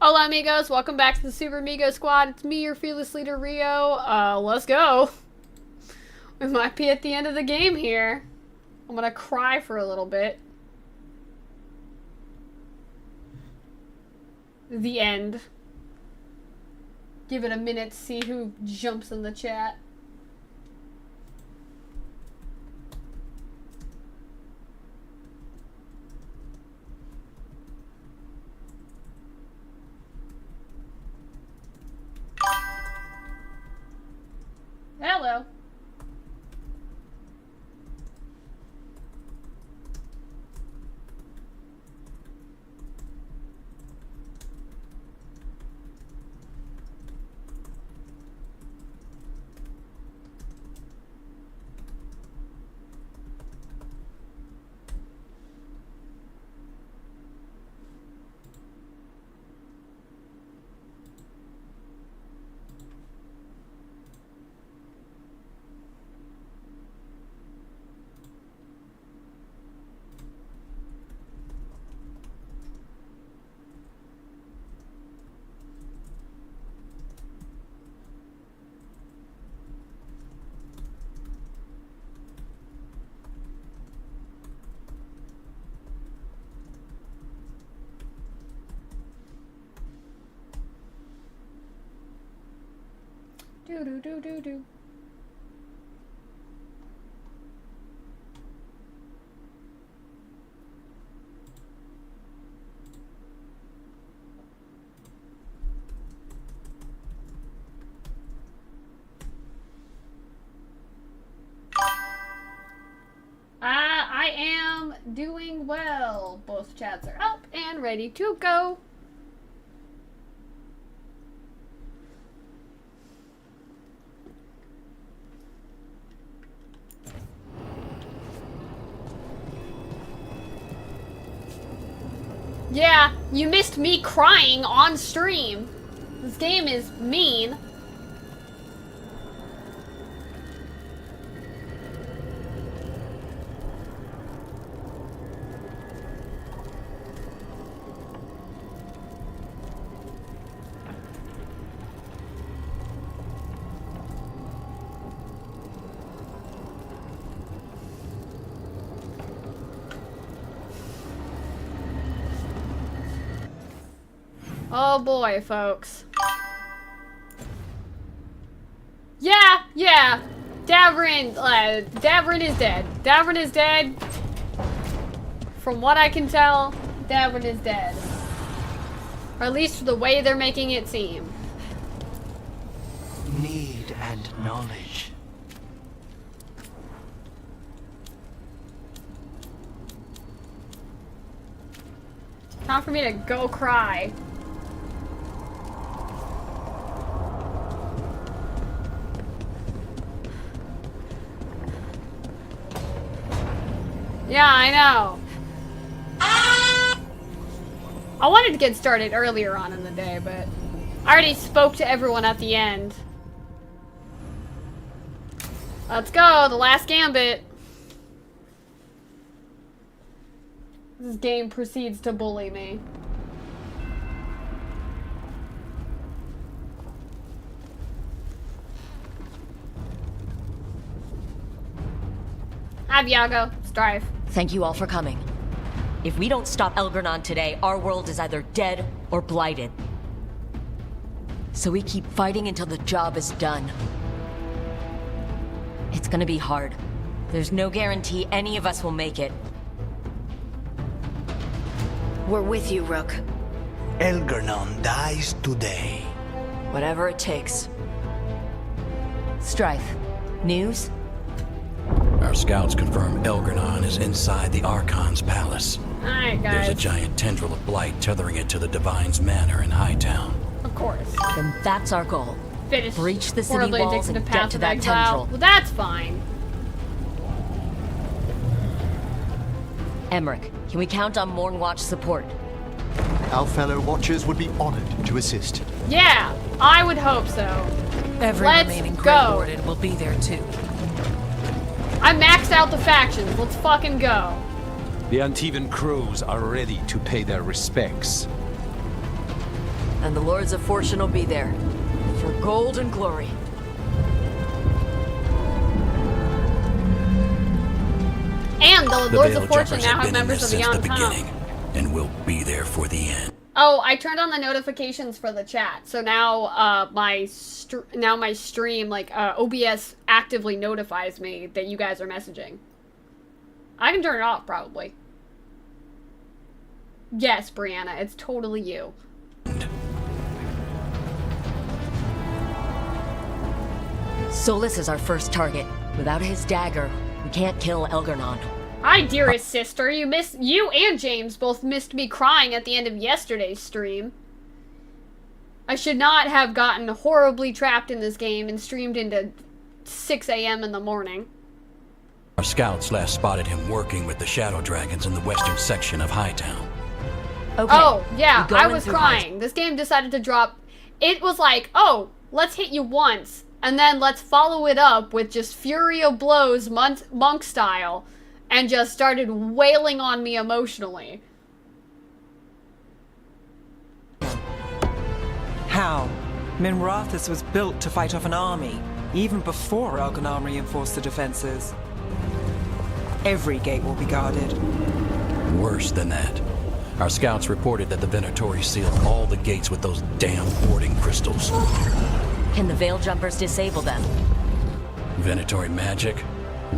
Hola amigos, welcome back to the Super Amigo Squad. It's me, your fearless leader, Rio. Let's go. We might be at the end of the game here. I'm gonna cry for a little bit. The end. Give it a minute to see who jumps in the chat. Hello. Do. I am doing well. Both chats are up and ready to go. Yeah, you missed me crying on stream. This game is mean. Oh boy, folks. Yeah. Davrin is dead. Davrin is dead. From what I can tell, Davrin is dead. Or at least the way they're making it seem. Need and knowledge. Time for me to go cry. Yeah, I know. I wanted to get started earlier on in the day, but I already spoke to everyone at the end. Let's go, the last gambit. This game proceeds to bully me. Abyago, strive. Thank you all for coming. If we don't stop Elgernon today, our world is either dead or blighted. So we keep fighting until the job is done. It's gonna be hard. There's no guarantee any of us will make it. We're with you, Rook. Elgernon dies today. Whatever it takes. Strife, news? Our scouts confirm Elgernon is inside the Archon's palace. Alright, guys. There's a giant tendril of blight tethering it to the Divine's manor in Hightown. Of course. Then that's our goal. Finish. Breach the city Horribly walls and addicted get path to of that exile. tendril. Well, that's fine. Emmerich, can we count on Mornwatch support? Our fellow Watchers would be honored to assist. Yeah, I would hope so. Every Let's remaining go. Grey Warden will be there too. I maxed out the factions. Let's fucking go. The Antivan crews are ready to pay their respects. And the Lords of Fortune will be there. For gold and glory. And the Lords of Veiljumpers Fortune now have been in members this of the since Young beginning, and will be there for the end. Oh, I turned on the notifications for the chat, so now my stream, like OBS, actively notifies me that you guys are messaging. I can turn it off probably. Yes, Brianna, it's totally you. Solus is our first target. Without his dagger, we can't kill Elgarnon. Hi, dearest sister. You and James both missed me crying at the end of yesterday's stream. I should not have gotten horribly trapped in this game and streamed into 6 a.m. in the morning. Our scouts last spotted him working with the Shadow Dragons in the western section of Hightown. Okay. Oh, yeah, we go I in was through crying. This game decided to drop... It was like, oh, let's hit you once, and then let's follow it up with just Fury of Blows, monk style, and just started wailing on me emotionally. How? Minrathus was built to fight off an army, even before Elgarnon reinforced the defenses. Every gate will be guarded. Worse than that. Our scouts reported that the Venatori sealed all the gates with those damn warding crystals. Can the Veiljumpers disable them? Venatori magic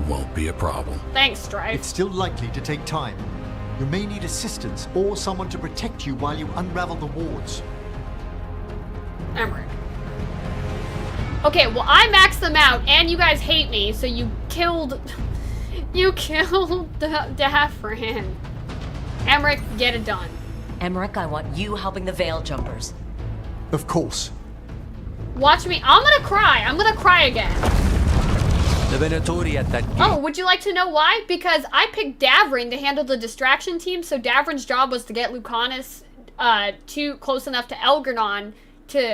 won't be a problem. Thanks, Strife. It's still likely to take time. You may need assistance or someone to protect you while you unravel the wards. Emmerich. Okay, well, I maxed them out, and you guys hate me, so you killed... You killed Dafran. Emmerich, get it done. Emmerich, I want you helping the Veiljumpers. Of course. Watch me. I'm gonna cry. I'm gonna cry again. The Venatori at that gate. Oh, would you like to know why? Because I picked Davrin to handle the distraction team, so Davrin's job was to get Lucanus too close enough to Elgarnon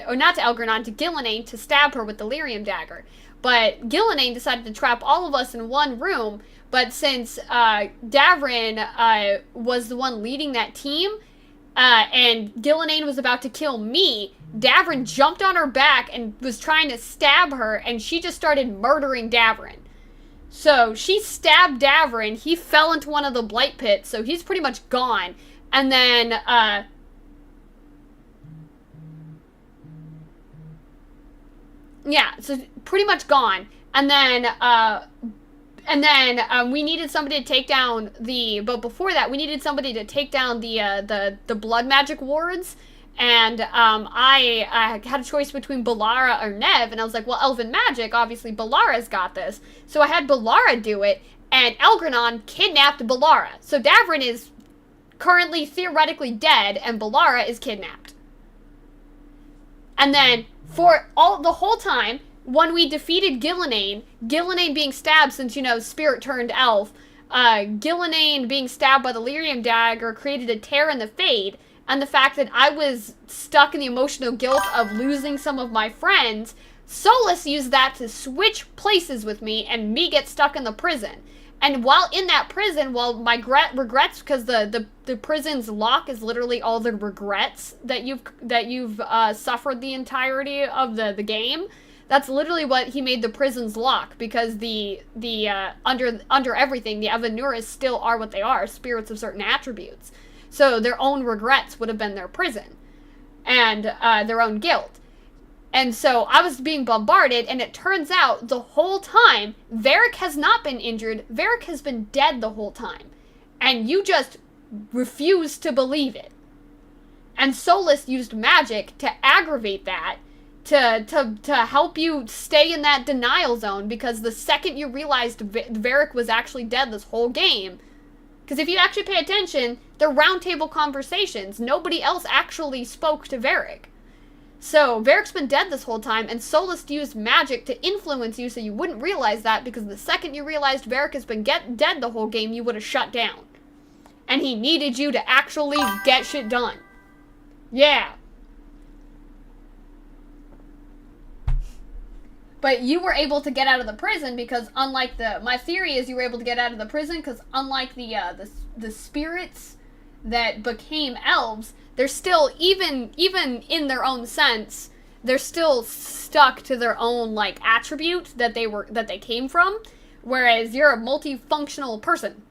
or not to Elgarnon, to Gillenane to stab her with the Lyrium dagger. But Gillenane decided to trap all of us in one room, but since Davrin was the one leading that team, and Gillenane was about to kill me, Davrin jumped on her back and was trying to stab her, and she just started murdering Davrin. So she stabbed Davrin, he fell into one of the blight pits, so he's pretty much gone. And then, yeah, so pretty much gone. And then we needed somebody to take down but before that, we needed somebody to take down the blood magic wards. And I had a choice between Balara or Nev, and I was like, well, Elven Magic, obviously Balara's got this. So I had Balara do it, and Elgarnon kidnapped Balara. So Davrin is currently theoretically dead, and Balara is kidnapped. And then, for the whole time, when we defeated Gillenane being stabbed since, Spirit turned elf, Gillenane being stabbed by the Lyrium dagger created a tear in the Fade, and the fact that I was stuck in the emotional guilt of losing some of my friends, Solus used that to switch places with me and me get stuck in the prison. And while in that prison, while my regrets, because the prison's lock is literally all the regrets that you've suffered the entirety of the game. That's literally what he made the prison's lock, because the under everything, the Avanuras still are what they are, spirits of certain attributes. So their own regrets would have been their prison, and their own guilt. And so I was being bombarded, and it turns out the whole time, Varric has not been injured. Varric has been dead the whole time. And you just refuse to believe it. And Solus used magic to aggravate that, to help you stay in that denial zone, because the second you realized Varric was actually dead this whole game, because if you actually pay attention, they're roundtable conversations. Nobody else actually spoke to Varric. So, Varric's been dead this whole time, and Solus used magic to influence you so you wouldn't realize that, because the second you realized Varric has been dead the whole game, you would have shut down. And he needed you to actually get shit done. Yeah. But you were able to get out of the prison because unlike my theory is you were able to get out of the prison because unlike the spirits that became elves, they're still, even in their own sense, they're still stuck to their own, like, attribute that they came from, whereas you're a multifunctional person.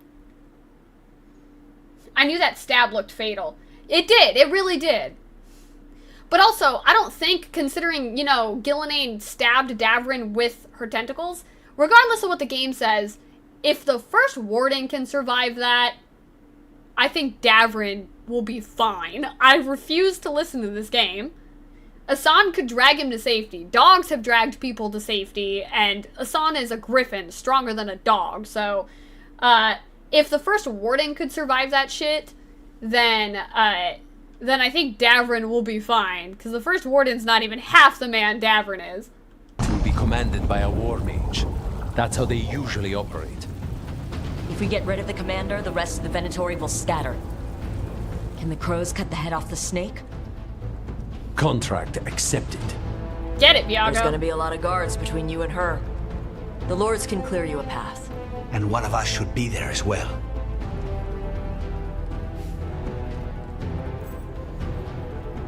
I knew that stab looked fatal. It did. It really did. But also, I don't think, considering, you know, Gillenane stabbed Davrin with her tentacles, regardless of what the game says, if the first warden can survive that, I think Davrin will be fine. I refuse to listen to this game. Asan could drag him to safety. Dogs have dragged people to safety, and Asan is a griffin, stronger than a dog. So, if the first warden could survive that shit, then I think Davrin will be fine, because the first warden's not even half the man Davrin is. Will be commanded by a war mage. That's how they usually operate. If we get rid of the commander, the rest of the Venatori will scatter. Can the crows cut the head off the snake? Contract accepted. Get it, Viago. There's gonna be a lot of guards between you and her. The lords can clear you a path. And one of us should be there as well.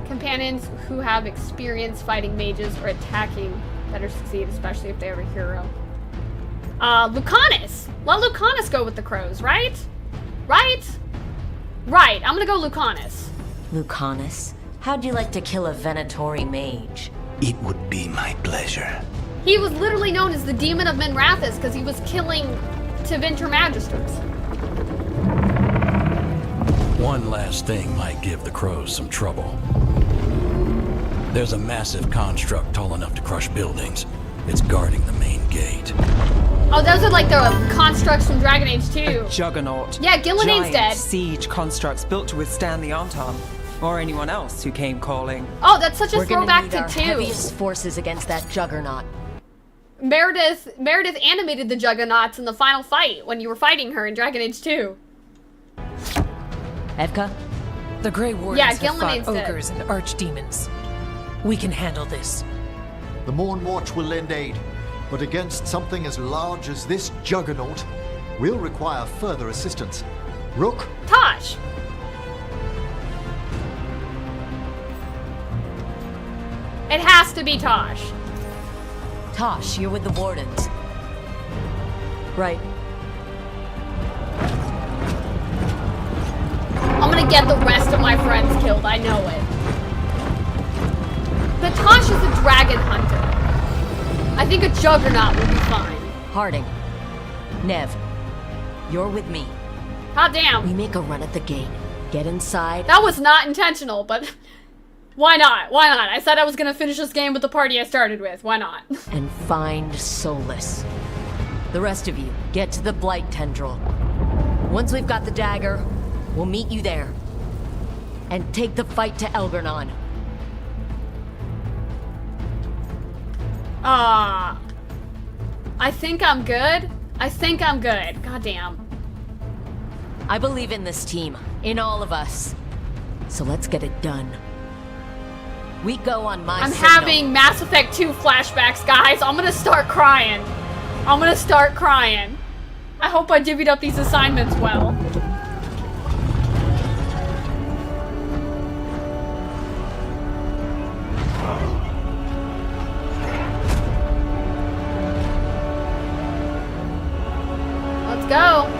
Companions who have experience fighting mages or attacking better succeed, especially if they have a hero. Lucanus! Let Lucanus go with the crows, right? Right? Right, I'm gonna go Lucanus. Lucanus? How'd you like to kill a Venatori mage? It would be my pleasure. He was literally known as the Demon of Minrathous because he was killing Tevinter Magisters. One last thing might give the crows some trouble. There's a massive construct tall enough to crush buildings. It's guarding the main gate. Oh, those are like the constructs from Dragon Age 2. A juggernaut. Yeah, Gillenane's Giant dead. siege constructs built to withstand the Anton, or anyone else who came calling. Oh, that's such a We're gonna throwback need to our 2. heaviest forces against that juggernaut. Meredith animated the Juggernauts in the final fight when you were fighting her in Dragon Age 2. Evka? The Grey Wardens Yeah, have fought Gillenane's dead. ogres and archdemons. We can handle this. The Morn Watch will lend aid, but against something as large as this juggernaut, we'll require further assistance. Rook? Tosh! It has to be Tosh. Tosh, you're with the wardens. Right. I'm gonna get the rest of my friends killed, I know it. But Tosh is a dragon hunter. I think a Juggernaut will be fine. Harding. Nev. You're with me. Hot damn. We make a run at the gate. Get inside. That was not intentional, but why not? Why not? I said I was gonna finish this game with the party I started with. Why not? And find Solus. The rest of you, get to the Blight Tendril. Once we've got the dagger, we'll meet you there. And take the fight to Elgernon. I think I'm good. I think I'm good. Goddamn. I believe in this team. In all of us. So let's get it done. We go on my I'm signal. having Mass Effect 2 flashbacks, guys. I'm gonna start crying. I'm gonna start crying. I hope I divvied up these assignments well. Let's go.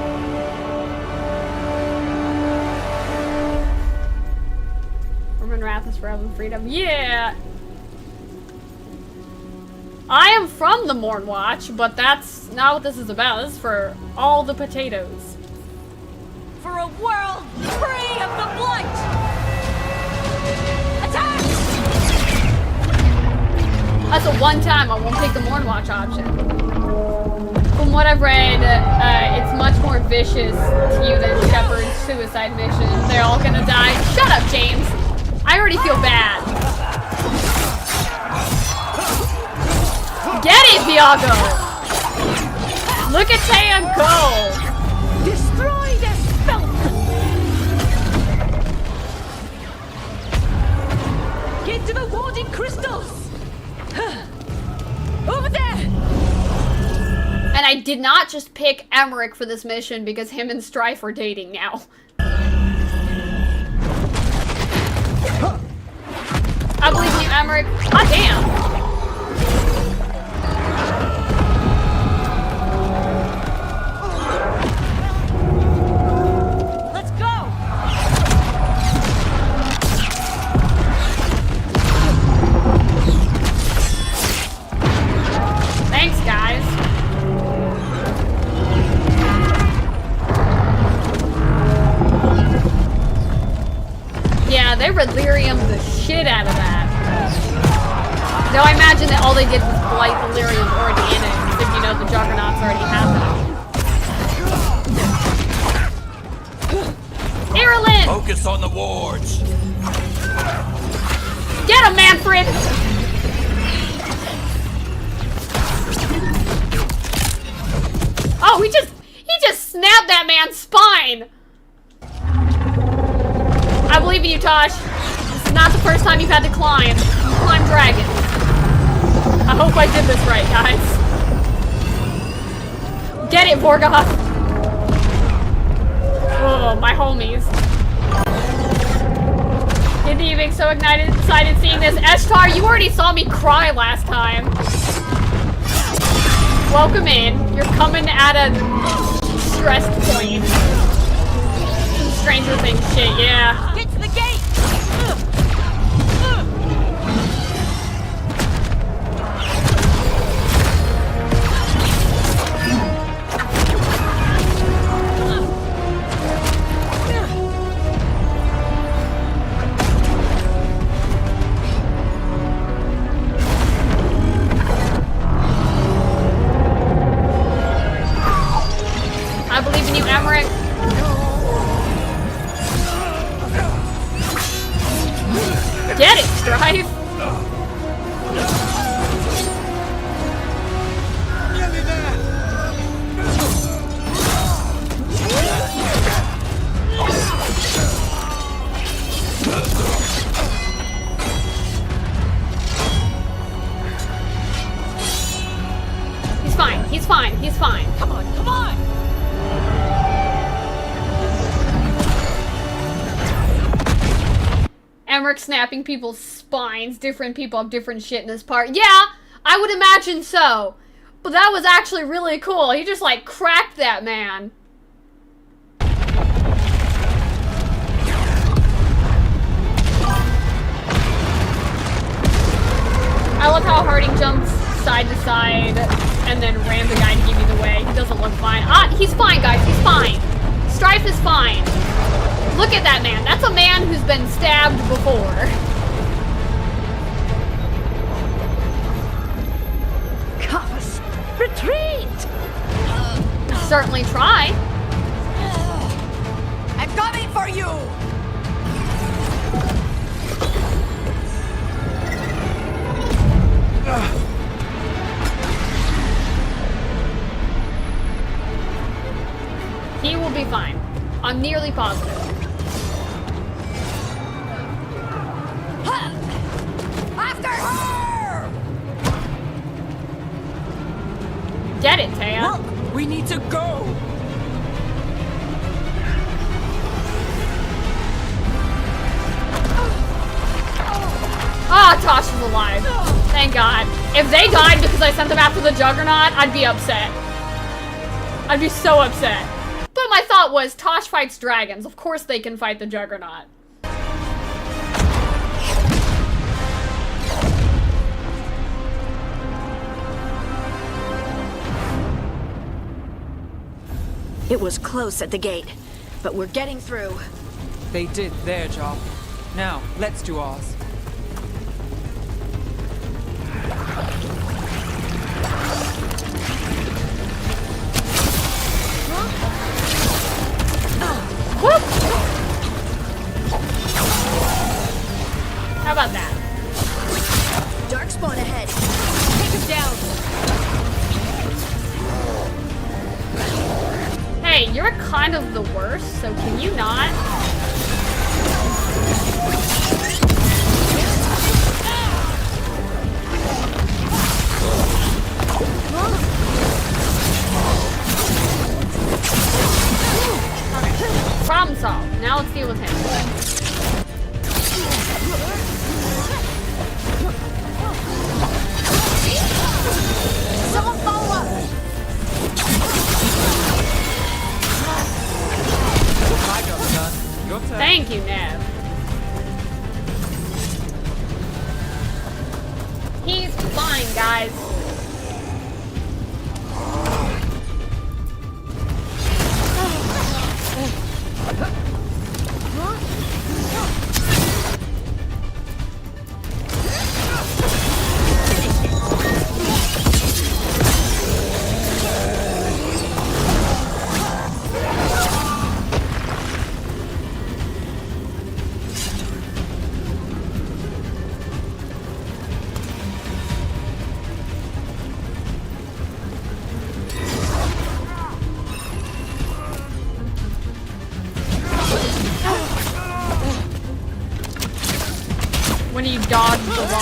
Roman Wrath is forever freedom. Yeah. I am from the Morn Watch, but that's not what this is about. This is for all the potatoes. For a world free of the Blight! Attack! That's a one time. I won't take the Morn Watch option. From what I've read, it's much more vicious to you than Shepard's suicide mission. They're all gonna die. Shut up, James. I already feel bad. Get it, Viago! Look at Taya go! Destroy this filth! Get to the warding crystals! Over there! And I did not just pick Emmerich for this mission because him and Strife are dating now. I believe in you, Emmerich. Ah, damn. They delirium the shit out of that. Though I imagine that all they did was blight delirium already in it, if you know the Juggernaut's already happened. Ireland! Focus on the wards. Get him, Manfred! Oh, he just snapped that man's spine! I believe in you, Tosh. This is not the first time you've had to climb dragons. I hope I did this right, guys. Get it, Vorgoth. Oh, my homies. Didn't you get so excited seeing this? Eshtar, you already saw me cry last time. Welcome in. You're coming at a stressed point. Stranger Things shit, yeah. Get to the gate! I believe in you, Emmerich. Get it, Strife! He's fine, he's fine, he's fine. Come on, come on! Emmerich snapping people's spines. Different people have different shit in this part. Yeah, I would imagine so. But that was actually really cool. He just, like, cracked that man. I love how Harding jumps side to side and then rams a guy to give you the way. He doesn't look fine. Ah, he's fine, guys. He's fine. Strife is fine. Look at that man. That's a man who's been stabbed before. Cuffs! Retreat! Certainly try. I'm coming for you! He will be fine. I'm nearly positive. After her! Get it, Taya. Look, we need to go! Ah, Tosh is alive. Thank God. If they died because I sent them after the Juggernaut, I'd be upset. I'd be so upset. But my thought was, Tosh fights dragons. Of course they can fight the Juggernaut. It was close at the gate, but we're getting through. They did their job. Now, let's do ours. Whoop! How about that? Darkspawn ahead. Take him down! Hey, you're kind of the worst, so can you not? Problem solved. Now let's deal with him.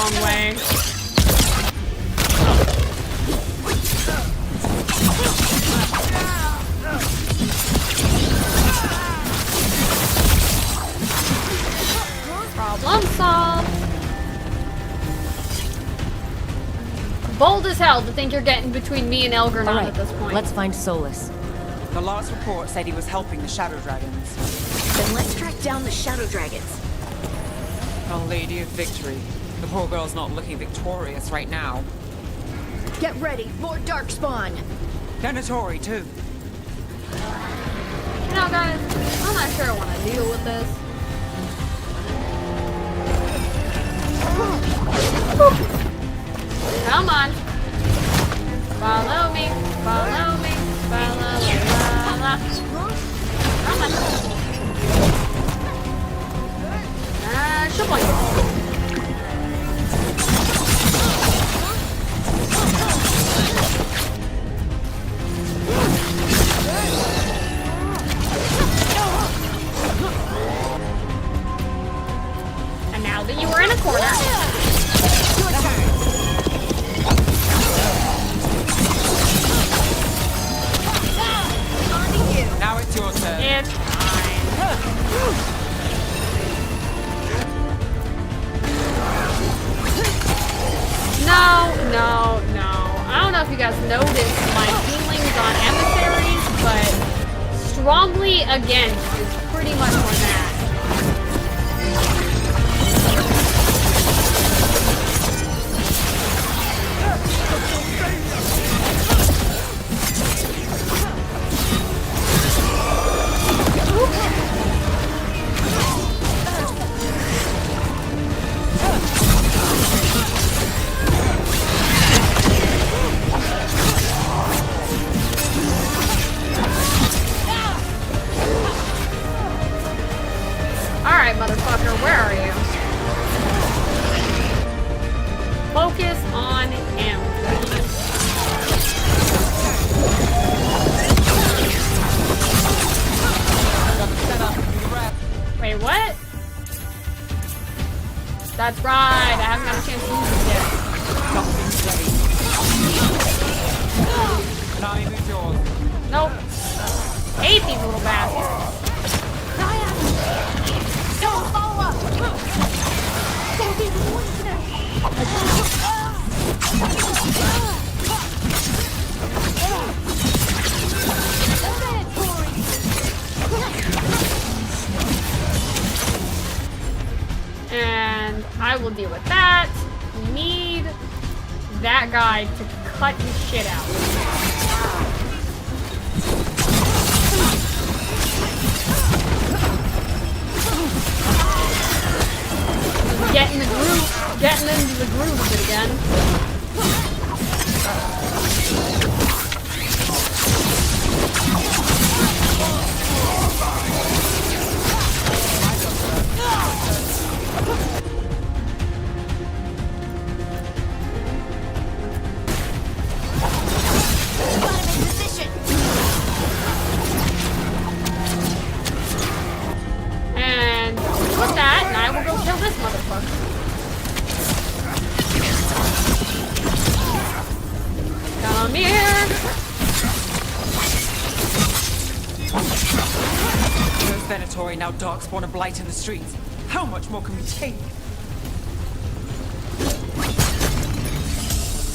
wrong way. Problem solved. Bold as hell to think you're getting between me and Elgornon All right, at this point. let's find Solus. The last report said he was helping the Shadow Dragons. Then let's track down the Shadow Dragons. Our Lady of Victory. The poor girl's not looking victorious right now. Get ready, more Darkspawn! Venatori, too. You know, guys, I'm not sure I want to deal with this. Come on. Follow me, follow me, follow me, la la. Come on. Shaboing. And now that you were in a corner, Now it's your turn. it's fine. No. I don't know if you guys noticed my feelings on emissaries, but strongly against is pretty much where I'm at. Alright, motherfucker, where are you? Focus on him. Wait, what? That's right, I haven't got a chance to use it yet. Now who's yours? Nope. Hate these little bastards. Don't follow up! Don't be And I will deal with that. We need that guy to cut his shit out. Getting into the groove of it again. And with that, and I will go kill this motherfucker. Come here. There's Venatori, now Darkspawn and Blight in the streets. How much more can we take?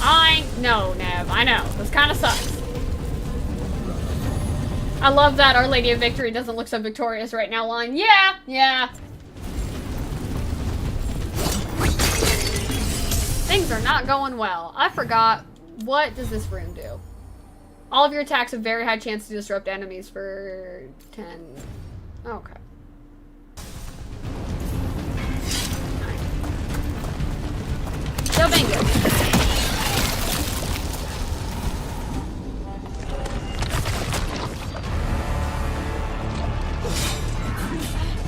I know, Nev. I know. This kind of sucks. I love that Our Lady of Victory doesn't look so victorious right now line. Yeah. Things are not going well. I forgot. What does this rune do? All of your attacks have very high chance to disrupt enemies for 10. Okay. So bingo.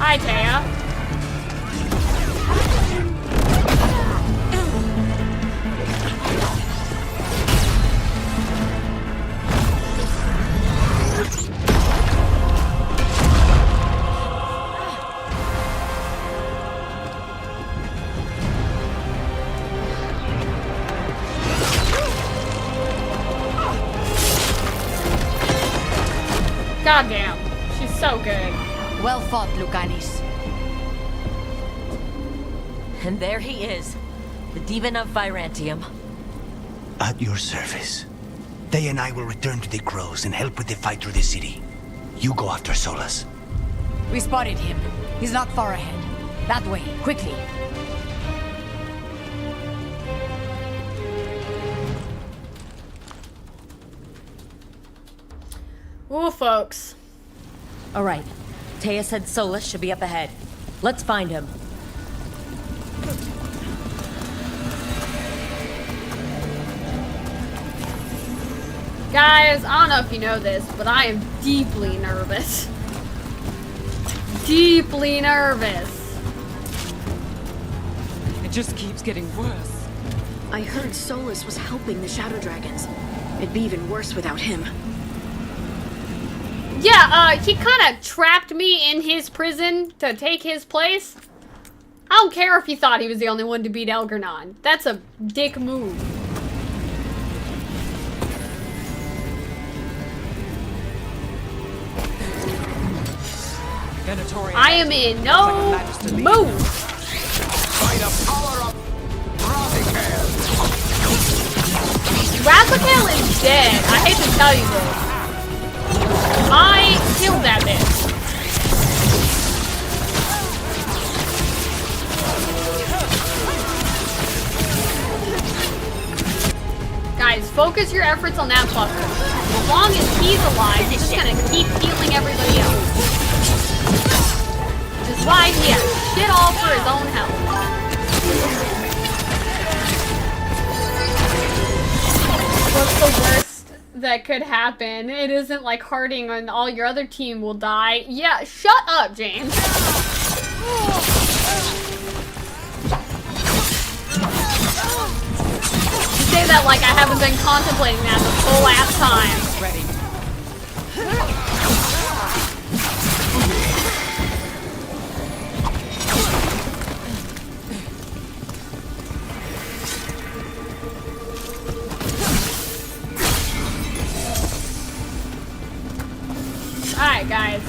Hi, Taya. Goddamn. She's so good. Well fought, Lucanis. And there he is, the Demon of Virantium. At your service. They and I will return to the Crows and help with the fight through the city. You go after Solus. We spotted him. He's not far ahead. That way, quickly. Ooh, folks. All right. Taya said Solus should be up ahead. Let's find him. Guys, I don't know if you know this, but I am deeply nervous. Deeply nervous. It just keeps getting worse. I heard Solus was helping the Shadow Dragons. It'd be even worse without him. Yeah, he kind of trapped me in his prison to take his place. I don't care if he thought he was the only one to beat Elgernon. That's a dick move. I am in no mood. By the power of Rathakel is dead. I hate to tell you this. I killed that bitch. Guys, focus your efforts on that fucker. As long as he's alive, he's just gonna keep healing everybody else. Which is why he has shit all for his own health. What's the worst that could happen? It isn't like Harding and all your other team will die. Yeah, shut up, James. You say that like I haven't been contemplating that the whole ass time. Ready. Alright, guys.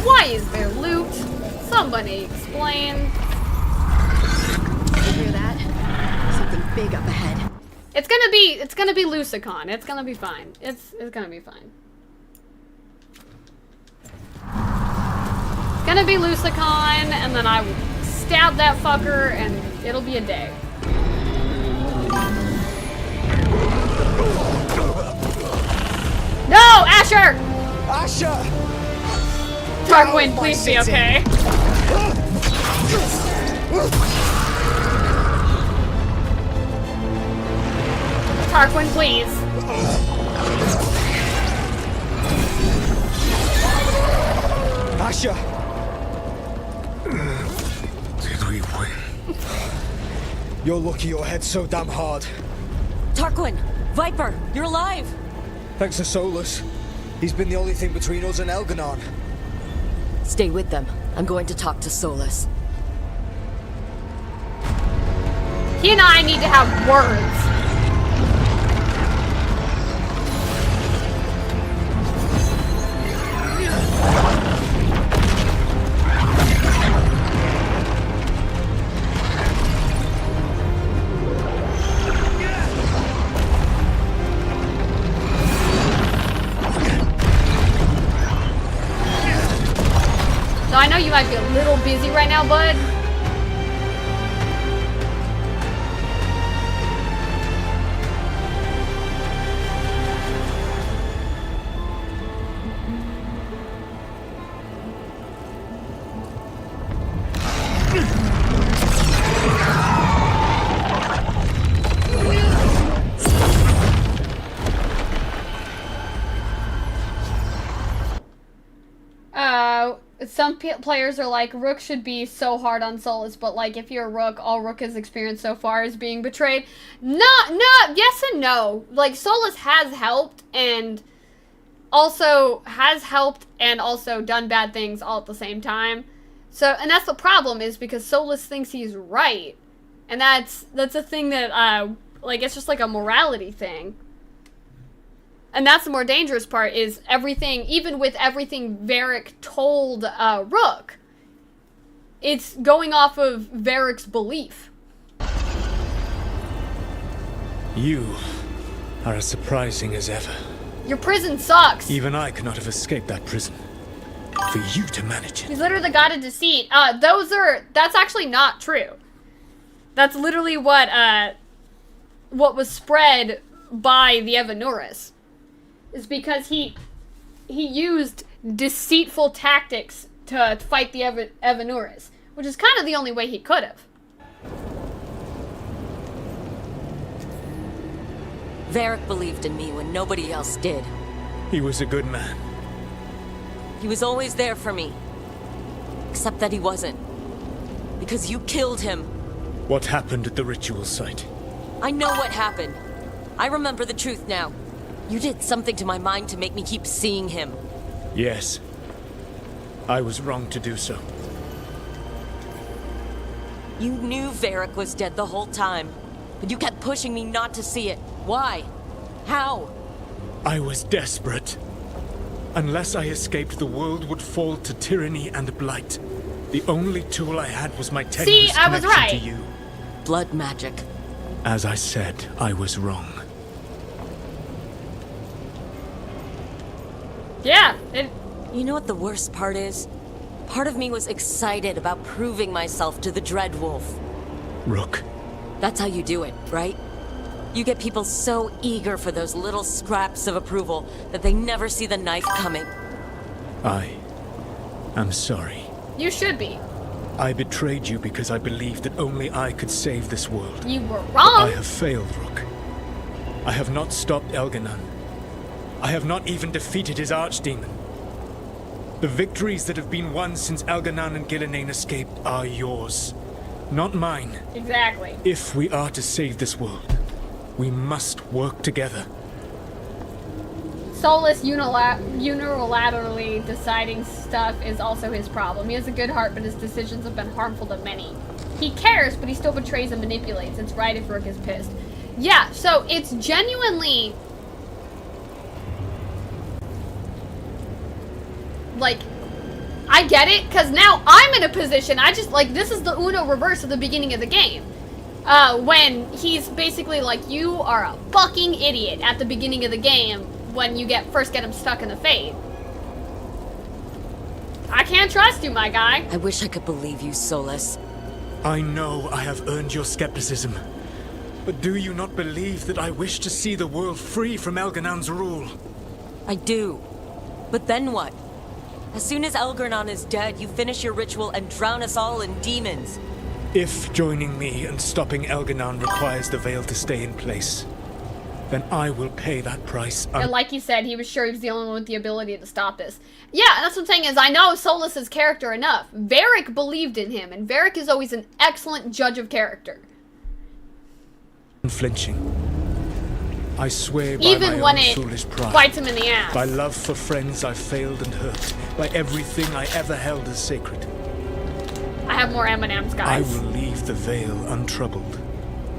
Why is there loot? Somebody explain. You hear that? Something big up ahead. It's gonna be Lucicon. It's gonna be fine. It's gonna be fine. It's gonna be Lucicon, and then I will stab that fucker, and it'll be a day. No, Asher! Asher! Tarquin, please be okay. Tarquin, please. Asher! Did we win? You're lucky your head's so damn hard. Tarquin! Viper! You're alive! Thanks to Solus. He's been the only thing between us and Elgernon. Stay with them. I'm going to talk to Solus. He and I need to have words. So I know you might be a little busy right now, bud. Some players are like, Rook should be so hard on Solus, but like, if you're a Rook, all Rook has experienced so far is being betrayed. No, yes and no. Like, Solus has helped and also done bad things all at the same time. So, and that's the problem, is because Solus thinks he's right, And that's a thing that, like, it's just like a morality thing. And that's the more dangerous part, is everything, even with everything Varric told Rook, it's going off of Varric's belief. You are as surprising as ever. Your prison sucks. Even I could not have escaped that prison. For you to manage it. He's literally the god of deceit. That's actually not true. That's literally what was spread by the Evanuris. Is because he used deceitful tactics to fight the Evanuris, which is kind of the only way he could have. Varric believed in me when nobody else did. He was a good man. He was always there for me. Except that he wasn't. Because you killed him. What happened at the ritual site? I know what happened. I remember the truth now. You did something to my mind to make me keep seeing him. Yes. I was wrong to do so. You knew Varric was dead the whole time, but you kept pushing me not to see it. Why? How? I was desperate. Unless I escaped, the world would fall to tyranny and blight. The only tool I had was my tenuous connection to you. Blood magic. As I said, I was wrong. Yeah. You know what the worst part is? Part of me was excited about proving myself to the Dreadwolf. Rook. That's how you do it, right? You get people so eager for those little scraps of approval that they never see the knife coming. I'm sorry. You should be. I betrayed you because I believed that only I could save this world. You were wrong. But I have failed, Rook. I have not stopped Elganon. I have not even defeated his archdemon. The victories that have been won since Elganon and Gillenane escaped are yours, not mine. Exactly. If we are to save this world, we must work together. Solus unilaterally deciding stuff is also his problem. He has a good heart, but his decisions have been harmful to many. He cares, but he still betrays and manipulates. It's right if Rook is pissed. Yeah, so it's genuinely... like, I get it, because now I'm in a position, this is the Uno reverse at the beginning of the game. When he's basically like, you are a fucking idiot at the beginning of the game when you first get him stuck in the Fade. I can't trust you, my guy. I wish I could believe you, Solus. I know I have earned your skepticism, but do you not believe that I wish to see the world free from Elganon's rule? I do. But then what? As soon as Elgarnon is dead, you finish your ritual and drown us all in demons. If joining me and stopping Elganon requires the veil to stay in place, then I will pay that price. And like he said, he was sure he was the only one with the ability to stop this. Yeah, that's what I'm saying is I know Solus's character enough. Varric believed in him, and Varric is always an excellent judge of character. Unflinching. I swear by even my when own it foolish pride, bites him in the ass. by love for friends I failed and hurt, by everything I ever held as sacred. I have more M&Ms, guys. I will leave the veil untroubled.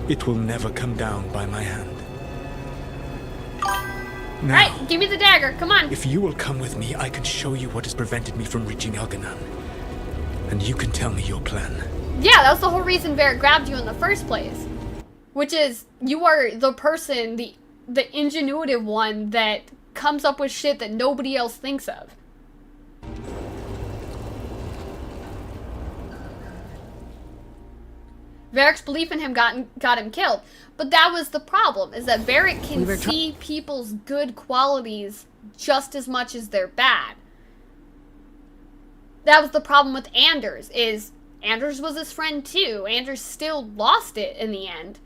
It will never come down by my hand. Now, Alright, give me the dagger, come on. If you will come with me, I can show you what has prevented me from reaching Elganon. And you can tell me your plan. Yeah, that was the whole reason Varric grabbed you in the first place. Which is, you are the person, the ingenuitive one that comes up with shit that nobody else thinks of. Varric's belief in him got him killed. But that was the problem, is that Varric can see people's good qualities just as much as their bad. That was the problem with Anders, is Anders was his friend too. Anders still lost it in the end.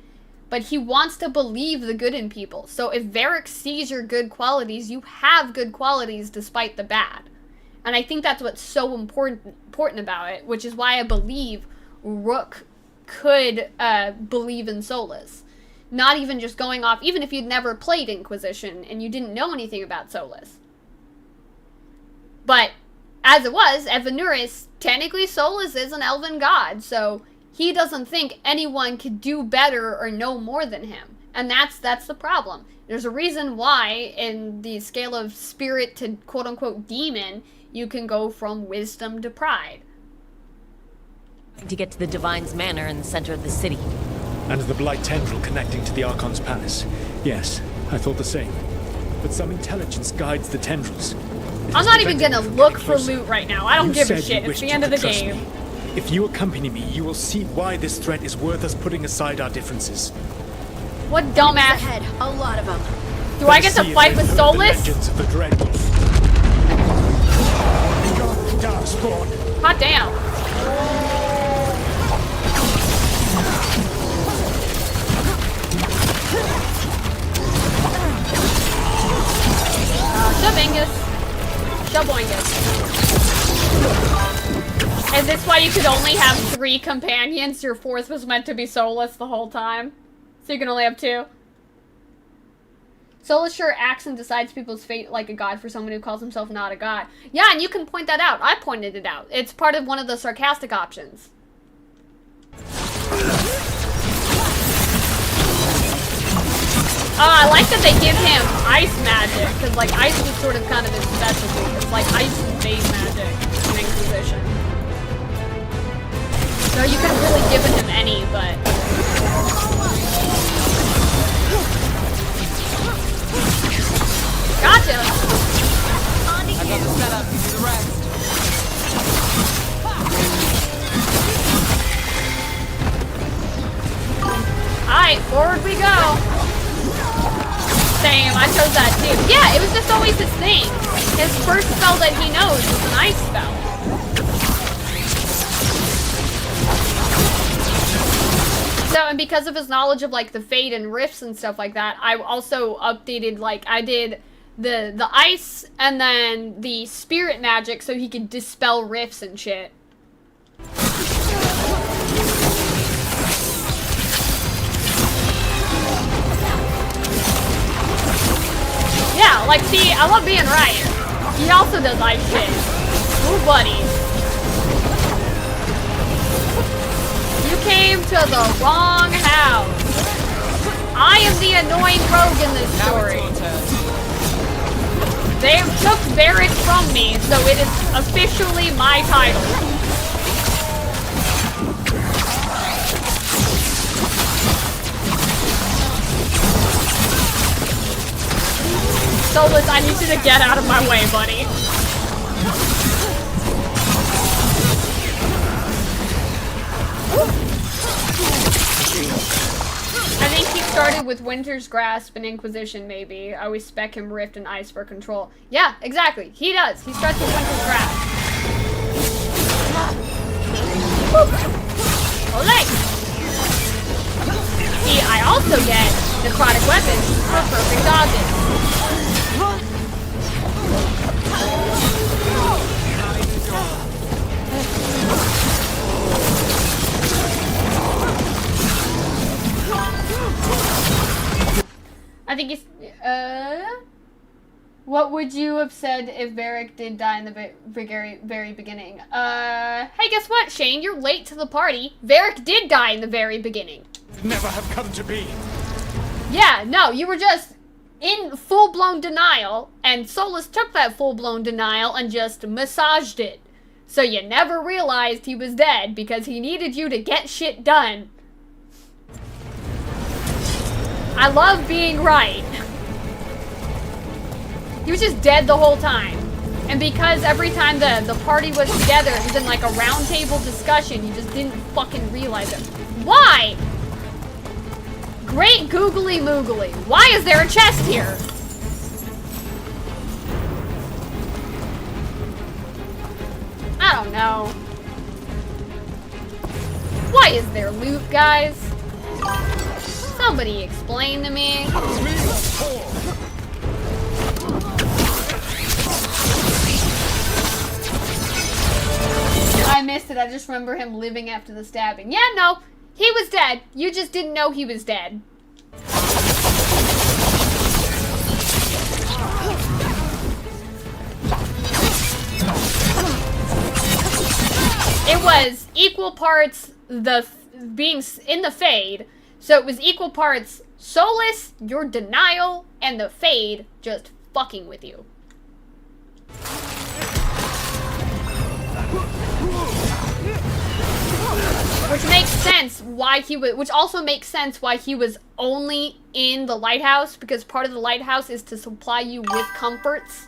But he wants to believe the good in people. So if Varric sees your good qualities, you have good qualities despite the bad. And I think that's what's so important about it, which is why I believe Rook could believe in Solus. Not even just going off, even if you'd never played Inquisition and you didn't know anything about Solus. But as it was, Evanuris, technically Solus is an elven god, so he doesn't think anyone could do better or know more than him. And that's the problem. There's a reason why in the scale of spirit to quote-unquote demon, you can go from wisdom to pride. To get to the Divine's Manor in the center of the city. And the Blight Tendril connecting to the Archon's palace. Yes, I thought the same. But some intelligence guides the tendrils. I'm not even gonna look for loot right now. I don't give a shit. It's the end of the game. If you accompany me, you will see why this threat is worth us putting aside our differences. What dumbass. Ahead, a lot of them. Do I get to fight with Soulless? Of the Dreadwolf. Hot damn. Shabangus. Shaboingus. Is this why you could only have 3 companions? Your 4th was meant to be Soulless the whole time? So you can only have 2? Soulless sure acts and decides people's fate like a god for someone who calls himself not a god. Yeah, and you can point that out. I pointed it out. It's part of one of the sarcastic options. I like that they give him ice magic, because, like, ice was sort of kind of his specialty. It's like ice and phase magic in Inquisition. So you could have really given him any, but... Gotcha! I got the setup, you do the rest. Alright, forward we go! Same, I chose that too. Yeah, it was just always his thing. His first spell that he knows is an ice spell. So, and because of his knowledge of, like, the fate and rifts and stuff like that, I also updated, like, I did the ice and then the spirit magic so he could dispel rifts and shit. Yeah, like, see, I love being right. He also does ice shit. Ooh, buddy. You came to the wrong house. I am the annoying rogue in this story. They took Varric from me, so it is officially my title. Soulless, I need you to get out of my way, buddy. I think he started with Winter's Grasp and Inquisition, maybe. I always spec him Rift and Ice for control. Yeah, exactly. He does. He starts with Winter's Grasp. Olay! See, I also get Necrotic Weapons for perfect dodges. I think he's, what would you have said if Varric did die in the very beginning? Hey, guess what, Shane? You're late to the party. Varric did die in the very beginning. Never have come to be. Yeah, no, you were just in full-blown denial, and Soulless took that full-blown denial and just massaged it. So you never realized he was dead because he needed you to get shit done. I love being right. He was just dead the whole time. And because every time the party was together, it was in like a round table discussion, you just didn't fucking realize it. Why? Great googly moogly. Why is there a chest here? I don't know. Why is there loot, guys? Somebody explain to me. I missed it. I just remember him living after the stabbing. Yeah, no. He was dead. You just didn't know he was dead. It was equal parts the being in the Fade. So it was equal parts Solus, your denial, and the Fade just fucking with you. Which makes sense why he was, which also makes sense why he was only in the lighthouse, because part of the lighthouse is to supply you with comforts.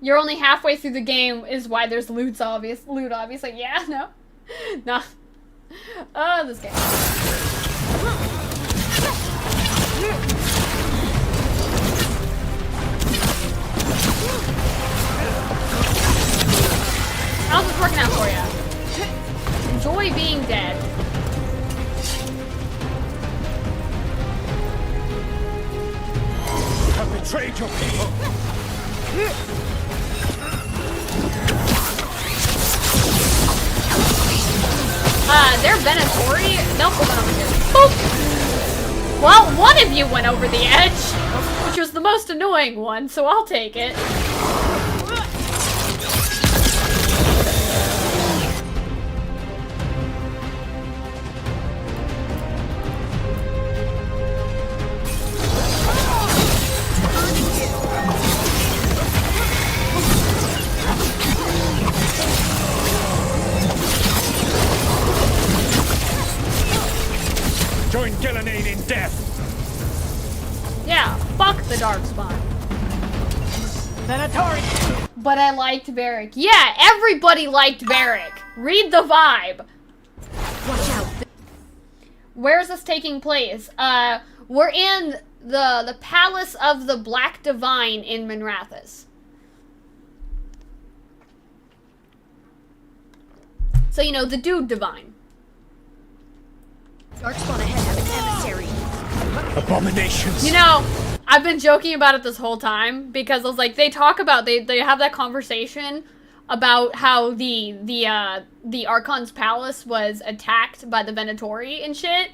You're only halfway through the game is why there's loot obviously. Yeah, no. No. Oh, this game. How's this working out for you? Enjoy being dead. You have betrayed your people. They're Venatori. Nope, we're going over here. Boop! Well, one of you went over the edge, which was the most annoying one, so I'll take it. Join Gillenane in death. Yeah, fuck the Darkspawn. Venatori! But I liked Varric. Yeah, everybody liked Varric. Read the vibe. Watch out. Where is this taking place? We're in the Palace of the Black Divine in Minrathous. So, you know, the dude divine. Darkspawn ahead have an emissary. Abominations. You know, I've been joking about it this whole time because I was like, they talk about, they have that conversation about how the Archon's palace was attacked by the Venatori and shit.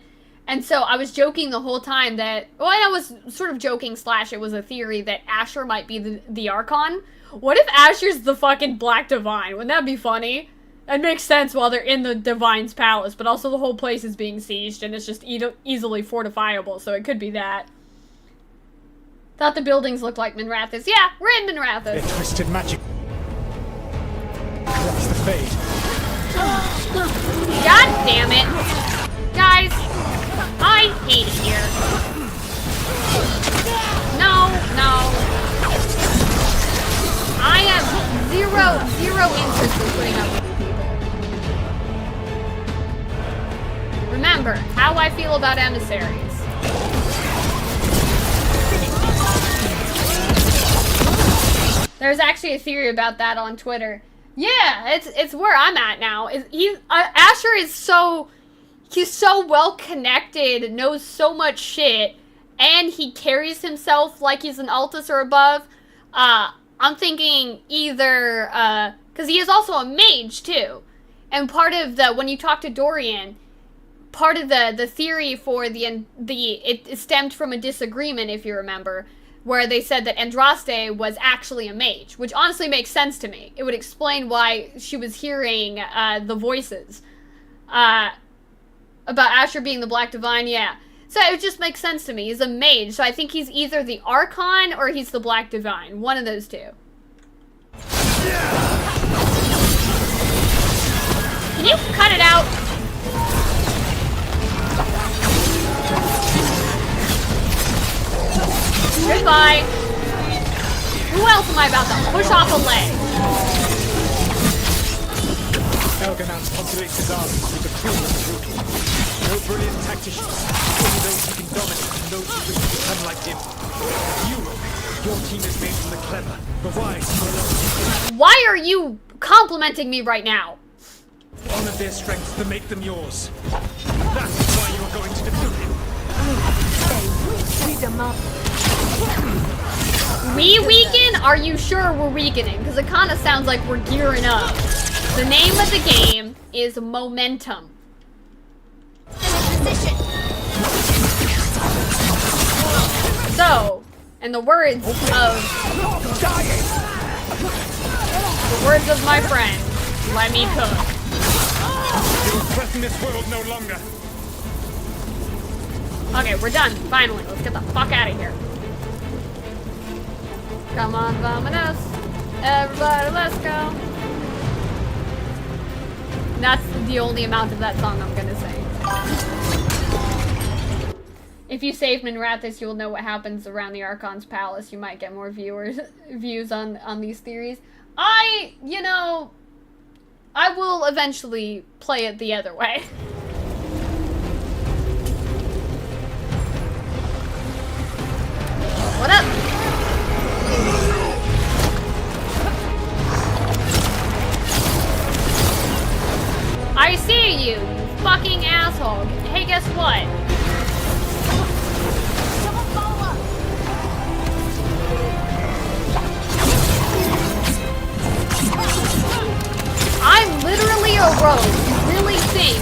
And so I was joking the whole time that, well, I was sort of joking / it was a theory that Asher might be the Archon. What if Asher's the fucking Black Divine? Wouldn't that be funny? It makes sense while they're in the Divine's palace, but also the whole place is being sieged and it's just easily fortifiable, so it could be that. Thought the buildings looked like Minrathous. Yeah, we're in Minrathous. Their twisted magic. That's the Fade. God damn it. Guys, I hate it here. No. I have zero interest in putting up with you people. Remember, how I feel about emissaries. There's actually a theory about that on Twitter. Yeah, it's where I'm at now. Asher is he's so well connected, knows so much shit, and he carries himself like he's an Altus or above. I'm thinking either, because he is also a mage too, and part of when you talk to Dorian, part of the theory for it stemmed from a disagreement, if you remember, where they said that Andraste was actually a mage, which honestly makes sense to me. It would explain why she was hearing the voices about Asher being the Black Divine. Yeah. So it just makes sense to me. He's a mage, so I think he's either the Archon or he's the Black Divine. One of those two. Can you cut it out? Goodbye. Who else am I about to push off a leg? Elganan populates his armies with the cruel and brutal. No brilliant tacticians, only those who can dominate and those who wish to become like him. Your team is made from the clever, the wise, and the loving. Why are you complimenting me right now? Honor their strengths to make them yours. That is why you are going to defeat him. We weaken? Are you sure we're weakening? Because it kind of sounds like we're gearing up. The name of the game is Momentum. So, in the words of my friend, Let me cook. You will threaten this world no longer. Okay, we're done. Finally, let's get the fuck out of here. Come on, vamonos. Everybody, let's go. That's the only amount of that song I'm gonna sing. If you save Minrathous, you'll know what happens around the Archon's palace. You might get more views on these theories. You know, I will eventually play it the other way. What up? I see you, you fucking asshole. Hey, guess what? I'm literally a rogue. You really think?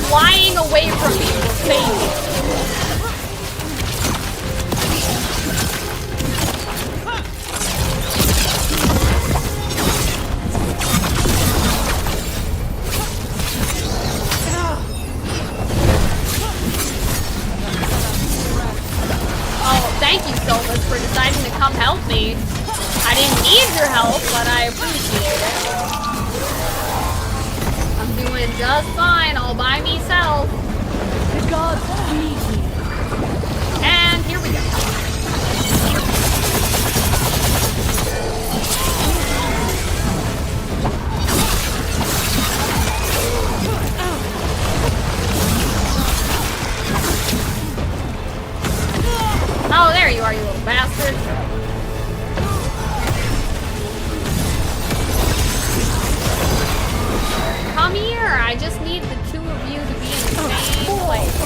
Flying away from me will save you. Oh, thank you, Solus, for deciding to come help me. I didn't need your help, but I appreciate it. I'm doing just fine all by myself. The gods need me. And here we go. Oh, there you are, you little bastard. Come here, I just need the two of you to be in the same place.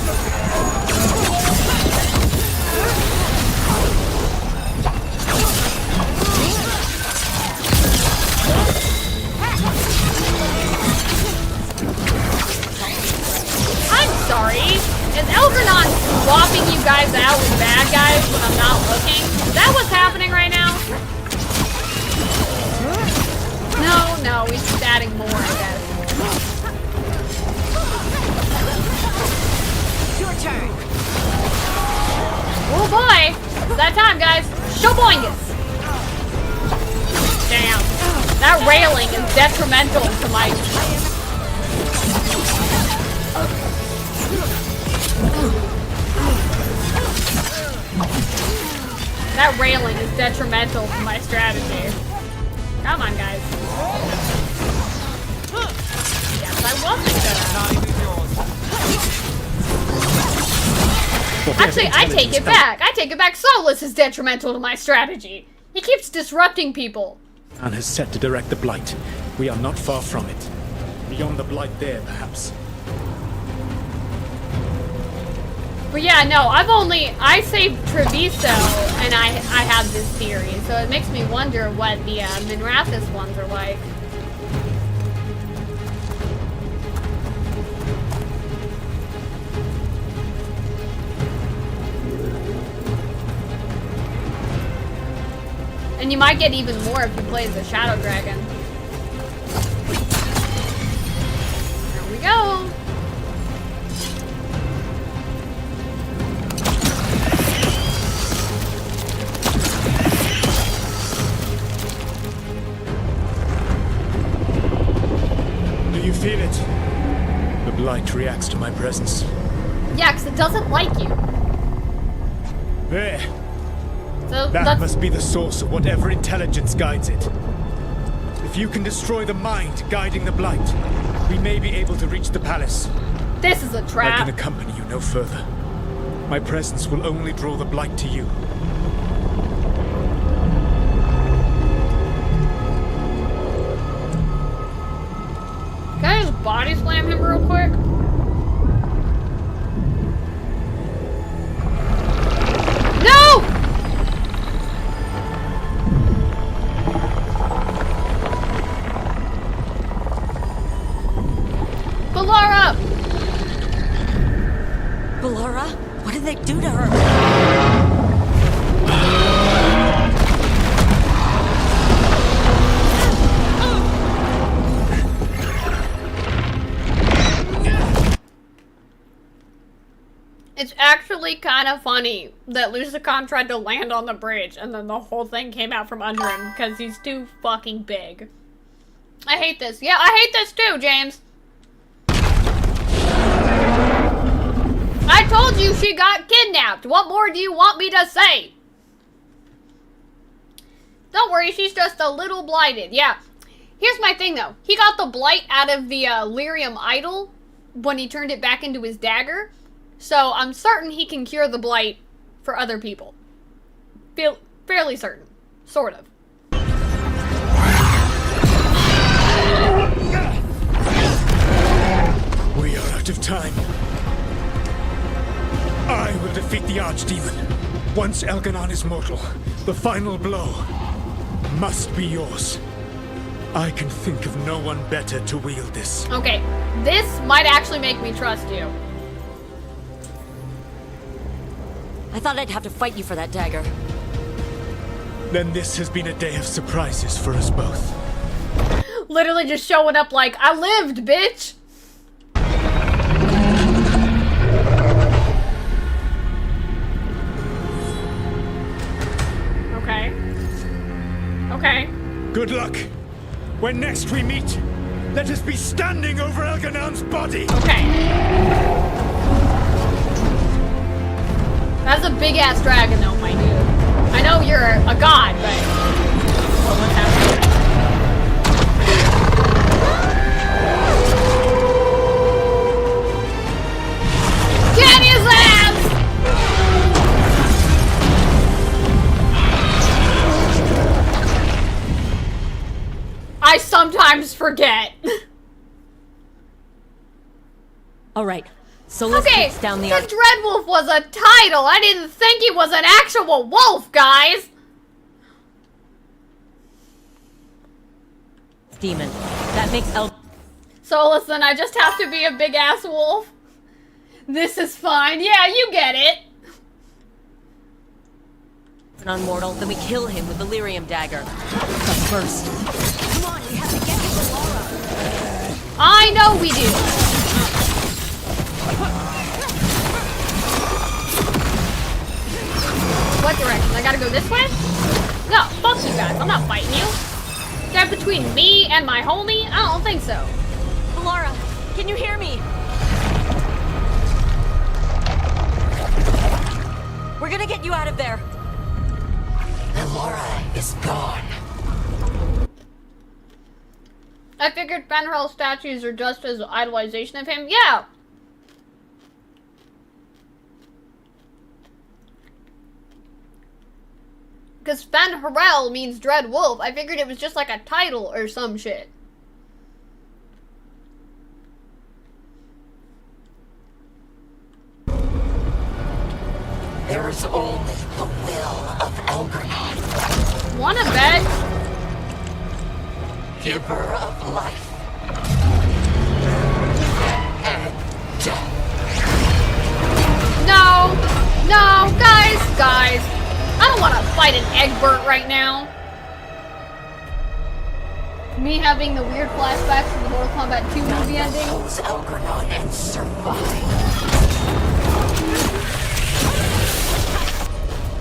I'm sorry. Is Elgranon swapping you guys out with bad guys when I'm not looking? Is that what's happening right now? No, he's just adding more, I guess. Your turn. Oh boy! It's that time, guys. Shoboingus! Damn. That railing is detrimental to my... That railing is detrimental to my strategy. Come on, guys. Yes, I wasn't good. Actually, I take it back. Solus is detrimental to my strategy. He keeps disrupting people. And has set to direct the Blight. We are not far from it. Beyond the Blight there, perhaps. But yeah, no, I saved Treviso, and I have this theory, so it makes me wonder what the Minrathous ones are like. And you might get even more if you play as a Shadow Dragon. There we go. Do you feel it? The Blight reacts to my presence. Yeah, because it doesn't like you. There. So that must be the source of whatever intelligence guides it. If you can destroy the mind guiding the Blight, we may be able to reach the palace. This is a trap. I can accompany you no further. My presence will only draw the Blight to you. Can I just body slam him real quick? No! Balara! Balara? What did they do to her? It's actually kind of funny that Lusicon tried to land on the bridge and then the whole thing came out from under him because he's too fucking big. I hate this. Yeah, I hate this too, James. I told you she got kidnapped. What more do you want me to say? Don't worry, she's just a little blighted. Yeah. Here's my thing, though. He got the blight out of the lyrium idol when he turned it back into his dagger. So I'm certain he can cure the blight for other people. Fairly certain. Sort of. We are out of time. I will defeat the Archdemon. Once Elganon is mortal, the final blow must be yours. I can think of no one better to wield this. Okay, this might actually make me trust you. I thought I'd have to fight you for that dagger. Then this has been a day of surprises for us both. Literally just showing up like, I lived, bitch! Okay. Okay. Good luck. When next we meet, let us be standing over Elganon's body. Okay. That's a big ass dragon though, my dude. I know you're a god, but well, what's happening? Get his ass! I sometimes forget. All right. So let's take down the Dreadwolf was a title. I didn't think he was an actual wolf, guys. Demon. That makes So listen, I just have to be a big ass wolf. This is fine. Yeah, you get it. An mortal, then we kill him with the lyrium dagger. But first, come on, we have to get to Laura. I know we do. What direction? I gotta go this way? No, fuck you guys. I'm not fighting you. Get between me and my homie? I don't think so. Laura, can you hear me? We're gonna get you out of there. Laura is gone. I figured Fenrir's statues are just as idolization of him. Yeah. Because Fenrir means Dread Wolf. I figured it was just like a title or some shit. There is only the will of Elganon. Wanna bet? Giver of life. And death. No! No! Guys! I don't want to fight an Egbert right now. Me having the weird flashbacks of the Mortal Kombat 2 movie ending. Elganon and survive.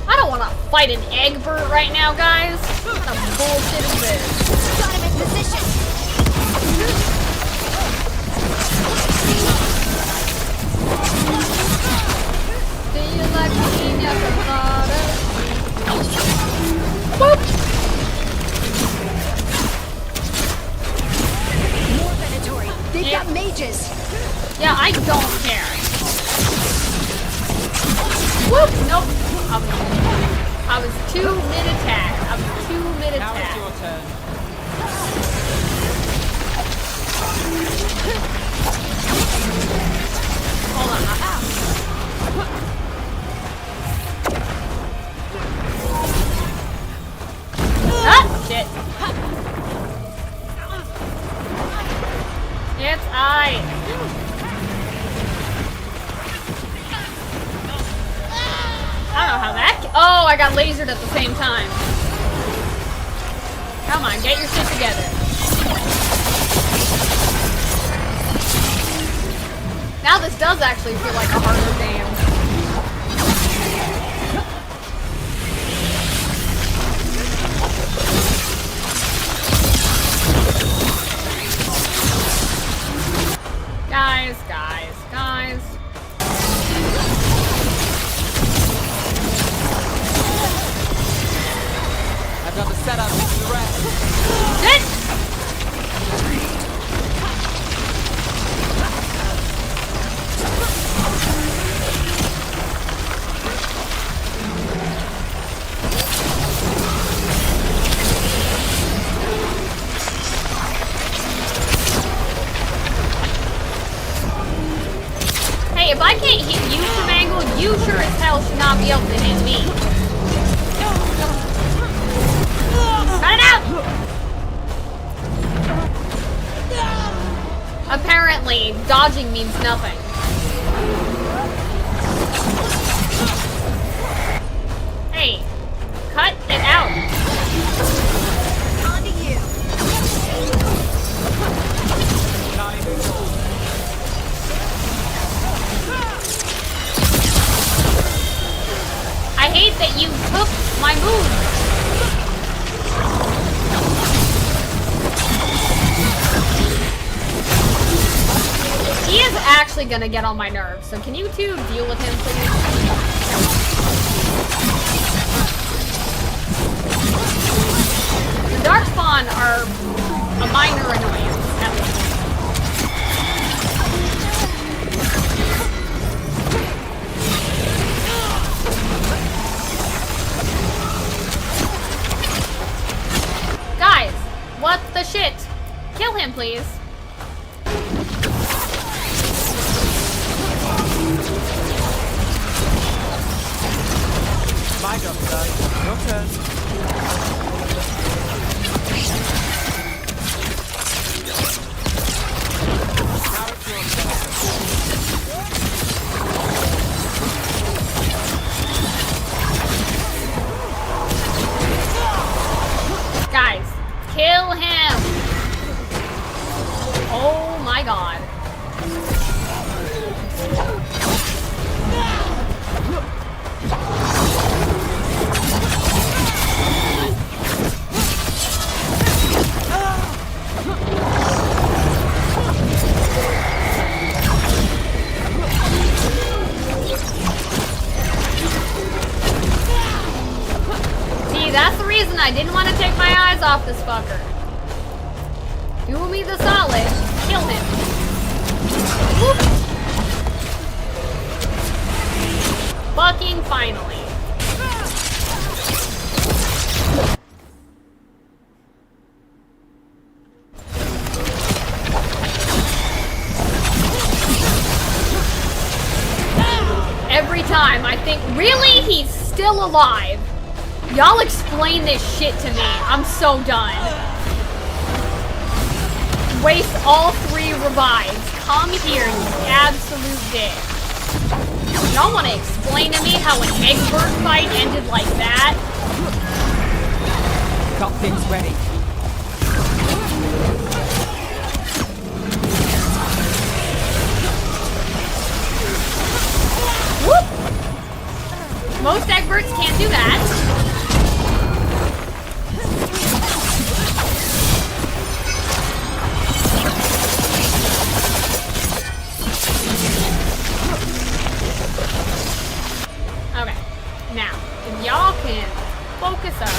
I don't want to fight an Egbert right now, guys. What the bullshit is this? Got him in position. Do you like pina colada? Boop! More predatory. They've got mages. Yeah, I don't care. Whoop! Nope. I was 2 mid-attack. Now it's your turn. Hold on. Ah! Shit. It's I. I don't know how that. Oh, I got lasered at the same time. Come on, get your shit together. Now this does actually feel like a harder game. you sure as hell should not be able to hit me. Cut it out! Apparently, dodging means nothing. Hey, cut it out. On to you. I hate that you took my move. He is actually gonna get on my nerves, so can you two deal with him, please? The Darkspawn are a minor annoyance, at least. Guys, what the shit? Kill him, please. My job, sir. Your turn. Now it's your turn. Guys, kill him! Oh my god. See, that's the reason I didn't want to take my eyes off this fucker. Do me the solid. Kill him. Whoop. Fucking finally. Every time I think, really? He's still alive? Y'all explain this shit to me. I'm so done. Waste all 3 revives. Come here, you absolute dick. Y'all want to explain to me how an Egbert fight ended like that? Got things ready. Whoop! Most Egberts can't do that. Okay, now, if y'all can focus up.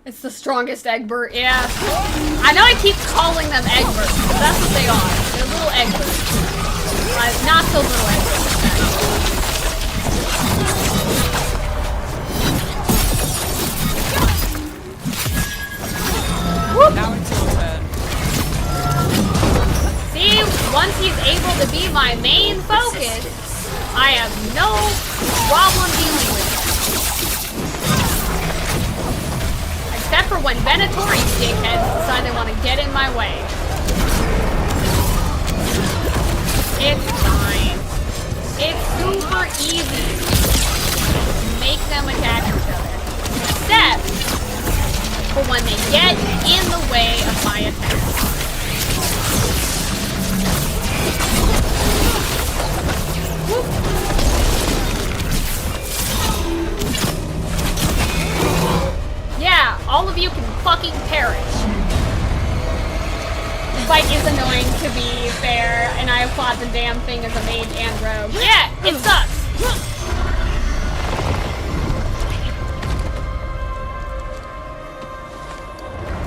It's the strongest Egbert, yeah. I know I keep calling them Egberts, but that's what they are. They're little Egberts. Not so little Egberts. Whoop. Now it's your turn. See, once he's able to be my main focus, I have no problem dealing with it. Except for when Venatori dickheads decide they want to get in my way. It's fine. It's super easy to make them attack each other. Except for when they get in the way of my attack. Whoop. Yeah, all of you can fucking perish. The fight is annoying, to be fair, and I have fought the damn thing as a mage and rogue. Yeah, it sucks.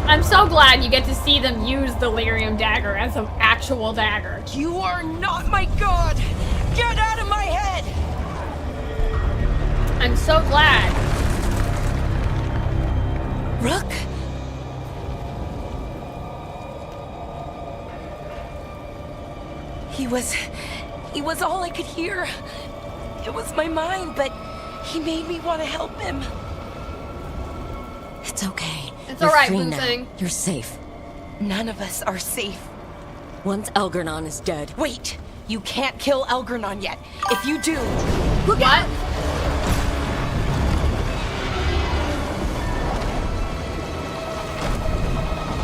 I'm so glad you get to see them use the Lyrium dagger as an actual dagger. You are not my god! Get out of my head! I'm so glad. Rook? He was all I could hear. It was my mind, but he made me want to help him. It's okay. It's You're alright, free Blue now. Thing. You're safe. None of us are safe. Once Elgernon is dead. Wait! You can't kill Elgernon yet. If you do... Look what?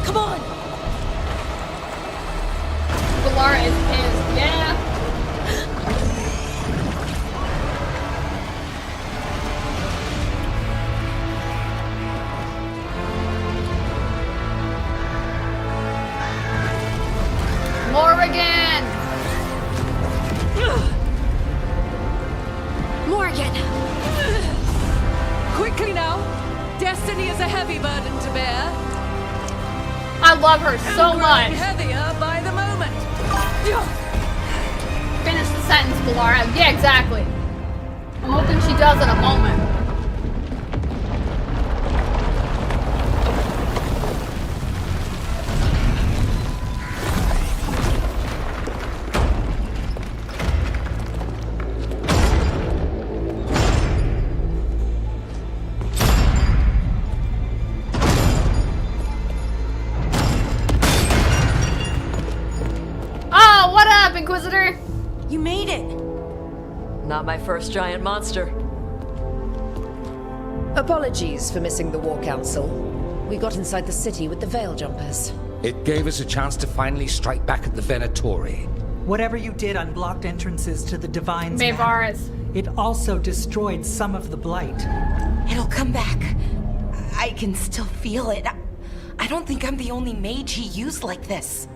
Come on! Valara is pissed. Yeah. Morrigan! Morgan! Quickly now! Destiny is a heavy burden to bear. I love her so And much. growing heavier by the moment. Finish the sentence, Valara. Yeah, exactly. I'm hoping she does in a moment. Oh, what up, Inquisitor? You made it! Not my first giant monster. Apologies for missing the War Council. We got inside the city with the Veil Jumpers. It gave us a chance to finally strike back at the Venatori. Whatever you did unblocked entrances to the Divine's Mayvaris. Manor. It also destroyed some of the Blight. It'll come back. I can still feel it. I don't think I'm the only mage he used like this.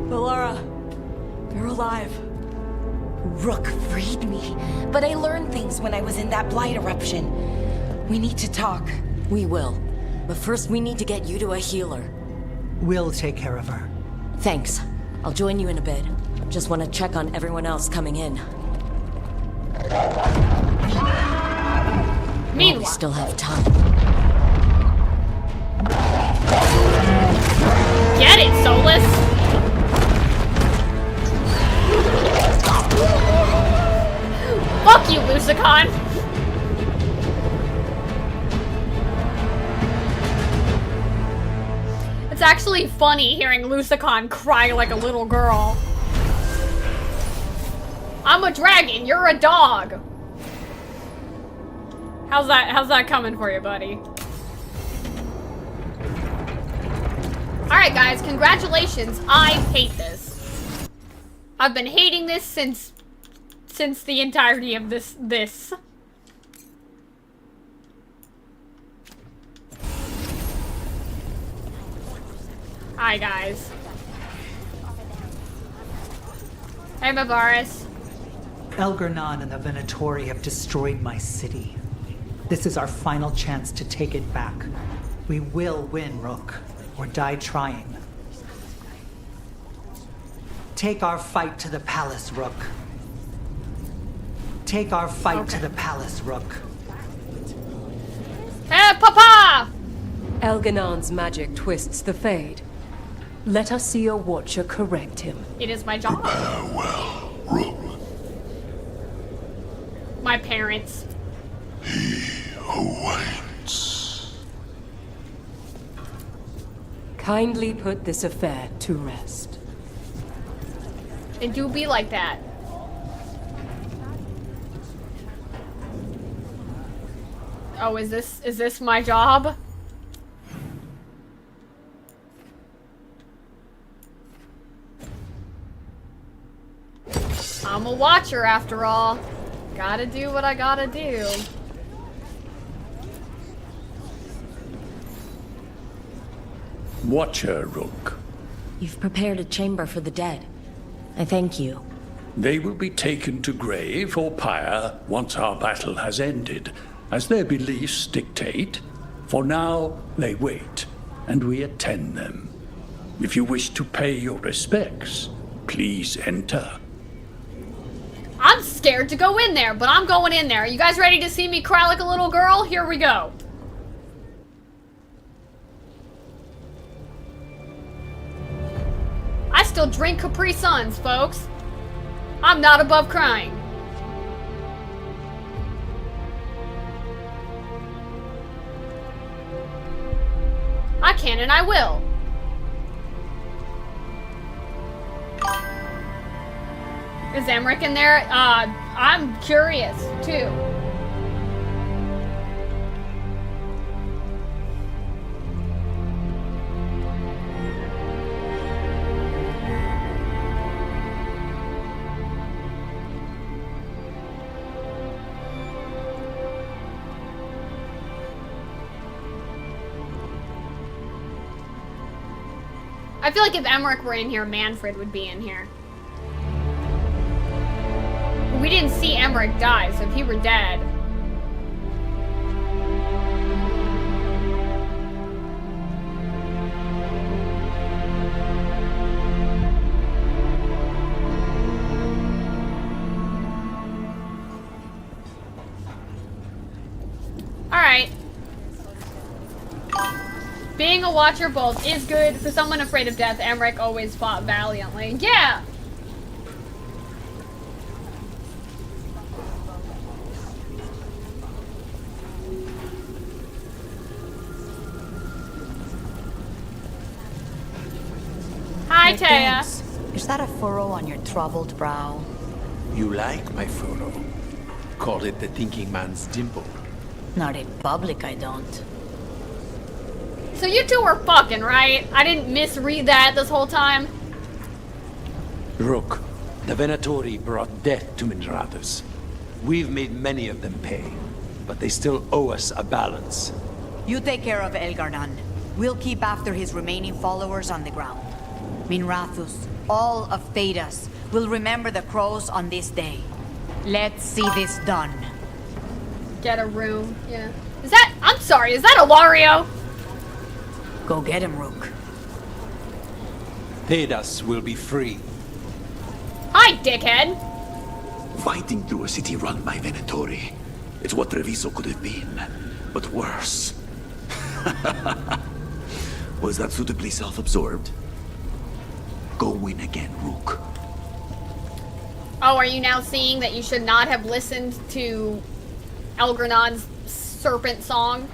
Valara, you're alive. Rook freed me, but I learned things when I was in that Blight eruption. We need to talk. We will. But first we need to get you to a healer. We'll take care of her. Thanks. I'll join you in a bit. Just want to check on everyone else coming in. Meanwhile, we still have time. Get it, Solus! Fuck you, Lusicon! It's actually funny hearing Lusicon cry like a little girl. I'm a dragon, you're a dog! How's that coming for you, buddy? Alright guys, congratulations. I hate this. I've been hating this since the entirety of this. Hi guys. Hey Mayvaris. Elgernon and the Venatori have destroyed my city. This is our final chance to take it back. We will win, Rook, or die trying. Take our fight to the palace, Rook. Take our fight to the palace, Rook. Hey, Papa! Elganon's magic twists the Fade. Let us see your watcher correct him. It is my job. Prepare well, Rook. My parents. He awaits. Kindly put this affair to rest. It do be like that. Oh, is this my job? I'm a watcher after all. Gotta do what I gotta do. Watcher, Rook. You've prepared a chamber for the dead. I thank you. They will be taken to grave or pyre once our battle has ended, as their beliefs dictate. For now, they wait, and we attend them. If you wish to pay your respects, please enter. I'm scared to go in there, but I'm going in there. You guys ready to see me cry like a little girl? Here we go. still drink Capri Suns, folks. I'm not above crying. I can and I will. Is Emmerich in there? I'm curious, too. I feel like if Emmerich were in here, Manfred would be in here. We didn't see Emmerich die, so if he were dead... Alright. Being a Watcher both is good. For someone afraid of death, Emmerich always fought valiantly. Yeah! Hi, Taya. Is that a furrow on your troubled brow? You like my furrow? Call it the thinking man's dimple. Not in public, I don't. So you two were fucking, right? I didn't misread that this whole time. Rook, the Venatori brought death to Minrathus. We've made many of them pay, but they still owe us a balance. You take care of Elgarnan. We'll keep after his remaining followers on the ground. Minrathus, all of Thedas, will remember the crows on this day. Let's see this done. Get a room, yeah. Is that, I'm sorry, is that Ilario? Go get him, Rook. Thedas will be free. Hi, dickhead. Fighting through a city run by Venatori. It's what Treviso could have been, but worse. Was that suitably self-absorbed? Go win again, Rook. Oh, are you now seeing that you should not have listened to Elgranon's serpent song?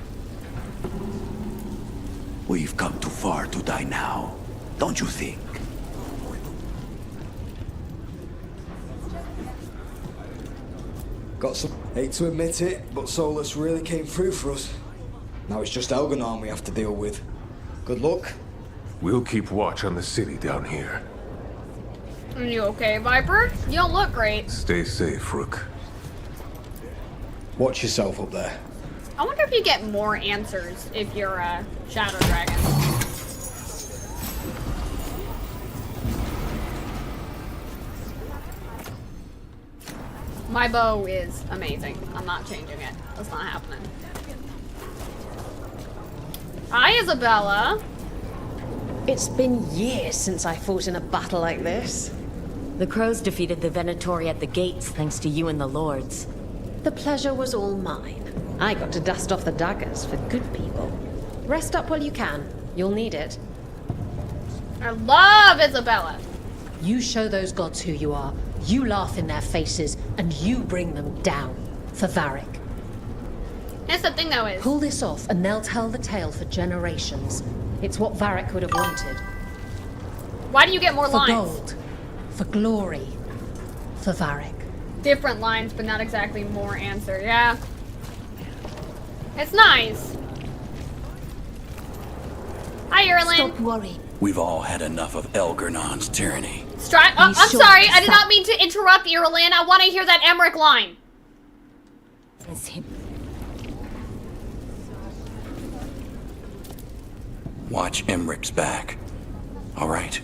We've come too far to die now, don't you think? Got some... Hate to admit it, but Solus really came through for us. Now it's just Elganon we have to deal with. Good luck. We'll keep watch on the city down here. Are you okay, Viper? You don't look great. Stay safe, Rook. Watch yourself up there. I wonder if you get more answers if you're a Shadow Dragon. My bow is amazing. I'm not changing it. That's not happening. Hi, Isabella. It's been years since I fought in a battle like this. The crows defeated the Venatori at the gates thanks to you and the lords. The pleasure was all mine. I got to dust off the daggers for good people. Rest up while you can. You'll need it. I love Isabella. You show those gods who you are. You laugh in their faces, and you bring them down for Varric. That's the thing, though, is... Pull this off, and they'll tell the tale for generations. It's what Varric would have wanted. Why do you get more lines? For gold. For glory. For Varric. Different lines, but not exactly more answer. Yeah. It's nice. Hi, Erlin. Stop worrying. We've all had enough of Elgernon's tyranny. I'm sorry. I did not mean to interrupt, Erlin. I want to hear that Emmerich line. It's him. Watch Emmerich's back. All right?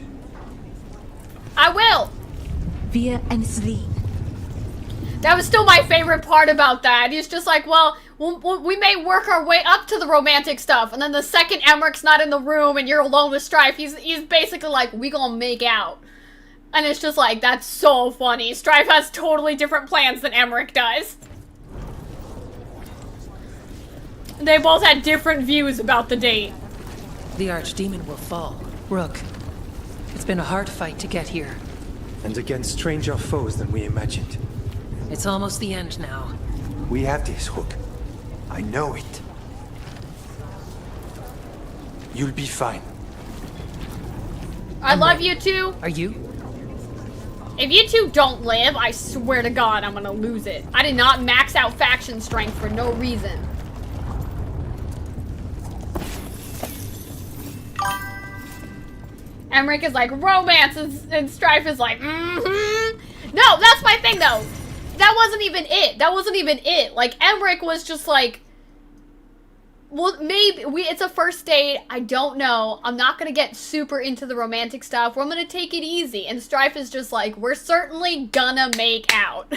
I will. Via and Celine. That was still my favorite part about that. He's just like, well, we may work our way up to the romantic stuff, and then the second Emmerich's not in the room and you're alone with Strife, he's basically like, we gonna make out. And it's just like, that's so funny. Strife has totally different plans than Emmerich does. They both had different views about the date. The Archdemon will fall. Rook, It's been a hard fight to get here. And against stranger foes than we imagined. It's almost the end now. We have this, Hook. I know it. You'll be fine. I love you two. Are you? If you two don't live, I swear to God, I'm gonna lose it. I did not max out faction strength for no reason. Emmerich is like, romance, and Strife is like, No, that's my thing, though. That wasn't even it. Like, Emmerich was just like, well, maybe, it's a first date, I don't know. I'm not gonna get super into the romantic stuff. I'm gonna take it easy. And Strife is just like, we're certainly gonna make out.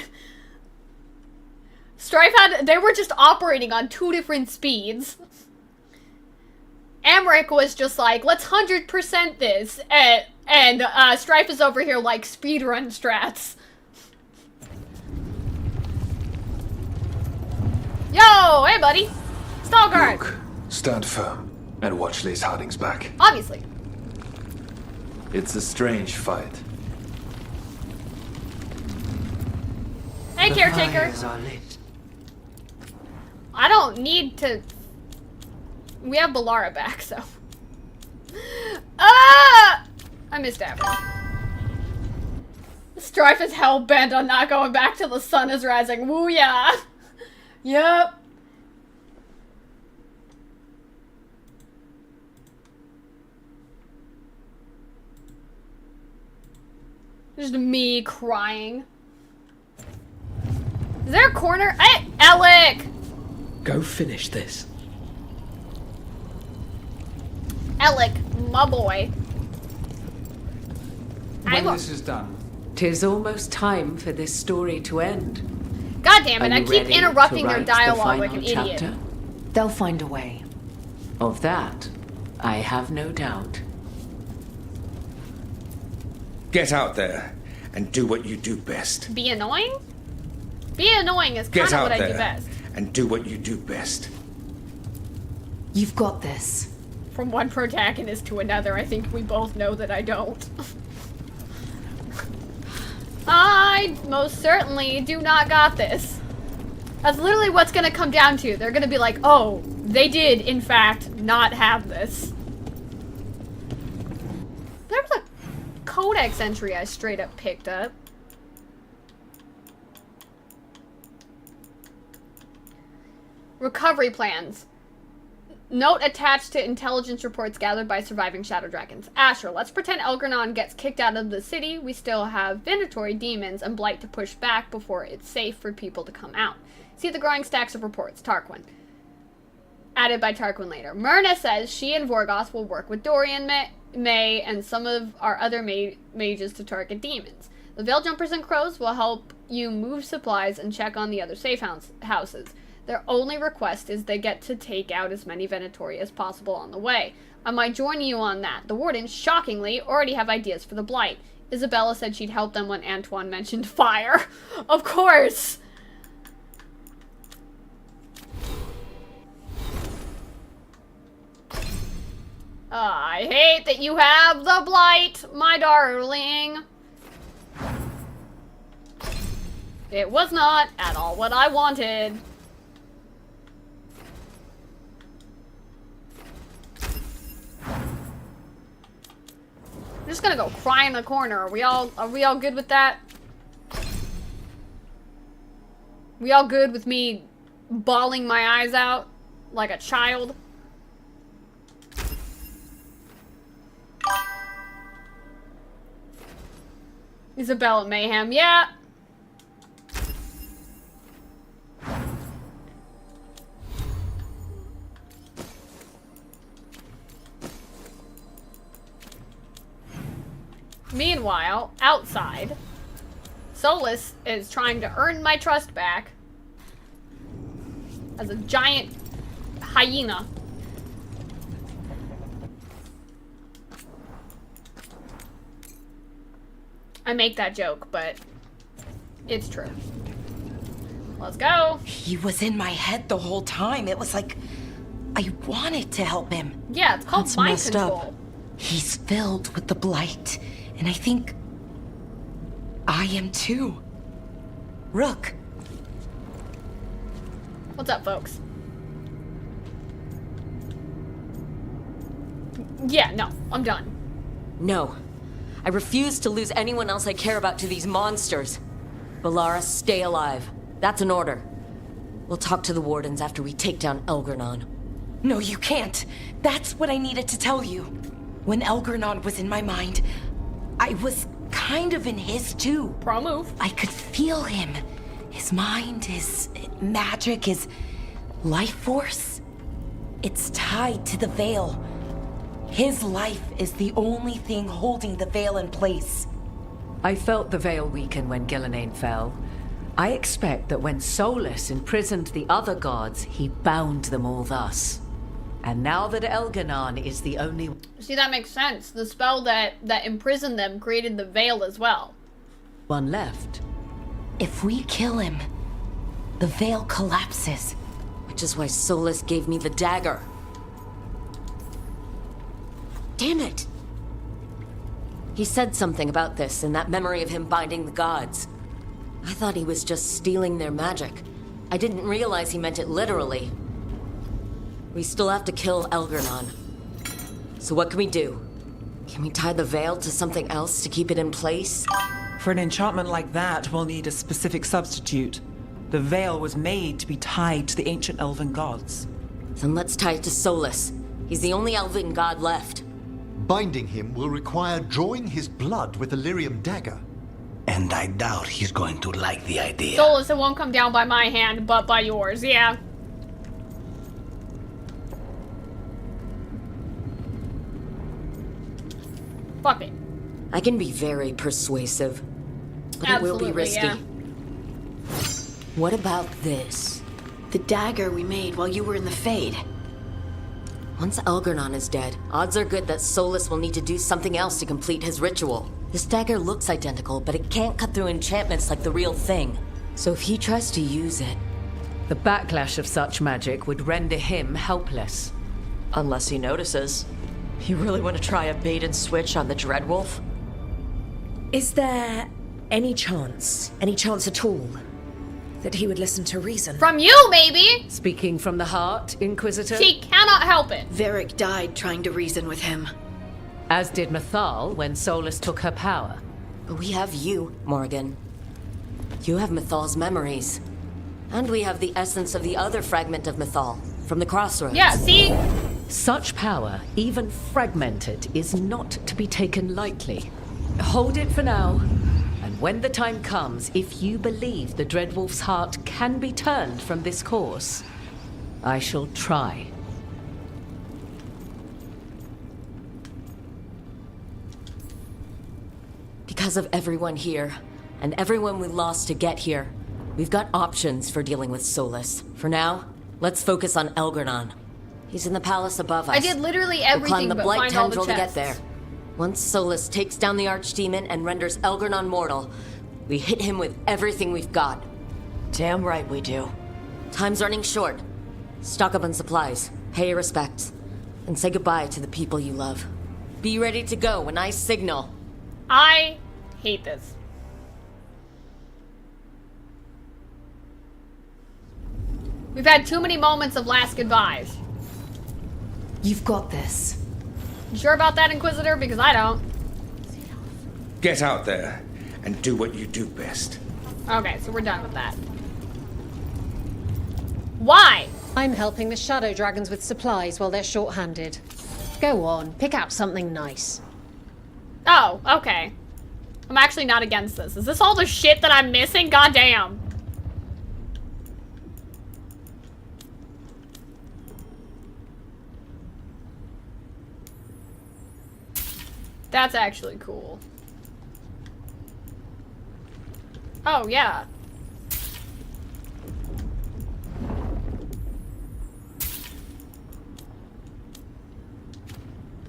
Strife they were just operating on 2 different speeds. Emmerich was just like, let's 100% this, and Strife is over here like speedrun strats. Yo, hey buddy, Stalguard. Look, stand firm and watch Lace Harding's back. Obviously. It's a strange fight. Hey, The caretaker. fires are lit. I don't need to. We have Balara back, so. Ah! I missed Avril. Strife is hell-bent on not going back till the sun is rising. Woo yeah! Yep. Just me crying. Is there a corner? Hey, Alec! Go finish this. Alec, my boy. When this is done. 'Tis almost time for this story to end. God damn it, Are I you keep ready interrupting to their write the dialogue like an final idiot. chapter? They'll find a way. Of that, I have no doubt. Get out there and do what you do best. Be annoying? Be annoying is kind Get of out what I do there best. and do what you do best. You've got this. From one protagonist to another, I think we both know that I don't. I most certainly do not got this. That's literally what's gonna come down to. They're gonna be like, oh, they did, in fact, not have this. There was a codex entry I straight up picked up. Recovery plans. Note attached to intelligence reports gathered by surviving shadow dragons. Asher, let's pretend Elgranon gets kicked out of the city. We still have Venatori, demons, and Blight to push back before it's safe for people to come out. See the growing stacks of reports. Tarquin. Added by Tarquin later. Myrna says she and Vorgoth will work with Dorian, May, and some of our other mages to target demons. The Veil Jumpers and Crows will help you move supplies and check on the other safe houses. Their only request is they get to take out as many Venatori as possible on the way. I might join you on that. The Wardens, shockingly, already have ideas for the Blight. Isabella said she'd help them when Antoine mentioned fire. Of course! I hate that you have the Blight, my darling. It was not at all what I wanted. I'm just gonna go cry in the corner. Are we all good with that? We all good with me bawling my eyes out like a child? Isabella Mayhem, yeah. Meanwhile, outside, Solus is trying to earn my trust back as a giant hyena. I make that joke, but it's true. Let's go. He was in my head the whole time. It was like I wanted to help him. Yeah, it's called That's mind messed control. up. He's filled with the blight, and I think I am too. Rook. What's up, folks? Yeah, no, I'm done. No. I refuse to lose anyone else I care about to these monsters. Balara, stay alive. That's an order. We'll talk to the wardens after we take down Elgernon. No, you can't. That's what I needed to tell you. When Elgernon was in my mind, I was kind of in his too. Pro move. I could feel him. His mind, his magic, his life force. It's tied to the Veil. His life is the only thing holding the Veil in place. I felt the Veil weaken when Gillenane fell. I expect that when Solus imprisoned the other gods, he bound them all thus. And now that Elgernon is the only... See, that makes sense. The spell that imprisoned them created the Veil as well. one left. If we kill him, the Veil collapses. Which is why Solus gave me the dagger. Damn it! He said something about this in that memory of him binding the gods. I thought he was just stealing their magic. I didn't realize he meant it literally. We still have to kill Elgernon. So what can we do? Can we tie the Veil to something else to keep it in place? For an enchantment like that, we'll need a specific substitute. The Veil was made to be tied to the ancient elven gods. Then let's tie it to Solus. He's the only elven god left. Binding him will require drawing his blood with a lyrium dagger. And I doubt he's going to like the idea. Solus, it won't come down by my hand, but by yours, yeah. Fuck it. I can be very persuasive, but Absolutely, it will be risky. Yeah. What about this? The dagger we made while you were in the Fade. Once Elgernon is dead, odds are good that Solus will need to do something else to complete his ritual. This dagger looks identical, but it can't cut through enchantments like the real thing. So if he tries to use it... The backlash of such magic would render him helpless. Unless he notices. You really want to try a bait and switch on the Dreadwolf? Is there any chance at all, that he would listen to reason? From you, maybe! Speaking from the heart, Inquisitor? She cannot help it. Varric died trying to reason with him. As did Mythal when Solus took her power. But we have you, Morgan. You have Mythal's memories. And we have the essence of the other fragment of Mythal, from the Crossroads. Yeah, see? Such power, even fragmented, is not to be taken lightly. Hold it for now. And when the time comes, if you believe the Dreadwolf's heart can be turned from this course, I shall try. Because of everyone here, and everyone we lost to get here, we've got options for dealing with Solus. For now, let's focus on Elgernon. He's in the palace above us. I did literally We'll everything climb the but Blight find all the Tendril to get chests. there. Once Solus takes down the Archdemon and renders Elgernon mortal, we hit him with everything we've got. Damn right we do. Time's running short. Stock up on supplies, pay your respects, and say goodbye to the people you love. Be ready to go when I signal. I hate this. We've had too many moments of last goodbyes. You've got this. You sure about that, Inquisitor? Because I don't. Get out there and do what you do best. Okay, so we're done with that. Why? I'm helping the Shadow Dragons with supplies while they're short-handed. Go on, pick out something nice. Oh, okay. I'm actually not against this. Is this all the shit that I'm missing? Goddamn. That's actually cool. Oh, yeah.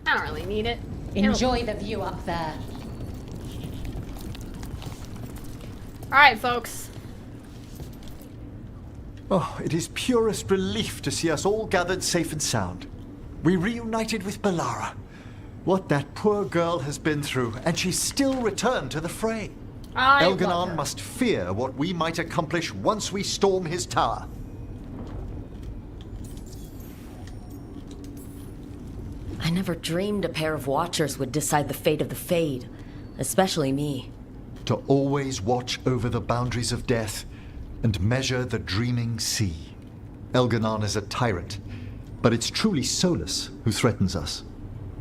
I don't really need it. Enjoy the view up there. Alright, folks. Oh, it is purest relief to see us all gathered safe and sound. We reunited with Balara. What that poor girl has been through, and she still returned to the fray. I love Elganon her. must fear what we might accomplish once we storm his tower. I never dreamed a pair of Watchers would decide the fate of the Fade, especially me. To always watch over the boundaries of death and measure the dreaming sea. Elganon is a tyrant, but it's truly Solus who threatens us.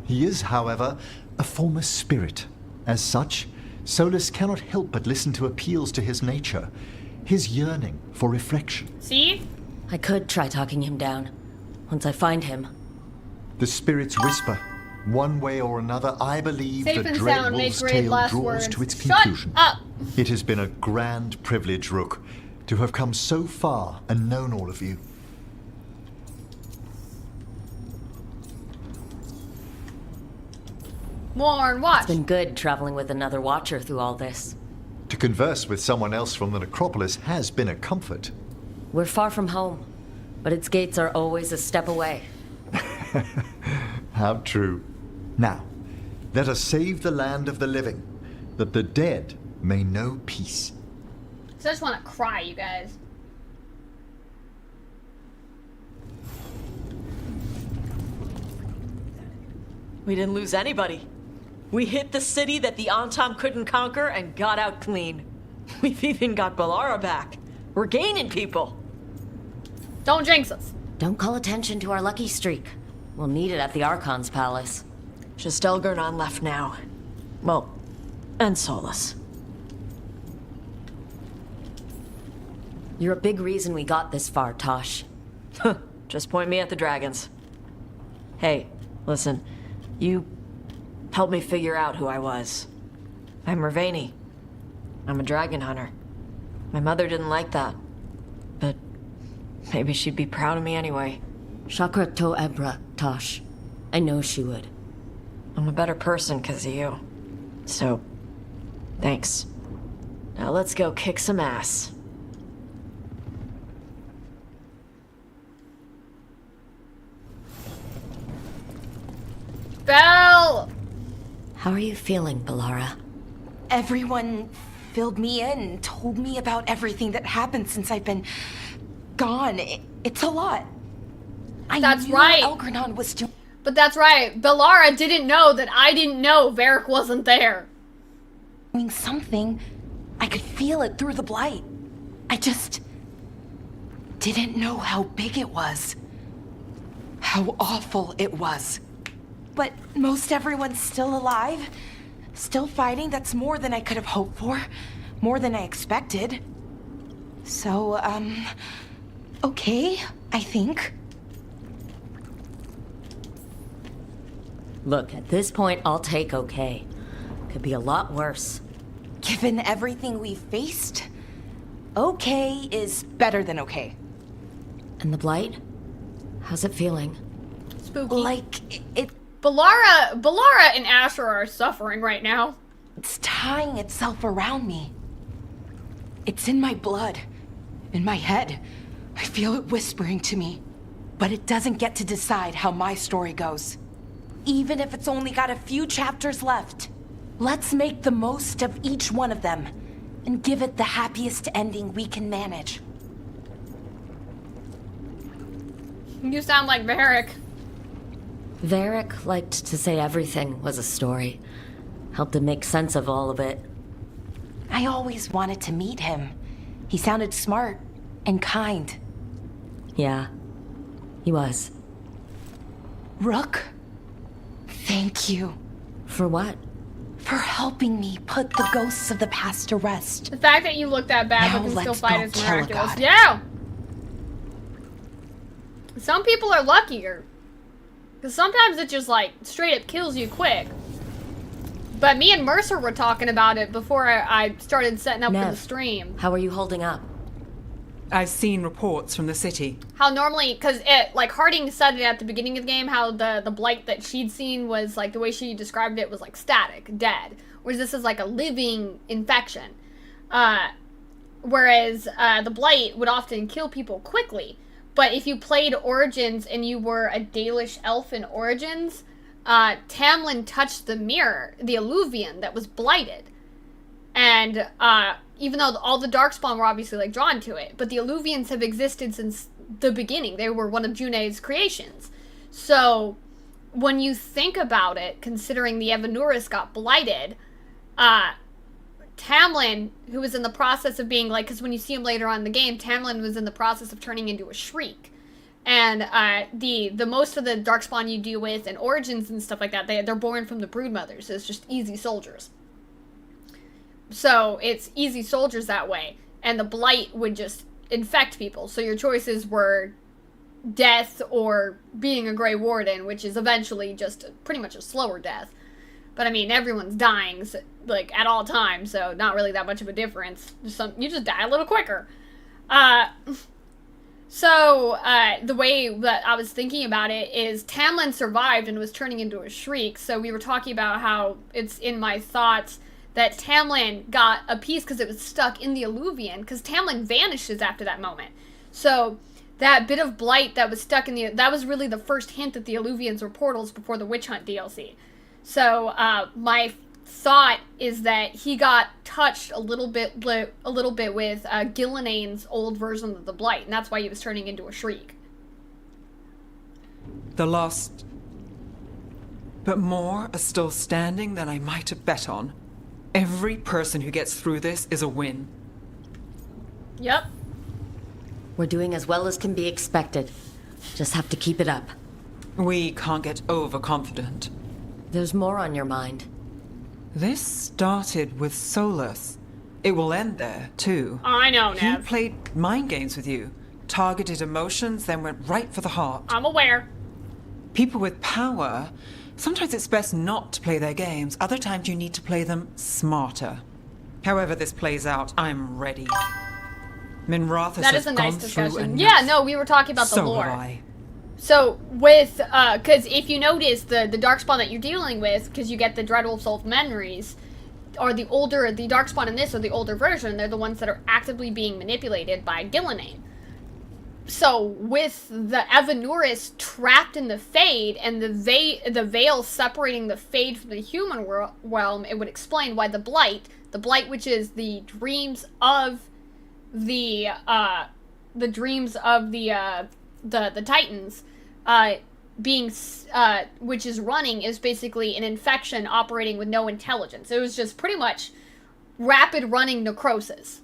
He is, however, a former spirit. As such, Solus cannot help but listen to appeals to his nature, his yearning for reflection. See? I could try talking him down, once I find him. The spirits whisper. One way or another, I believe Safe the and Dread sound, make Wolf's great tale last draws words. to its Shut conclusion. up! It has been a grand privilege, Rook, to have come so far and known all of you. More and watch. It's been good traveling with another Watcher through all this. To converse with someone else from the necropolis has been a comfort. We're far from home, but its gates are always a step away. How true. Now, let us save the land of the living, that the dead may know peace. So I just want to cry, you guys. We didn't lose anybody. We hit the city that the Antam couldn't conquer and got out clean. We've even got Balara back. We're gaining people. Don't jinx us. Don't call attention to our lucky streak. We'll need it at the Archon's palace. Just Elgarnon left now. Well, and Solus. You're a big reason we got this far, Tosh. Just point me at the dragons. Hey, listen. You helped me figure out who I was. I'm Mervani. I'm a dragon hunter. My mother didn't like that. But maybe she'd be proud of me anyway. Chakra to Ebra, Tosh. I know she would. I'm a better person because of you. So, thanks. Now let's go kick some ass. Belle! How are you feeling, Balara? Everyone filled me in and told me about everything that happened since I've been gone. It's a lot. That's knew right. Elgranon was doing But that's right. Balara didn't know that I didn't know Varric wasn't there. something. I could feel it through the blight. I just didn't know how big it was. How awful it was. But most everyone's still alive. Still fighting. That's more than I could have hoped for. More than I expected. So, okay, I think. Look, at this point, I'll take okay. Could be a lot worse. Given everything we've faced, okay is better than okay. And the blight? How's it feeling? Spooky. Like, it... Balara and Asher are suffering right now. It's tying itself around me. It's in my blood. In my head. I feel it whispering to me. But it doesn't get to decide how my story goes. Even if it's only got a few chapters left. Let's make the most of each one of them. And give it the happiest ending we can manage. You sound like Varric. Varric liked to say everything was a story. Helped him make sense of all of it. I always wanted to meet him. He sounded smart and kind. Yeah, he was. Rook, thank you. For what? For helping me put the ghosts of the past to rest. The fact that you look that bad Now but can still let's fight go is kill a miraculous. god. Yeah! Some people are luckier. Because sometimes it just, like, straight up kills you quick. But me and Mercer were talking about it before I started setting up for the stream. How are you holding up? I've seen reports from the city. How normally, because it, like, Harding said it at the beginning of the game, how the blight that she'd seen was, like, the way she described it was, like, static, dead. Whereas this is, like, a living infection. Whereas the blight would often kill people quickly. But if you played Origins and you were a Dalish elf in Origins, Tamlin touched the mirror, the Illuvian that was blighted. And even though all the Darkspawn were obviously like drawn to it, but the Illuvians have existed since the beginning. They were one of June's creations. So when you think about it, considering the Evanuris got blighted, Tamlin, who was in the process of being like, because when you see him later on in the game, Tamlin was in the process of turning into a shriek. And the most of the Darkspawn you deal with and Origins and stuff like that, they're born from the Broodmothers. So it's just easy soldiers. So it's easy soldiers that way. And the blight would just infect people. So your choices were death or being a Grey Warden, which is eventually just pretty much a slower death. But I mean, everyone's dying, like, at all times, so not really that much of a difference. You just die a little quicker. So the way that I was thinking about it is Tamlin survived and was turning into a shriek, so we were talking about how it's in my thoughts that Tamlin got a piece because it was stuck in the Illuvian, because Tamlin vanishes after that moment. So that bit of blight that was stuck in that was really the first hint that the Illuvians were portals before the Witch Hunt DLC. So my thought is that he got touched a little bit with Gillinane's old version of the blight, and that's why he was turning into a shriek. The lost, but more are still standing than I might have bet on. Every person who gets through this is a win. Yep. We're doing as well as can be expected. Just have to keep it up. We can't get overconfident. There's more on your mind. This started with Solus. It will end there, too. I know, He Nev. played mind games with you, targeted emotions, then went right for the heart. I'm aware. People with power, sometimes it's best not to play their games. Other times you need to play them smarter. However this plays out, I'm ready. Minrathous That has is a nice gone through discussion. enough. Yeah, no, we were talking about the So lore. have I. So, with, because if you notice, the Darkspawn that you're dealing with, because you get the Dreadwolf's old memories, are the Darkspawn in this are the older version, they're the ones that are actively being manipulated by Gillinane. So, with the Evanuris trapped in the Fade, and the veil separating the Fade from the human realm, it would explain why the Blight which is the dreams of the Titans, which is running, is basically an infection operating with no intelligence. It was just pretty much rapid running necrosis.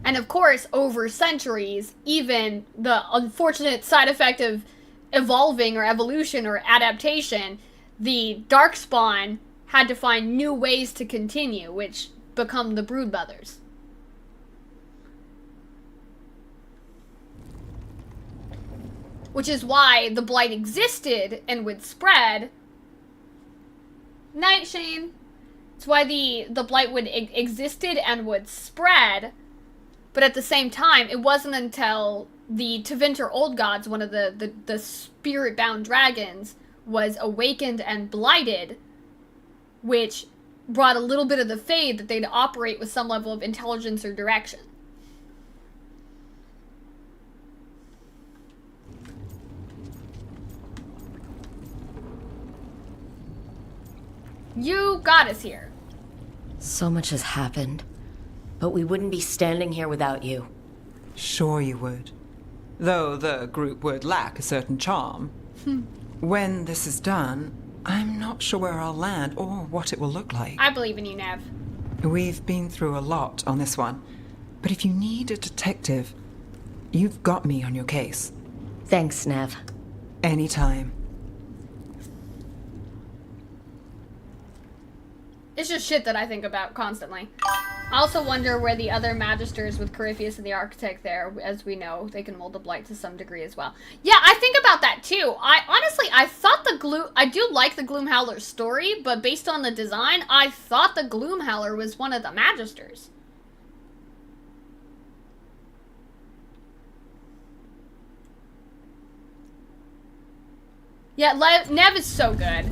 And of course, over centuries, even the unfortunate side effect of evolving or evolution or adaptation, the Darkspawn had to find new ways to continue, which become the Broodmothers. Which is why the blight existed and would spread. Night, Shane. It's why the blight would existed and would spread. But at the same time, it wasn't until the Tevinter Old Gods, one of the spirit-bound dragons, was awakened and blighted, which brought a little bit of the Fade that they'd operate with some level of intelligence or direction. You got us here. So much has happened, but we wouldn't be standing here without you. Sure you would. Though the group would lack a certain charm. When this is done, I'm not sure where I'll land or what it will look like. I believe in you, Nev. We've been through a lot on this one, but if you need a detective, you've got me on your case. Thanks, Nev. Anytime. It's just shit that I think about constantly. I also wonder where the other Magisters with Corypheus and the Architect there, as we know, they can mold the blight to some degree as well. Yeah, I think about that too. I thought I do like the Gloomhowler story, but based on the design, I thought the Gloomhowler was one of the Magisters. Yeah, Nev is so good.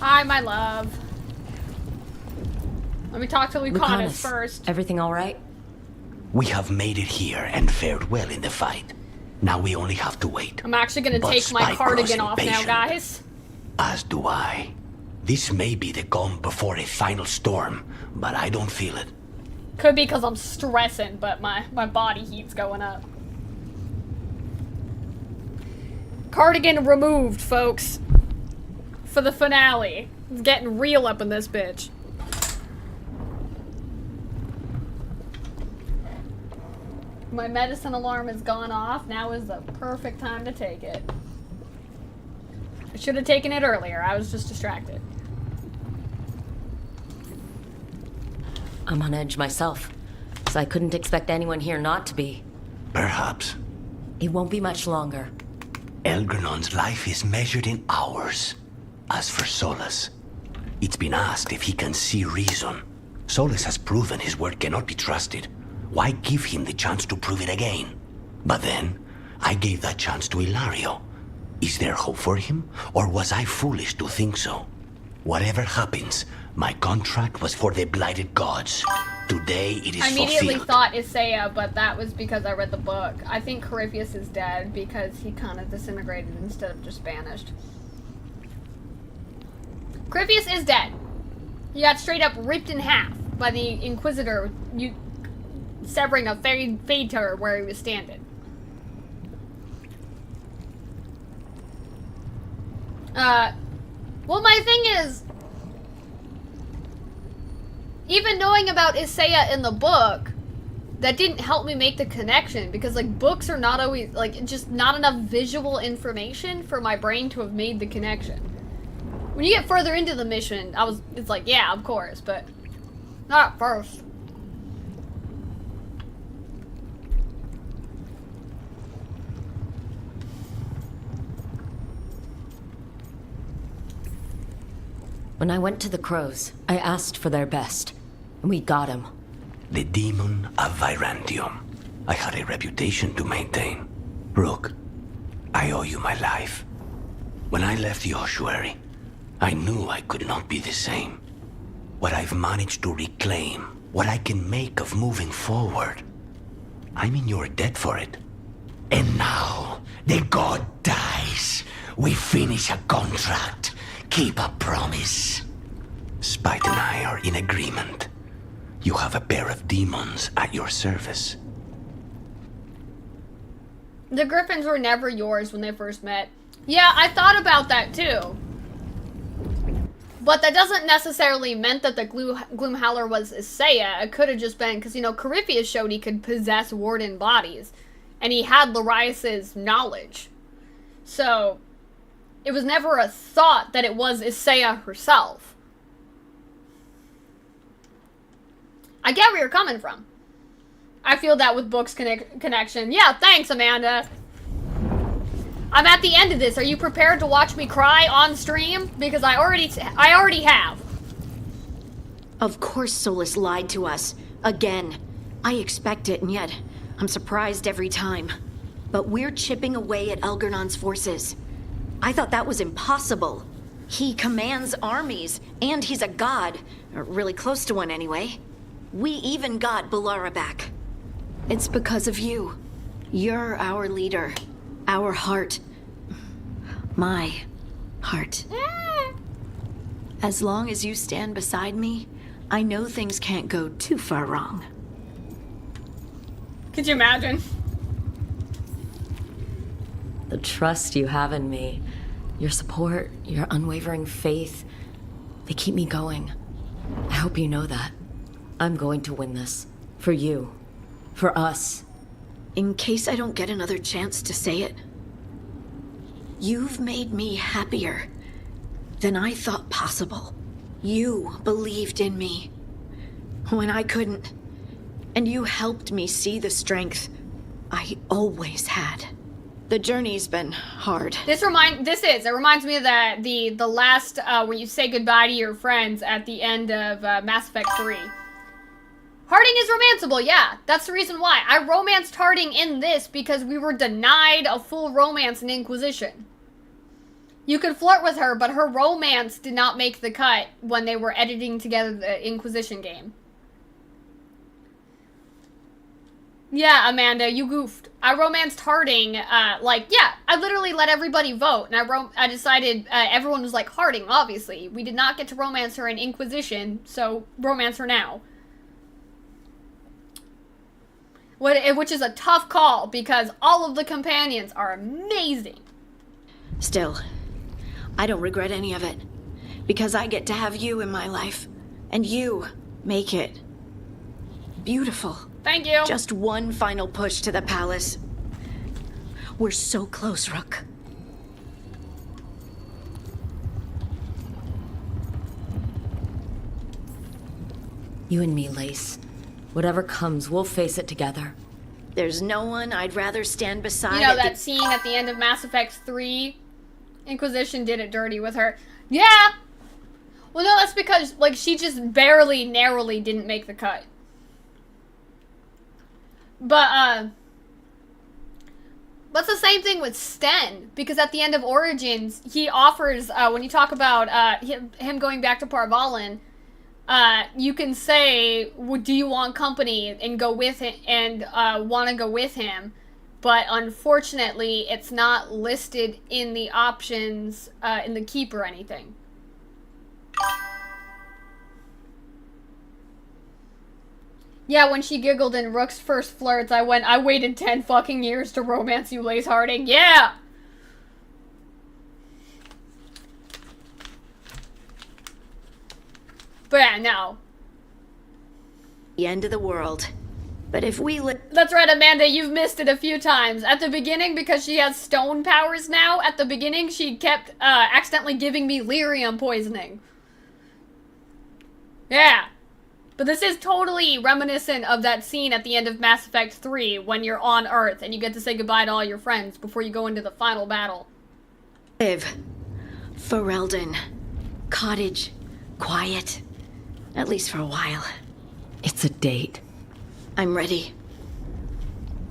Hi, my love. Let me talk to Lucanus first. Everything all right? We have made it here and fared well in the fight. Now we only have to wait. I'm actually gonna But take my Spike cardigan grows off now, impatient. guys. As do I. This may be the calm before a final storm, but I don't feel it. Could be because I'm stressing, but my body heat's going up. Cardigan removed, folks. For the finale. It's getting real up in this bitch. My medicine alarm has gone off. Now is the perfect time to take it. I should have taken it earlier. I was just distracted. I'm on edge myself, so I couldn't expect anyone here not to be. Perhaps. It won't be much longer. Elgernon's life is measured in hours. As for Solus, it's been asked if he can see reason. Solus has proven his word cannot be trusted. Why give him the chance to prove it again? But then, I gave that chance to Ilario. Is there hope for him, or was I foolish to think so? Whatever happens, my contract was for the blighted gods. Today it is I immediately fulfilled. thought Isaiah, but that was because I read the book. I think Corypheus is dead because he kind of disintegrated instead of just vanished. Corypheus is dead. He got straight up ripped in half by the Inquisitor, severing a fade to her where he was standing. Well, my thing is, even knowing about Isaiah in the book, that didn't help me make the connection, because, like, books are not always, like, just not enough visual information for my brain to have made the connection. When you get further into the mission, it's like, yeah, of course, but not at first. When I went to the Crows, I asked for their best, and we got him. The demon of Virantium. I had a reputation to maintain. Rook, I owe you my life. When I left the ossuary, I knew I could not be the same. What I've managed to reclaim, what I can make of moving forward, I'm in your debt for it. And now, the god dies. We finish a contract. Keep a promise. Spite and I are in agreement. You have a pair of demons at your service. The Griffins were never yours when they first met. Yeah, I thought about that too. But that doesn't necessarily mean that the Gloomhowler was Isaiah. It could have just been, because, you know, Corypheus showed he could possess warden bodies. And he had Larius's knowledge. So, it was never a thought that it was Isaiah herself. I get where you're coming from. I feel that with books connection. Yeah, thanks, Amanda. I'm at the end of this. Are you prepared to watch me cry on stream? Because I already have. Of course Solus lied to us. Again. I expect it, and yet I'm surprised every time. But we're chipping away at Elgernon's forces. I thought that was impossible. He commands armies, and he's a god. Or really close to one, anyway. We even got Balara back. It's because of you. You're our leader. Our heart. My heart. As long as you stand beside me, I know things can't go too far wrong. Could you imagine? The trust you have in me, your support, your unwavering faith, they keep me going. I hope you know that. I'm going to win this. For you. For us. In case I don't get another chance to say it, you've made me happier than I thought possible. You believed in me when I couldn't, and you helped me see the strength I always had. The journey's been hard. It reminds me of the last where you say goodbye to your friends at the end of Mass Effect 3. Harding is romanceable, yeah. That's the reason why. I romanced Harding in this because we were denied a full romance in Inquisition. You could flirt with her, but her romance did not make the cut when they were editing together the Inquisition game. Yeah, Amanda, you goofed. I romanced Harding, I literally let everybody vote, and I decided, everyone was like, Harding, obviously. We did not get to romance her in Inquisition, so romance her now. Which is a tough call, because all of the companions are amazing. Still, I don't regret any of it, because I get to have you in my life, and you make it beautiful. Thank you. Just one final push to the palace. We're so close, Rook. You and me, Lace. Whatever comes, we'll face it together. There's no one I'd rather stand beside. You know that scene at the end of Mass Effect 3? Inquisition did it dirty with her. Yeah! Well, no, that's because, like, she just barely, narrowly didn't make the cut. But that's the same thing with Sten, because at the end of Origins, he offers, when you talk about him going back to Parvalin, you can say, do you want company, and go with him, and want to go with him, but unfortunately, it's not listed in the options, in the keep or anything. Yeah, when she giggled in Rook's first flirts, I waited 10 fucking years to romance you, Lace Harding. Yeah! But yeah, no. The end of the world. But if we That's right, Amanda, you've missed it a few times. At the beginning, because she has stone powers now, at the beginning she kept accidentally giving me lyrium poisoning. Yeah. But this is totally reminiscent of that scene at the end of Mass Effect 3 when you're on Earth and you get to say goodbye to all your friends before you go into the final battle. Live. Ferelden. Cottage. Quiet. At least for a while. It's a date. I'm ready.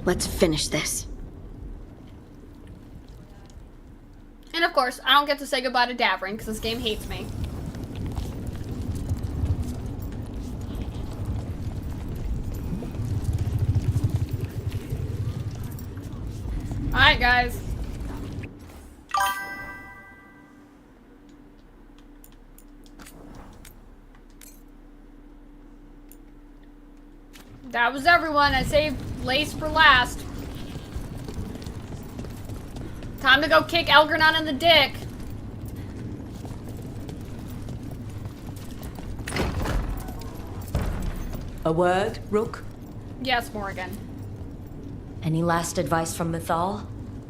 Let's finish this. And of course, I don't get to say goodbye to Davrin because this game hates me. Alright, guys. That was everyone. I saved Lace for last. Time to go kick Elgernon in the dick. A word, Rook? Yes, Morgan. Any last advice from Mythal?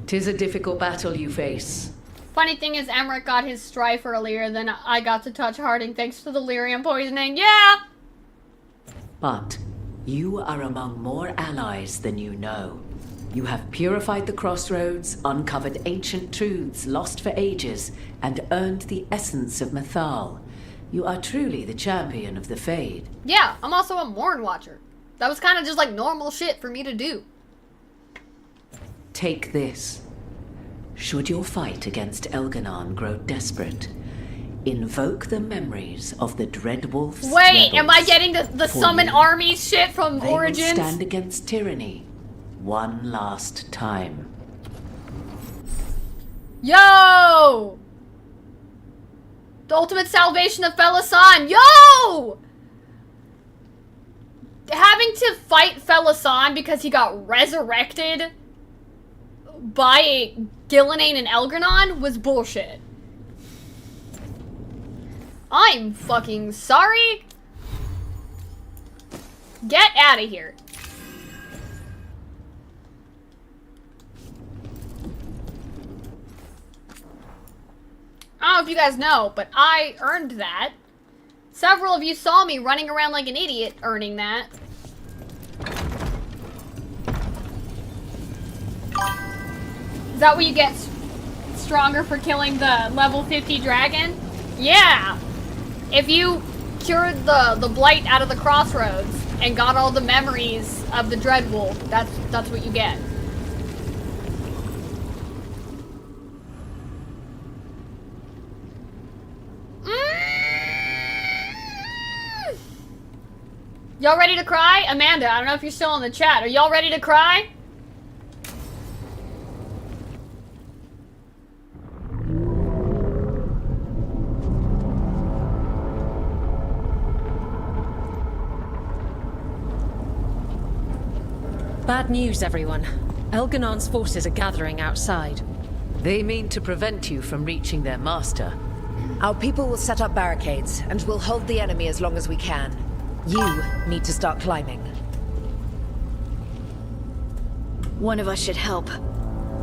'Tis a difficult battle you face. Funny thing is, Emmerich got his strife earlier than I got to touch Harding thanks to the lyrium poisoning. Yeah! But you are among more allies than you know. You have purified the crossroads, uncovered ancient truths lost for ages, and earned the essence of Mythal. You are truly the champion of the Fade. Yeah, I'm also a Morn Watcher. That was kind of just like normal shit for me to do. Take this. Should your fight against Elganon grow desperate, invoke the memories of the Dreadwolf's Wait, am I rebels. getting the summon armies shit from They Origins? will stand against tyranny one last time. Yo! The ultimate salvation of Felasan. Yo! Having to fight Felasan because he got resurrected by Gillenane and Elgernon was bullshit. I'm fucking sorry. Get out of here. I don't know if you guys know, but I earned that. Several of you saw me running around like an idiot earning that. Is that what you get stronger for killing the level 50 dragon? Yeah! If you cured the blight out of the crossroads and got all the memories of the Dreadwolf, that's what you get. Y'all ready to cry? Amanda, I don't know if you're still in the chat. Are y'all ready to cry? Bad news, everyone. Elganon's forces are gathering outside. They mean to prevent you from reaching their master. Our people will set up barricades, and we'll hold the enemy as long as we can. You need to start climbing. One of us should help.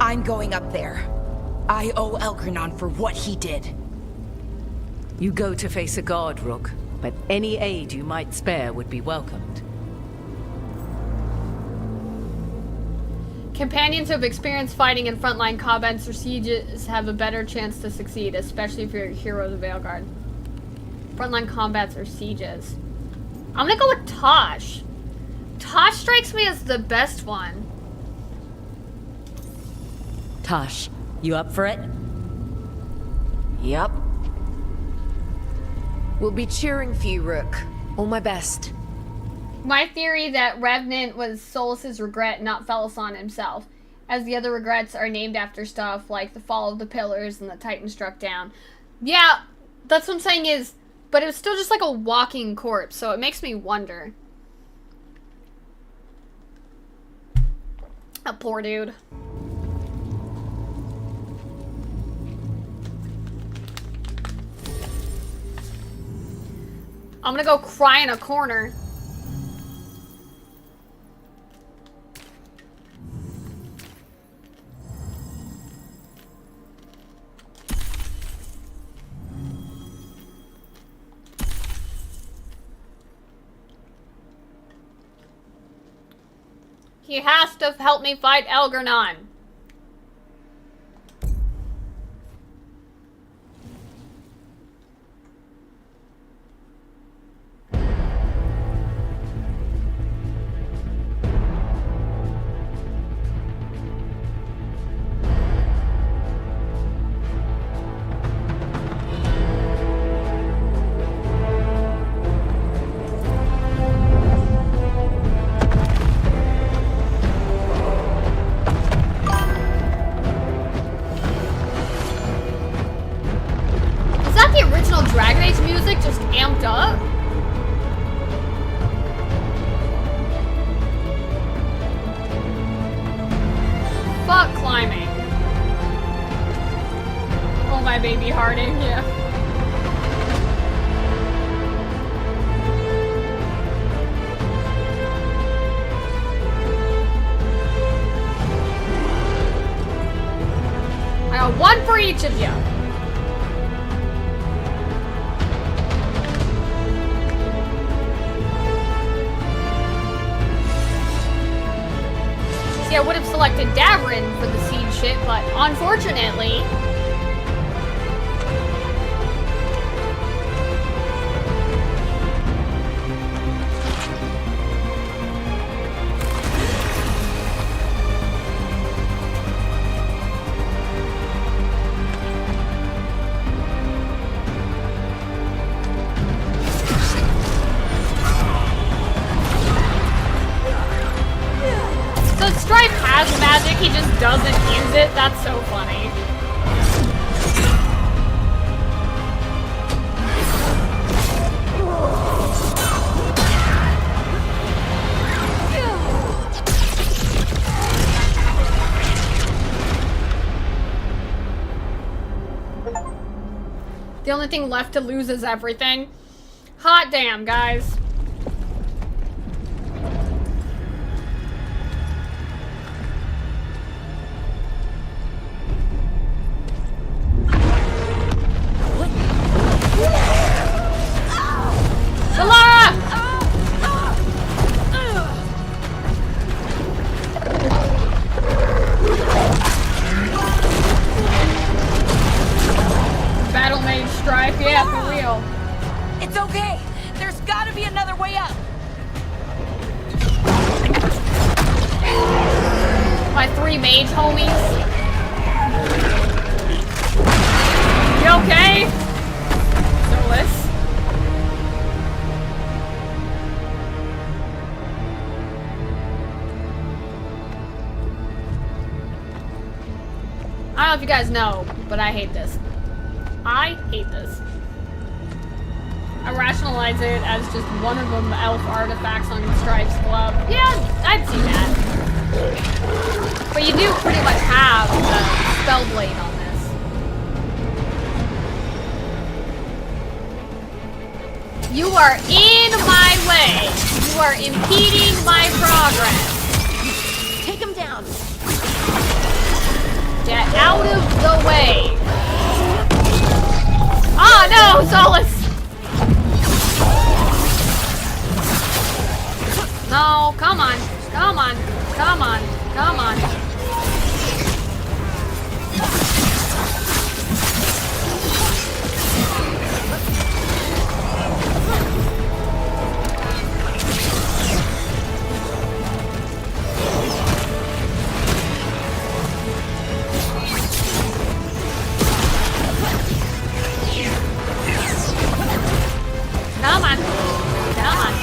I'm going up there. I owe Elgranon for what he did. You go to face a guard, Rook, but any aid you might spare would be welcomed. Companions who have experienced fighting in frontline combats or sieges have a better chance to succeed, especially if you're a hero of the Veilguard. Frontline combats or sieges. I'm gonna go with Tosh. Tosh strikes me as the best one. Tosh, you up for it? Yep. We'll be cheering for you, Rook. All my best. My theory that Revenant was Solus's regret, not Felisan himself, as the other regrets are named after stuff like the fall of the pillars and the Titan struck down. Yeah, that's what I'm saying is, but it was still just like a walking corpse, so it makes me wonder. A poor dude. I'm gonna go cry in a corner. He has to help me fight Elgranon. Dragon Age music just amped up. Fuck climbing. Oh my baby Harding, yeah. I got one for each of you. I would have selected Davrin for the siege shit, but unfortunately... So Stripe has magic, he just doesn't use it. That's so funny. The only thing left to lose is everything. Hot damn, guys. Yeah, for real. It's okay. There's gotta be another way up. My three mage homies. You okay? Solus. I don't know if you guys know, but I hate this. I hate this. I rationalize it as just one of them elf artifacts on Strife's glove. Yeah, I'd see that. But you do pretty much have the Spellblade on this. You are in my way. You are impeding my progress. Take him down. Get out of the way. Oh no, Solus! No, come on. Come on. Come on. Come on. Come on. Come on. Come on.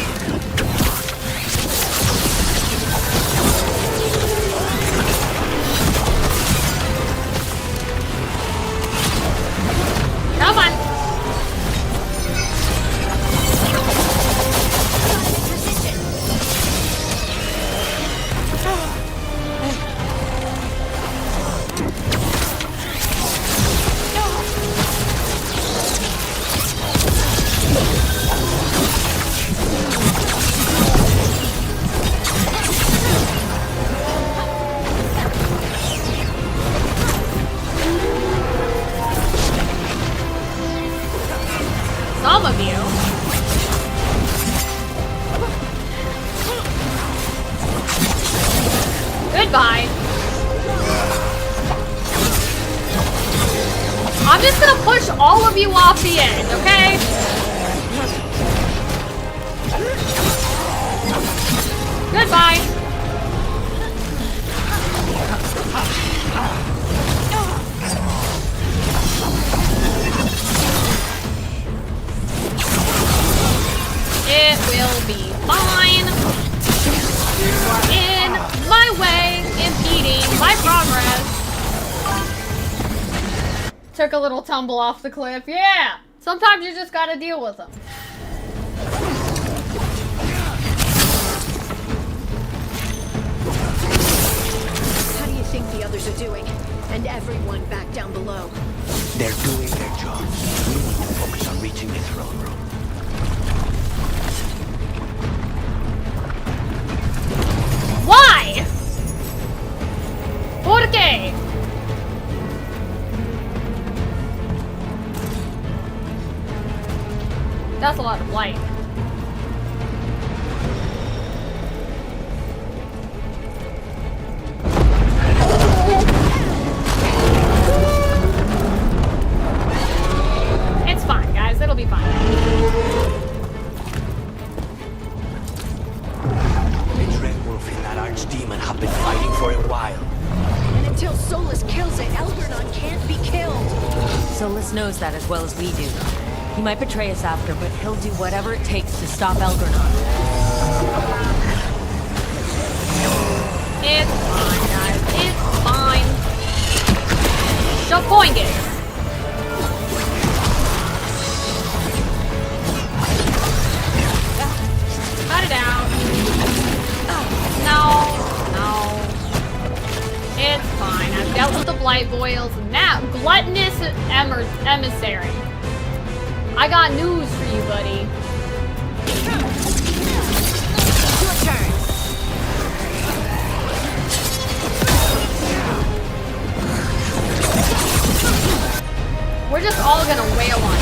Some of you. Goodbye. I'm just gonna push all of you off the edge, okay? Goodbye. It will be fine. You are in my way, impeding my progress. Took a little tumble off the cliff. Yeah! Sometimes you just gotta deal with them. How do you think the others are doing? And everyone back down below. They're doing their job. We need to focus on reaching the throne room. Why? ¿Por qué? That's a lot of light. It's fine, guys. It'll be fine. Archdemon have been fighting for a while. And until Solus kills it, Algernon can't be killed. Solus knows that as well as we do. He might betray us after, but he'll do whatever it takes to stop Algernon. It's fine, guys. It's fine. Shapoingus. Cut it out. No. It's fine. I've dealt with the blight boils and that gluttonous emissary. I got news for you, buddy. Your turn. We're just all gonna wail on it.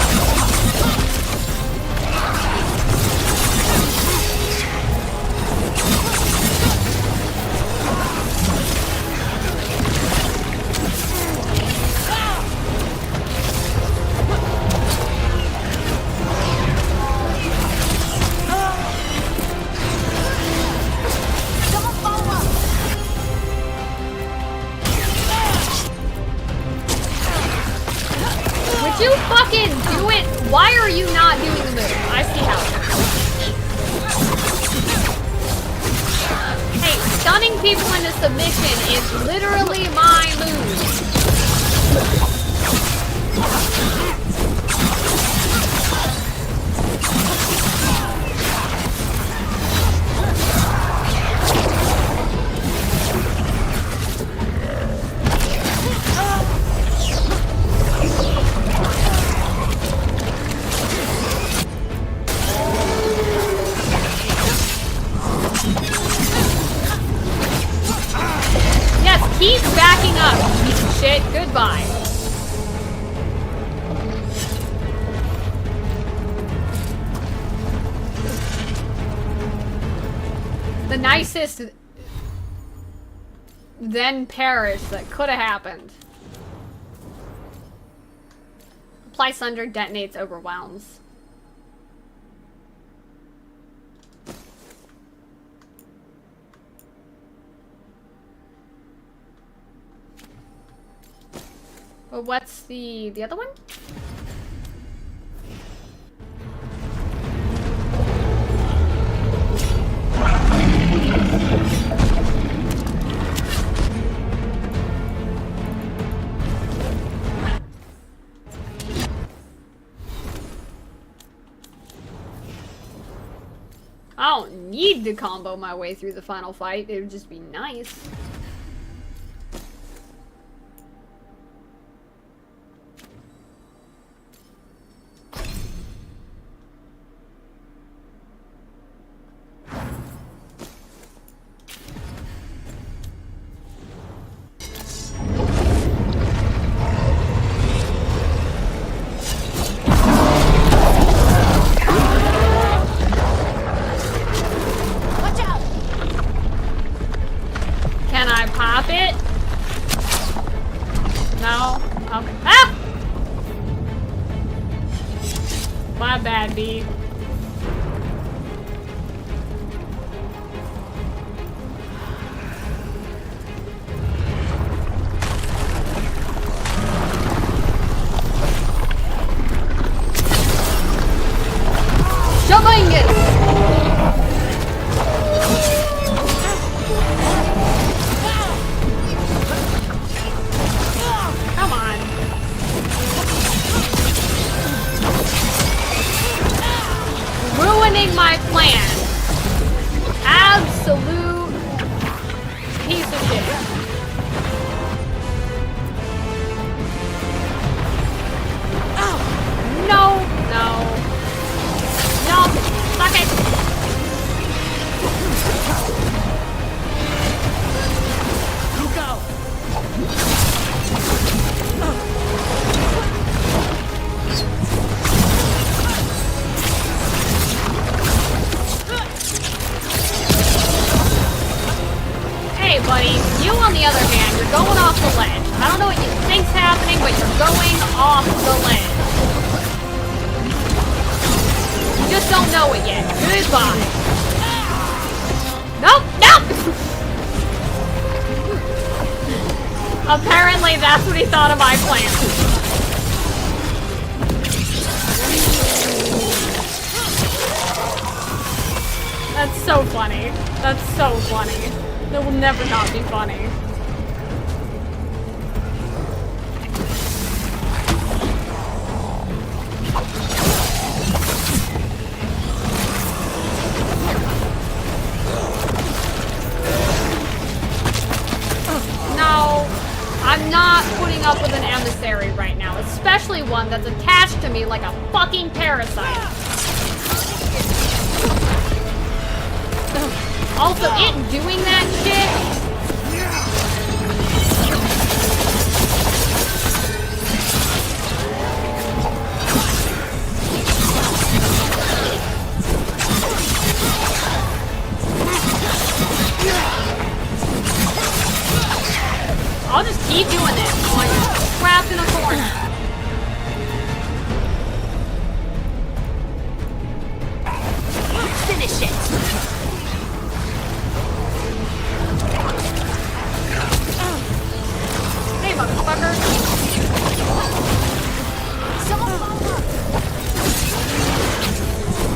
You fucking do it! Why are you not doing the move? I see how. Hey, stunning people into submission is literally my move. Goodbye. The nicest then perish that could have happened. Apply Sunder, detonates, overwhelms. But what's the other one? I don't need to combo my way through the final fight. It would just be nice. Apparently that's what he thought of my plan. That's so funny. That's so funny. That will never not be funny. I'm not putting up with an emissary right now, especially one that's attached to me like a fucking parasite. Also, it doing that shit. I'll just keep doing this while you're trapped in a corner. Finish it. Hey, motherfucker.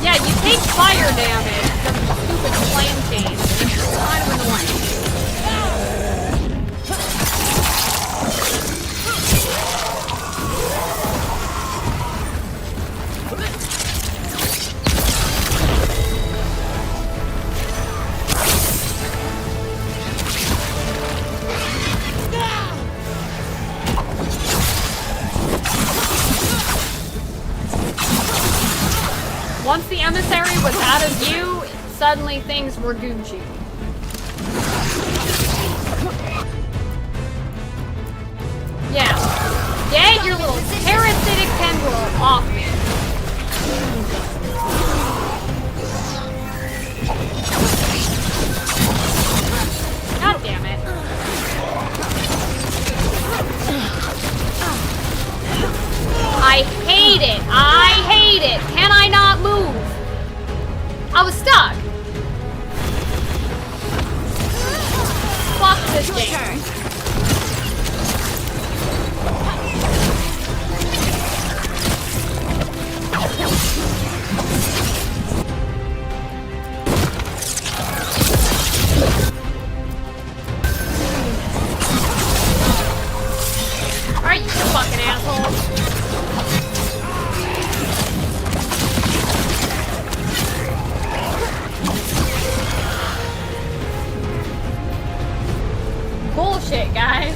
Yeah, you take fire damage from the stupid flame chain. It's kind of annoying. Once the emissary was out of view, suddenly things were Gucci. Yeah. Get your little parasitic tendril off me. God damn it. I hate it. I hate it. Can I not move? I was stuck. Fuck this game. Alright, you fucking asshole. Bullshit, guys.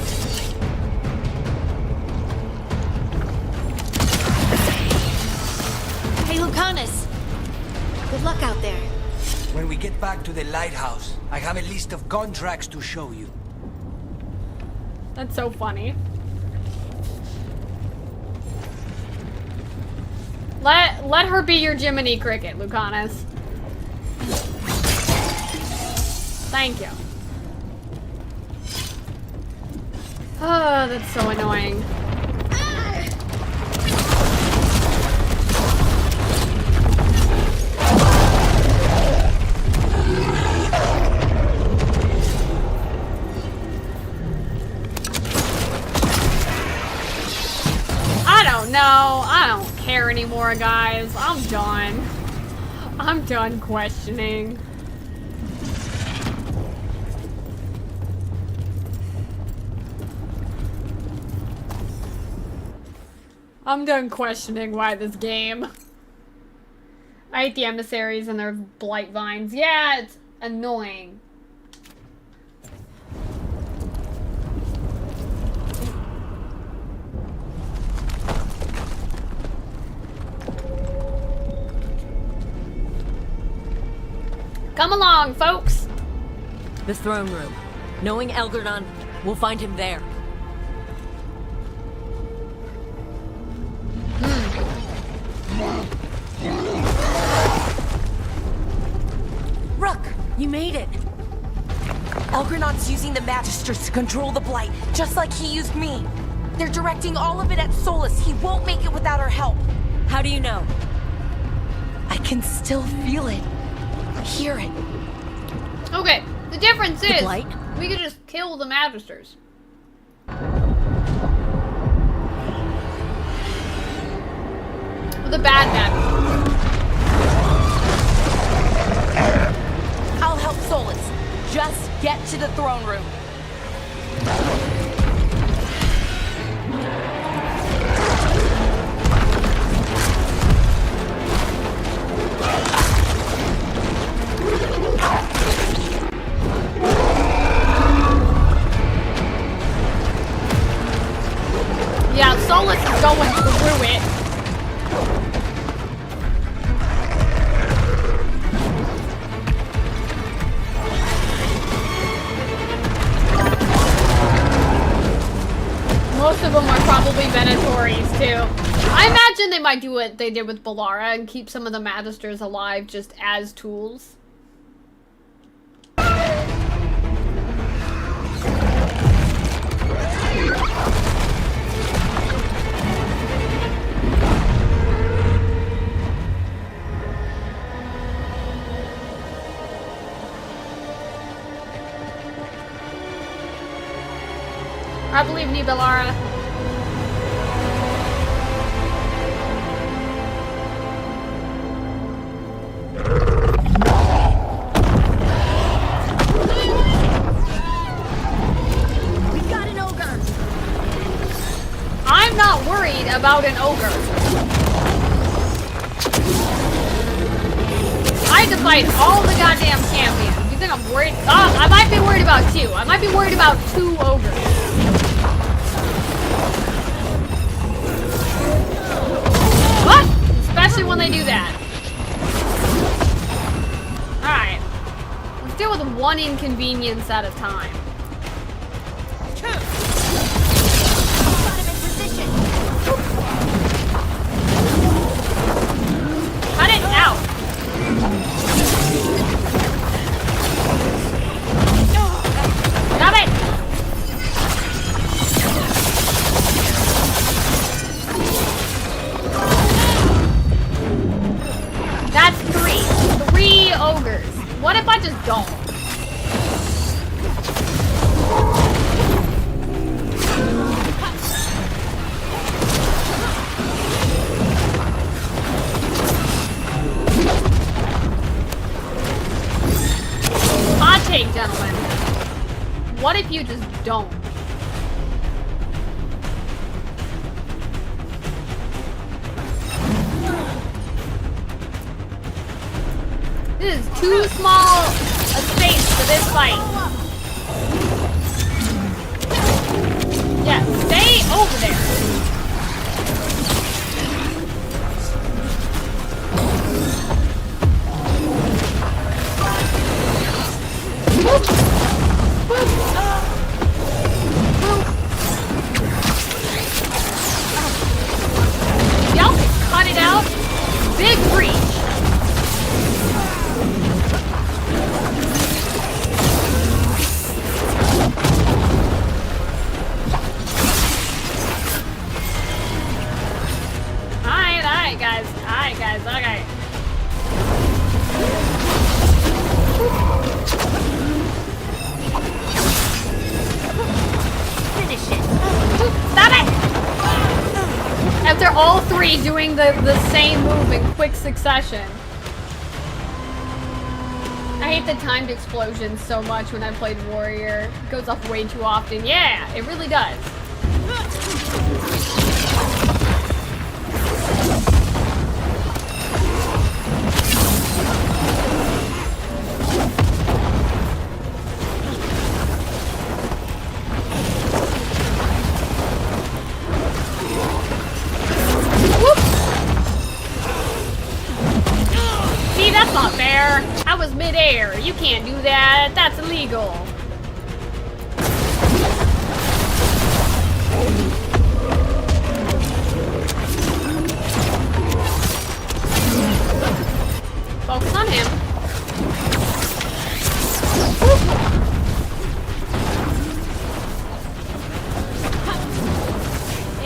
Hey, Lucanus. Good luck out there. When we get back to the lighthouse, I have a list of contracts to show you. That's so funny. Let her be your Jiminy Cricket, Lucanus. Thank you. Oh, that's so annoying. I don't know. I don't care anymore, guys. I'm done. I'm done questioning. I'm done questioning why this game. I hate the emissaries and their blight vines. Yeah, it's annoying. Come along, folks. The throne room. Knowing Elgar'nan, we'll find him there. Rook, you made it. Elgar'nan's using the Magisters to control the Blight, just like he used me. They're directing all of it at Solus. He won't make it without our help. How do you know? I can still feel it. Hear it. Okay, the difference is blight? we could just kill the Magisters. The bad Magisters. I'll help Solus. Just get to the throne room. Yeah, Solus is going through it. Most of them are probably Venatories too. I imagine they might do what they did with Balara and keep some of the Magisters alive just as tools. I believe in you, Balara. We've got an ogre. I'm not worried about an ogre. I had to fight all the goddamn champions. You think I'm worried? Oh, I might be worried about two. I might be worried about two ogres. What? Especially when they do that. Alright. Let's deal with one inconvenience at a time. Got him in position. you just don't. This is too small a space for this fight. Yeah, stay over there. Y'all cut it out. Big breach. Alright guys, okay. Finish it. Stop it! After all three doing the same move in quick succession. I hate the timed explosions so much when I played Warrior. It goes off way too often. Yeah, it really does. See, that's not fair. I was midair. You can't do that. That's illegal. Focus on him.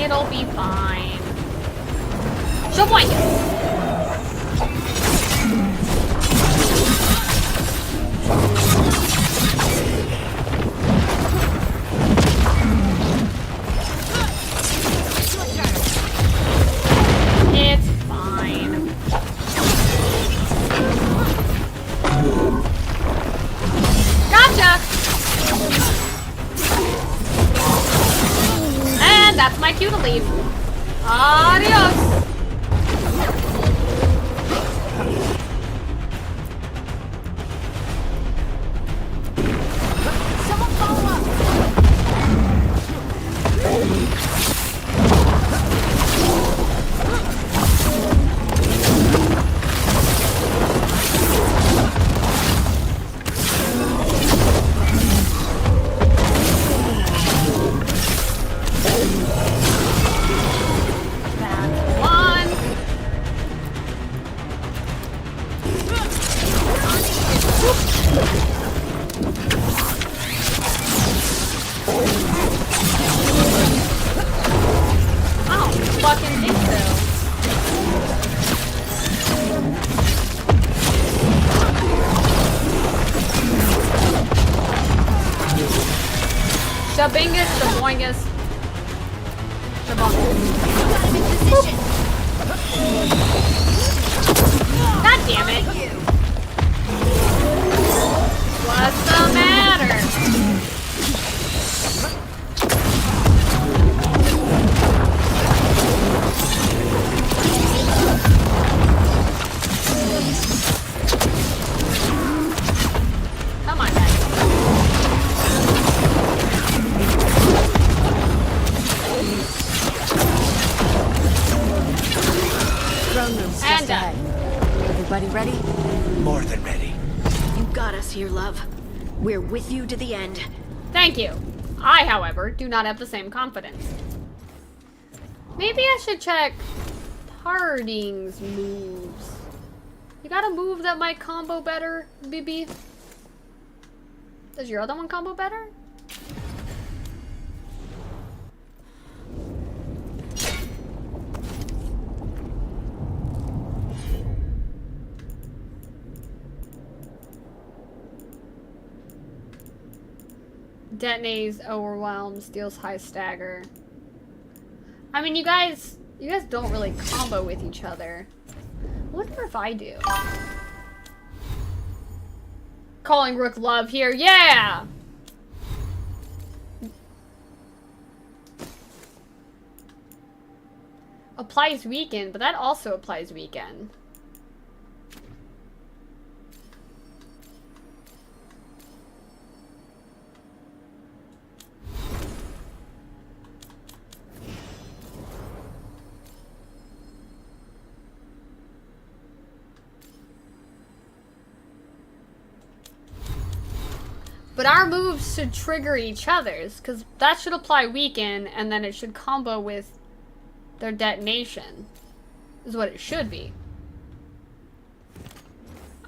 It'll be fine. Show It's fine. Gotcha! And that's my cue to leave. Adios! Shabingus, Shaboingus. God damn it. What's the matter? Come on, guys. And done. Everybody ready? More than ready. You got us here, love. We're with you to the end. Thank you. I, however, do not have the same confidence. Maybe I should check Harding's moves. You got a move that might combo better, BB? Does your other one combo better? Detonates, overwhelms, deals high stagger. I mean, you guys don't really combo with each other. I wonder if I do. Calling Rook love here, yeah! Applies weaken, but that also applies weaken. But our moves should trigger each other's, because that should apply weaken, and then it should combo with their detonation. Is what it should be.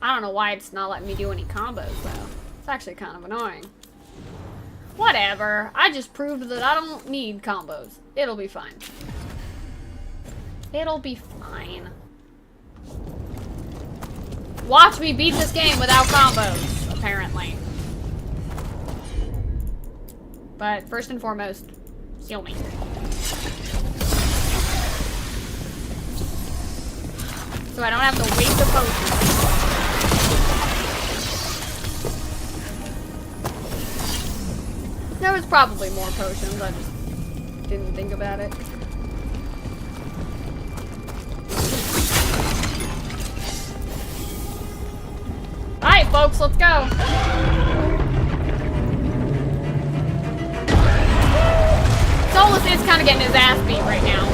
I don't know why it's not letting me do any combos, though. It's actually kind of annoying. Whatever. I just proved that I don't need combos. It'll be fine. It'll be fine. Watch me beat this game without combos, apparently. But first and foremost, heal me. So I don't have to waste a potion. There was probably more potions, I just didn't think about it. Alright folks, let's go! Solus is kind of getting his ass beat right now.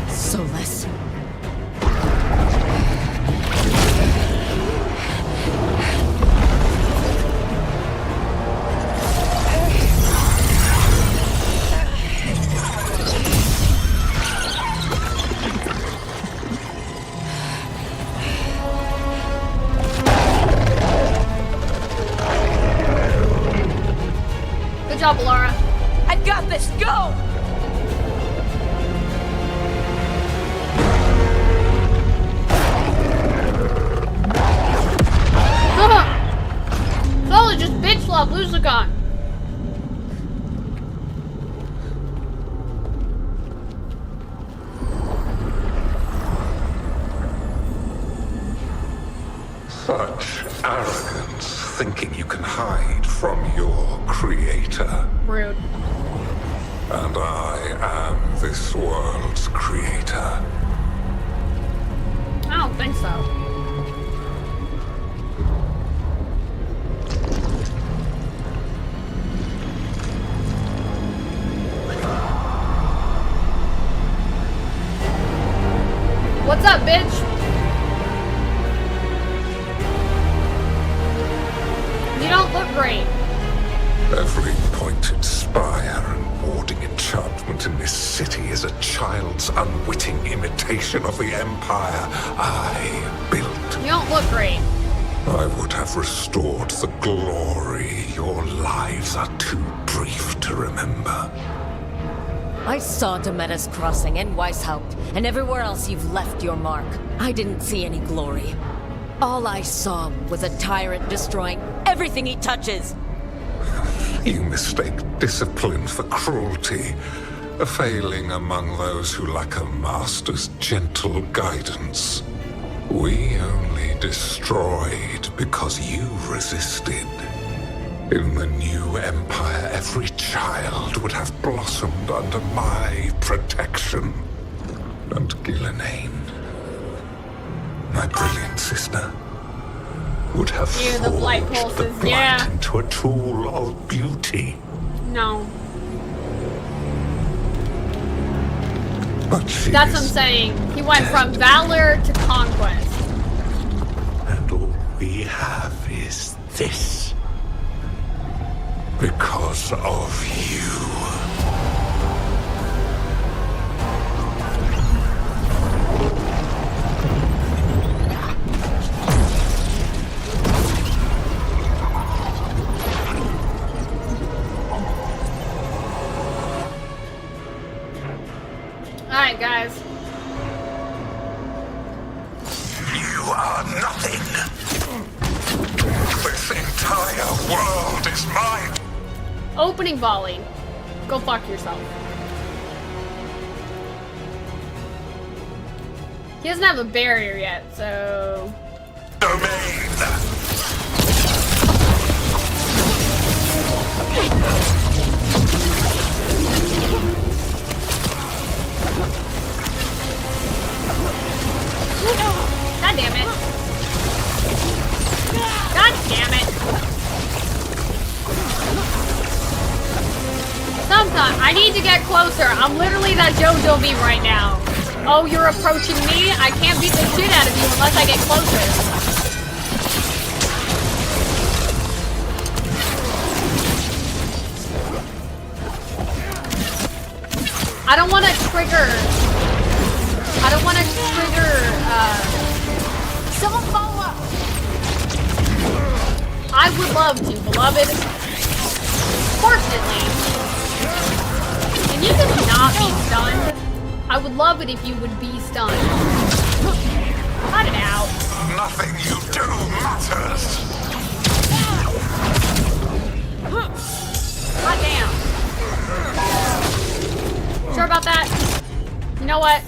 Solus. Good job, Laura. I got this. Go! Solus just bitch slapped Lucican. Such arrogance, thinking you can hide from your creator. Rude. And I am this world's creator. I don't think so. What's up, bitch? You don't look great. Every pointed spire and warding enchantment in this city is a child's unwitting imitation of the empire I built. You don't look great. I would have restored the glory. Your lives are too brief to remember. I saw Demeter's Crossing and Weishaupt, and everywhere else you've left your mark. I didn't see any glory. All I saw was a tyrant destroying everything he touches. You mistake discipline for cruelty, a failing among those who lack a master's gentle guidance. We only destroyed because you resisted. In the new empire, every child would have blossomed under my protection. And Ghilanane, my brilliant sister, would have The blight forged the pulses, blight yeah. into a tool of beauty. No. But she That's what I'm is saying. He went from valor to conquest. And all we have is this. Because of you. Alright, guys. You are nothing. This entire world is mine. Opening volley. Go fuck yourself. He doesn't have a barrier yet, so... Domain. I need to get closer. I'm literally that JoJo beam right now. Oh, you're approaching me? I can't beat the shit out of you unless I get closer. I don't want to trigger. Someone follow up! I would love to, beloved. Fortunately. Can you just not be stunned? I would love it if you would be stunned. Cut it out. Nothing you do matters. God damn. Sure about that? You know what?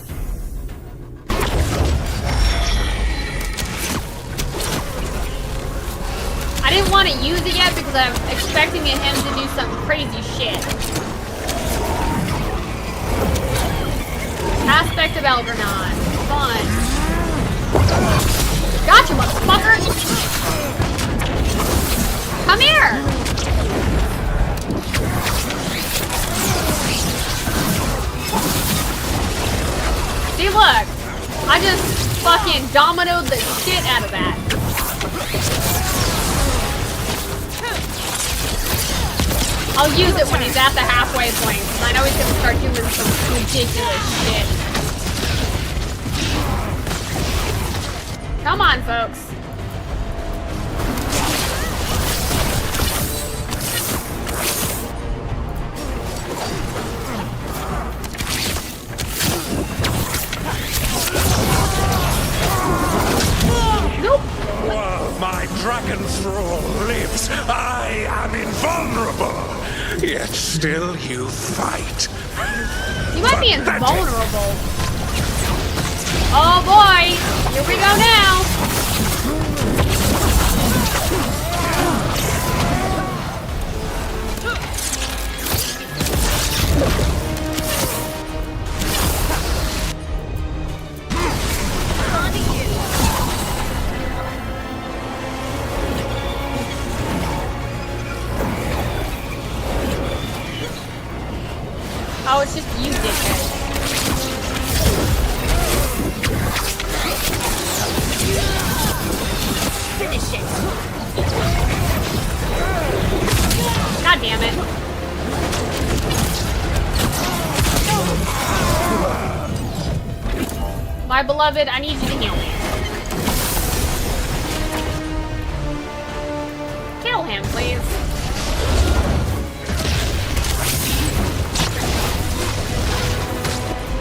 I didn't want to use it yet because I'm expecting him to do some crazy shit. Aspect of Elgarnon. Fun. Gotcha, motherfucker! Come here! See, look! I just fucking dominoed the shit out of that. I'll use it when he's at the halfway point, because I know he's gonna start doing some ridiculous shit. Come on, folks. Nope. While my dragon thrall lives, I am invulnerable. Yet still you fight. You might be invulnerable. Oh boy! Here we go now! Oh, it's just you, dickhead. Finish it. God damn it. My beloved, I need you to heal me. Kill him, please.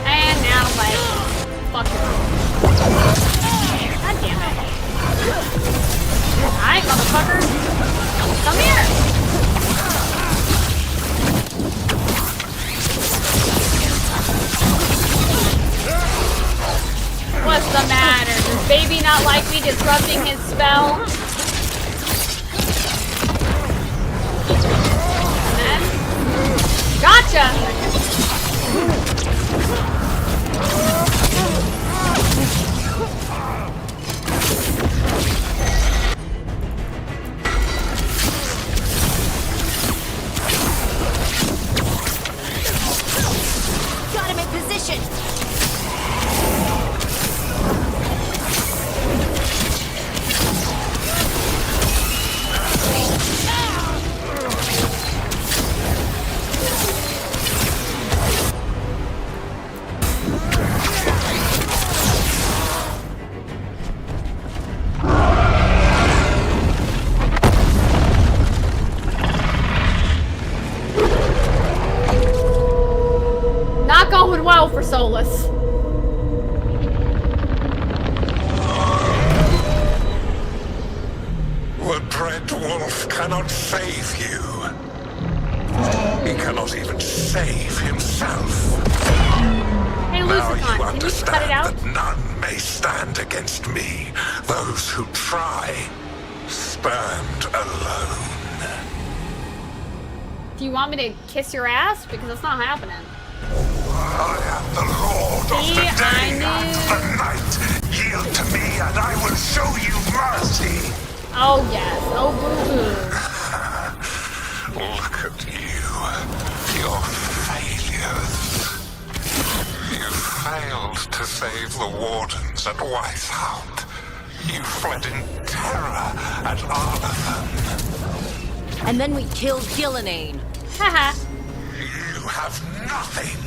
And now, like, fuck you. God damn it. Alright, motherfucker. Come here. What's the matter? Does baby not like me disrupting his spell? And then, gotcha! Got him in position! Not going well for Solus. The Dread Wolf cannot save you. He cannot even save himself. Hey, Now Lucifer, you can you understand cut it out? that none may stand against me. Those who try stand alone. Do you want me to kiss your ass? Because that's not happening. I am the Lord of the day and the night. Yield to me and I will show you mercy. Oh, yes. Oh, boo-boo. Look at you. Your face was at Weisshaupt. You fled in terror at Arlathan. And then we killed Gillenane. Haha. You have nothing.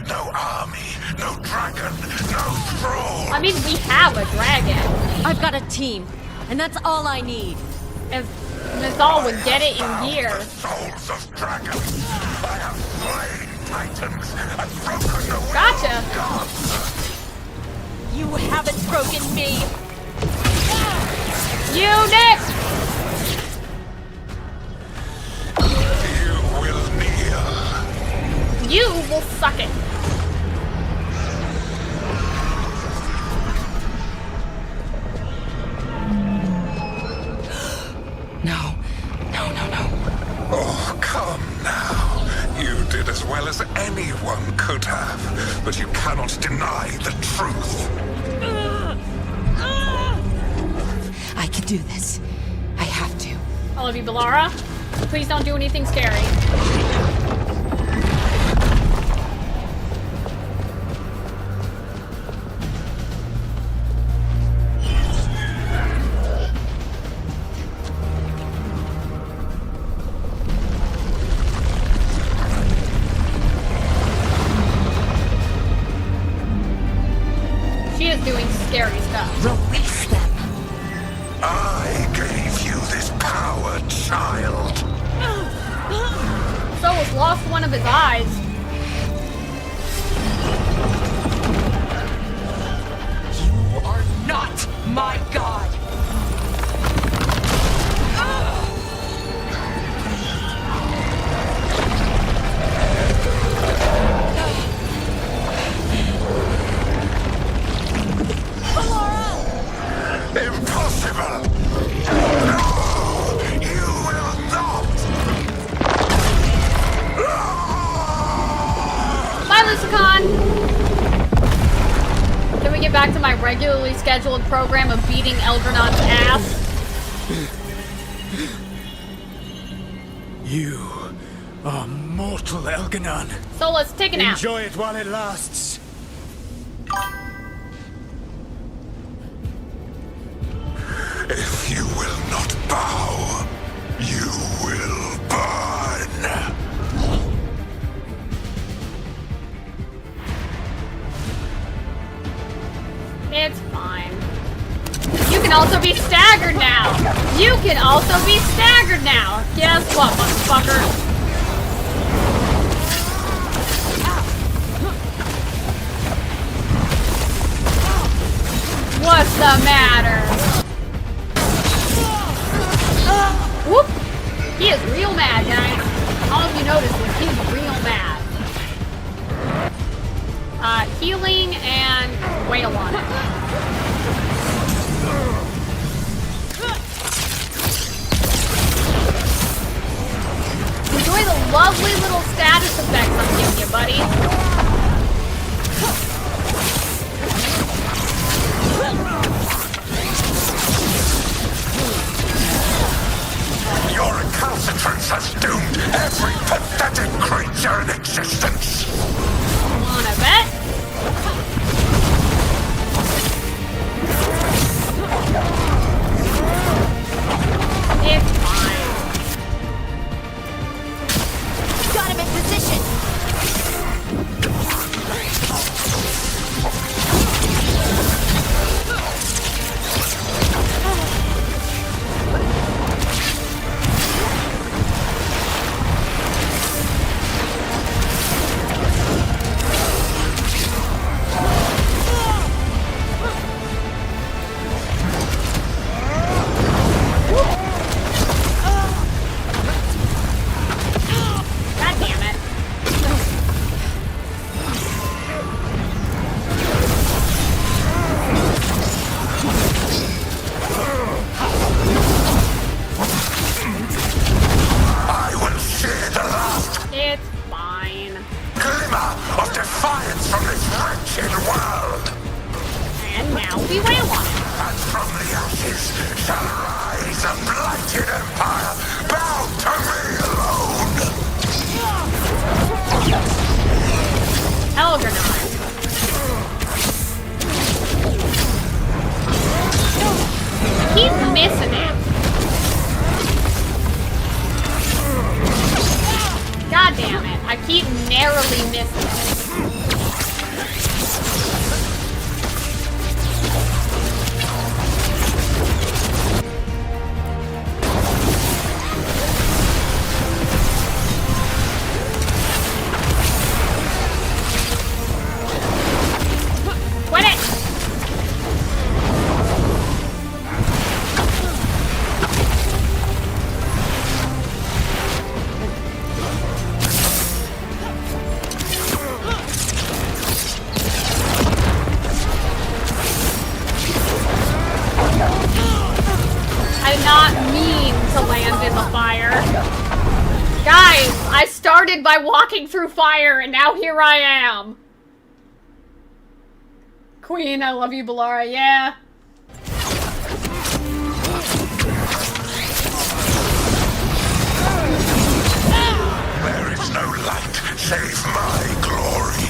No army, no dragon, no thrall. I mean, we have a dragon. I've got a team, and that's all I need. If Nithal would get it in here. Souls of dragons. I have slain titans and broken the will Gotcha. of gods. You haven't broken me. You, Nick! You will kneel. You will suck it. No. Oh, come now. You did as well as anyone could have, but you cannot deny the truth. I can do this. I have to. I love you, Balara. Please don't do anything scary. She is doing scary stuff. Release them. I gave you this power, child. Soul's lost one of his eyes. You are not my god. Impossible! No! You will not! Bye, Lucicon! Can we get back to my regularly scheduled program of beating Elgernon's ass? You are mortal, Elganon. So let's take a nap. Enjoy it while it lasts. If you will not bow, you will burn. It's fine. You can also be staggered now. You can also be staggered now. Guess what, motherfucker? What's the matter? Whoop! He is real mad, guys. All of you noticed was he's real mad. Healing and wail on it. Enjoy the lovely little status effects I'm giving you, buddy. Your recalcitrance has doomed every pathetic creature in existence. Wanna bet? It's fine. Got him in position. narrowly missed it. Quit it! I did not mean to land in the fire. Guys, I started by walking through fire and now here I am. Queen, I love you, Balara, yeah. There is no light save my glory.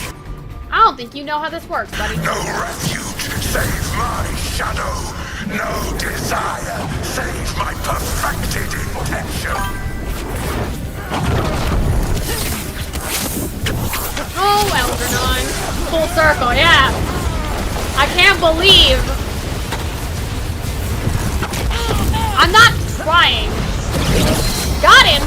I don't think you know how this works, buddy. No refuge save my shadow. No desire save my perfected intention. Oh, Eldernon. Full circle, yeah. I can't believe. I'm not trying. Got him.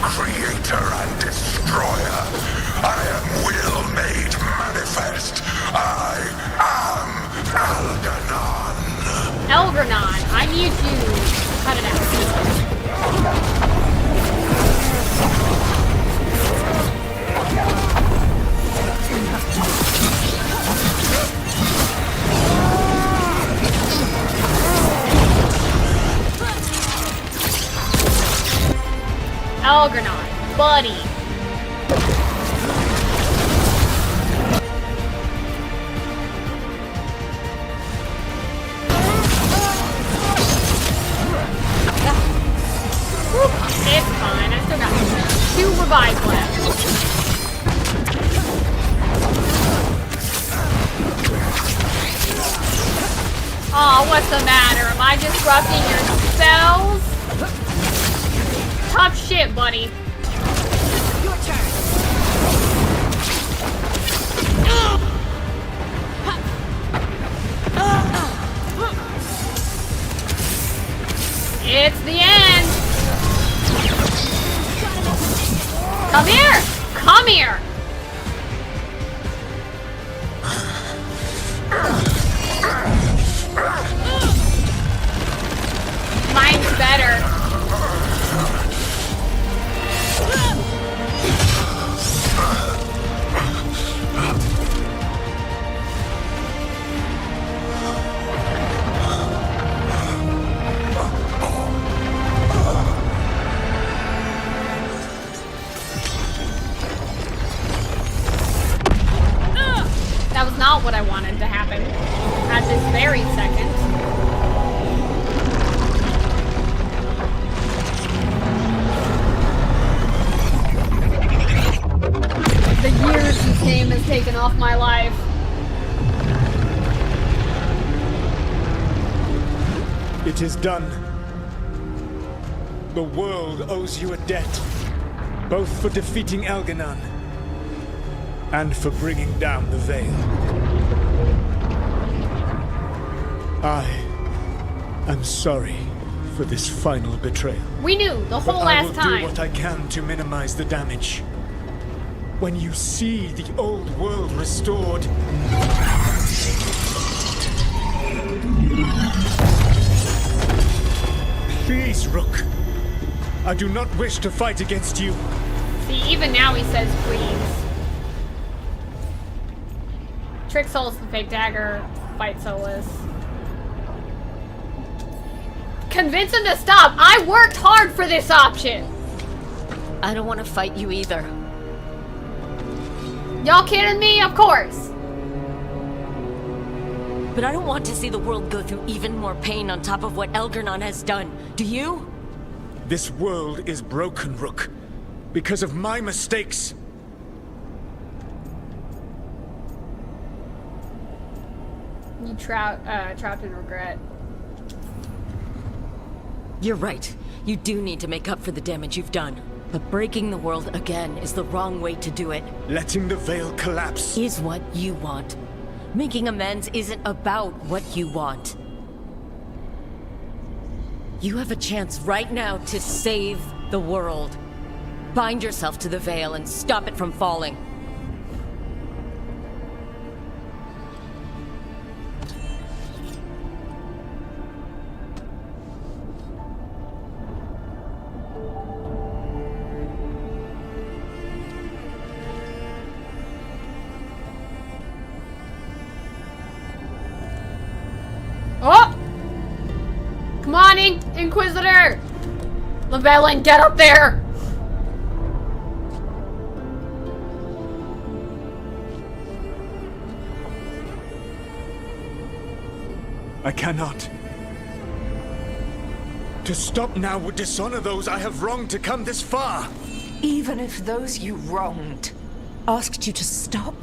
Creator and destroyer. I am will made manifest. I am Algernon. Elgernon, I need you to cut it out. Elgernon, buddy. It's fine, I still got 2 revives left. Aw, what's the matter? Am I disrupting your spells? Tough shit, buddy. Your turn. It's the end. Come here. Come here. Mine's better. That was not what I wanted to happen at this very second. The years this game has taken off my life. It is done. The world owes you a debt, both for defeating Elgernon and for bringing down the Veil. I am sorry for this final betrayal. We knew the whole but last time. I will do what I can to minimize the damage. When you see the old world restored, please, Rook. I do not wish to fight against you. See, even now he says please. Trick Solus the fake dagger, fight Solus. Convince him to stop! I worked hard for this option! I don't want to fight you either. Y'all kidding me? Of course! But I don't want to see the world go through even more pain on top of what Elgar'nan has done. Do you? This world is broken, Rook. Because of my mistakes. You trapped in regret. You're right. You do need to make up for the damage you've done. But breaking the world again is the wrong way to do it. Letting the Veil collapse is what you want. Making amends isn't about what you want. You have a chance right now to save the world. Bind yourself to the Veil and stop it from falling. Oh! Come on, Inquisitor! Llewellyn, get up there! I cannot. To stop now would dishonor those I have wronged to come this far. Even if those you wronged asked you to stop?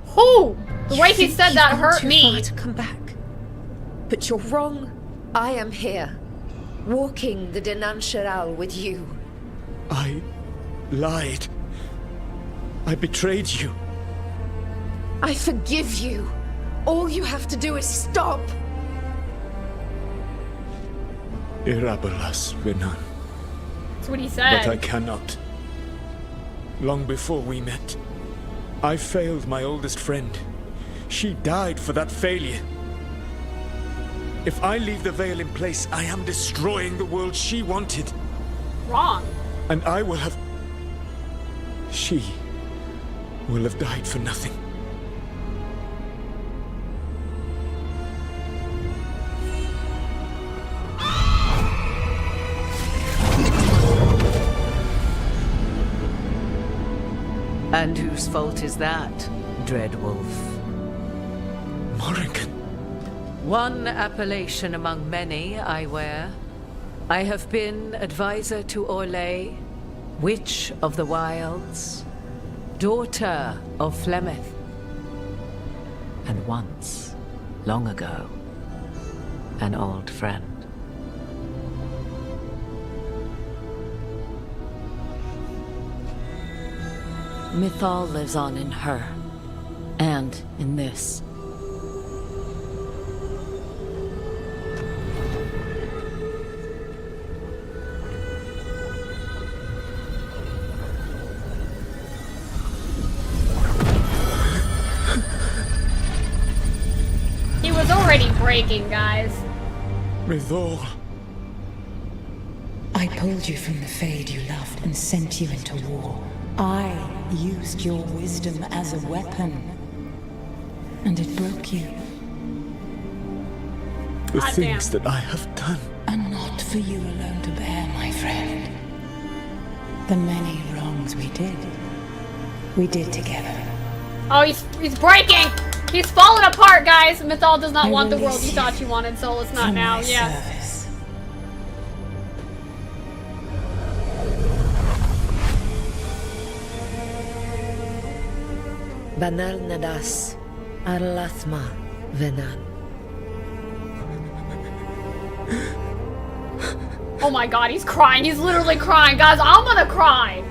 Who? The way he said that hurt me. To come back. But you're wrong. I am here, walking the Denansharal with you. I lied. I betrayed you. I forgive you. All you have to do is stop. Irabolas, Venan. That's what he said. But I cannot. Long before we met, I failed my oldest friend. She died for that failure. If I leave the Veil in place, I am destroying the world she wanted. Wrong. And I will have... She will have died for nothing. And whose fault is that, Dreadwolf? Morrigan. One appellation among many, I wear. I have been advisor to Orlais, Witch of the Wilds, daughter of Flemeth, and once, long ago, an old friend. Mythal lives on in her, and in this. He was already breaking, guys. Mythal. I pulled you from the Fade you loved and sent you into war. I used your wisdom as a weapon. And it broke you. The things that I have done. And not for you alone to bear, my friend. The many wrongs we did together. Oh, he's breaking! He's falling apart, guys! Mythal does not want the world you thought you wanted, Solus not now, yeah. Banal Nadas, Arlathma, Venan. Oh my god, he's crying. He's literally crying. Guys, I'm gonna cry.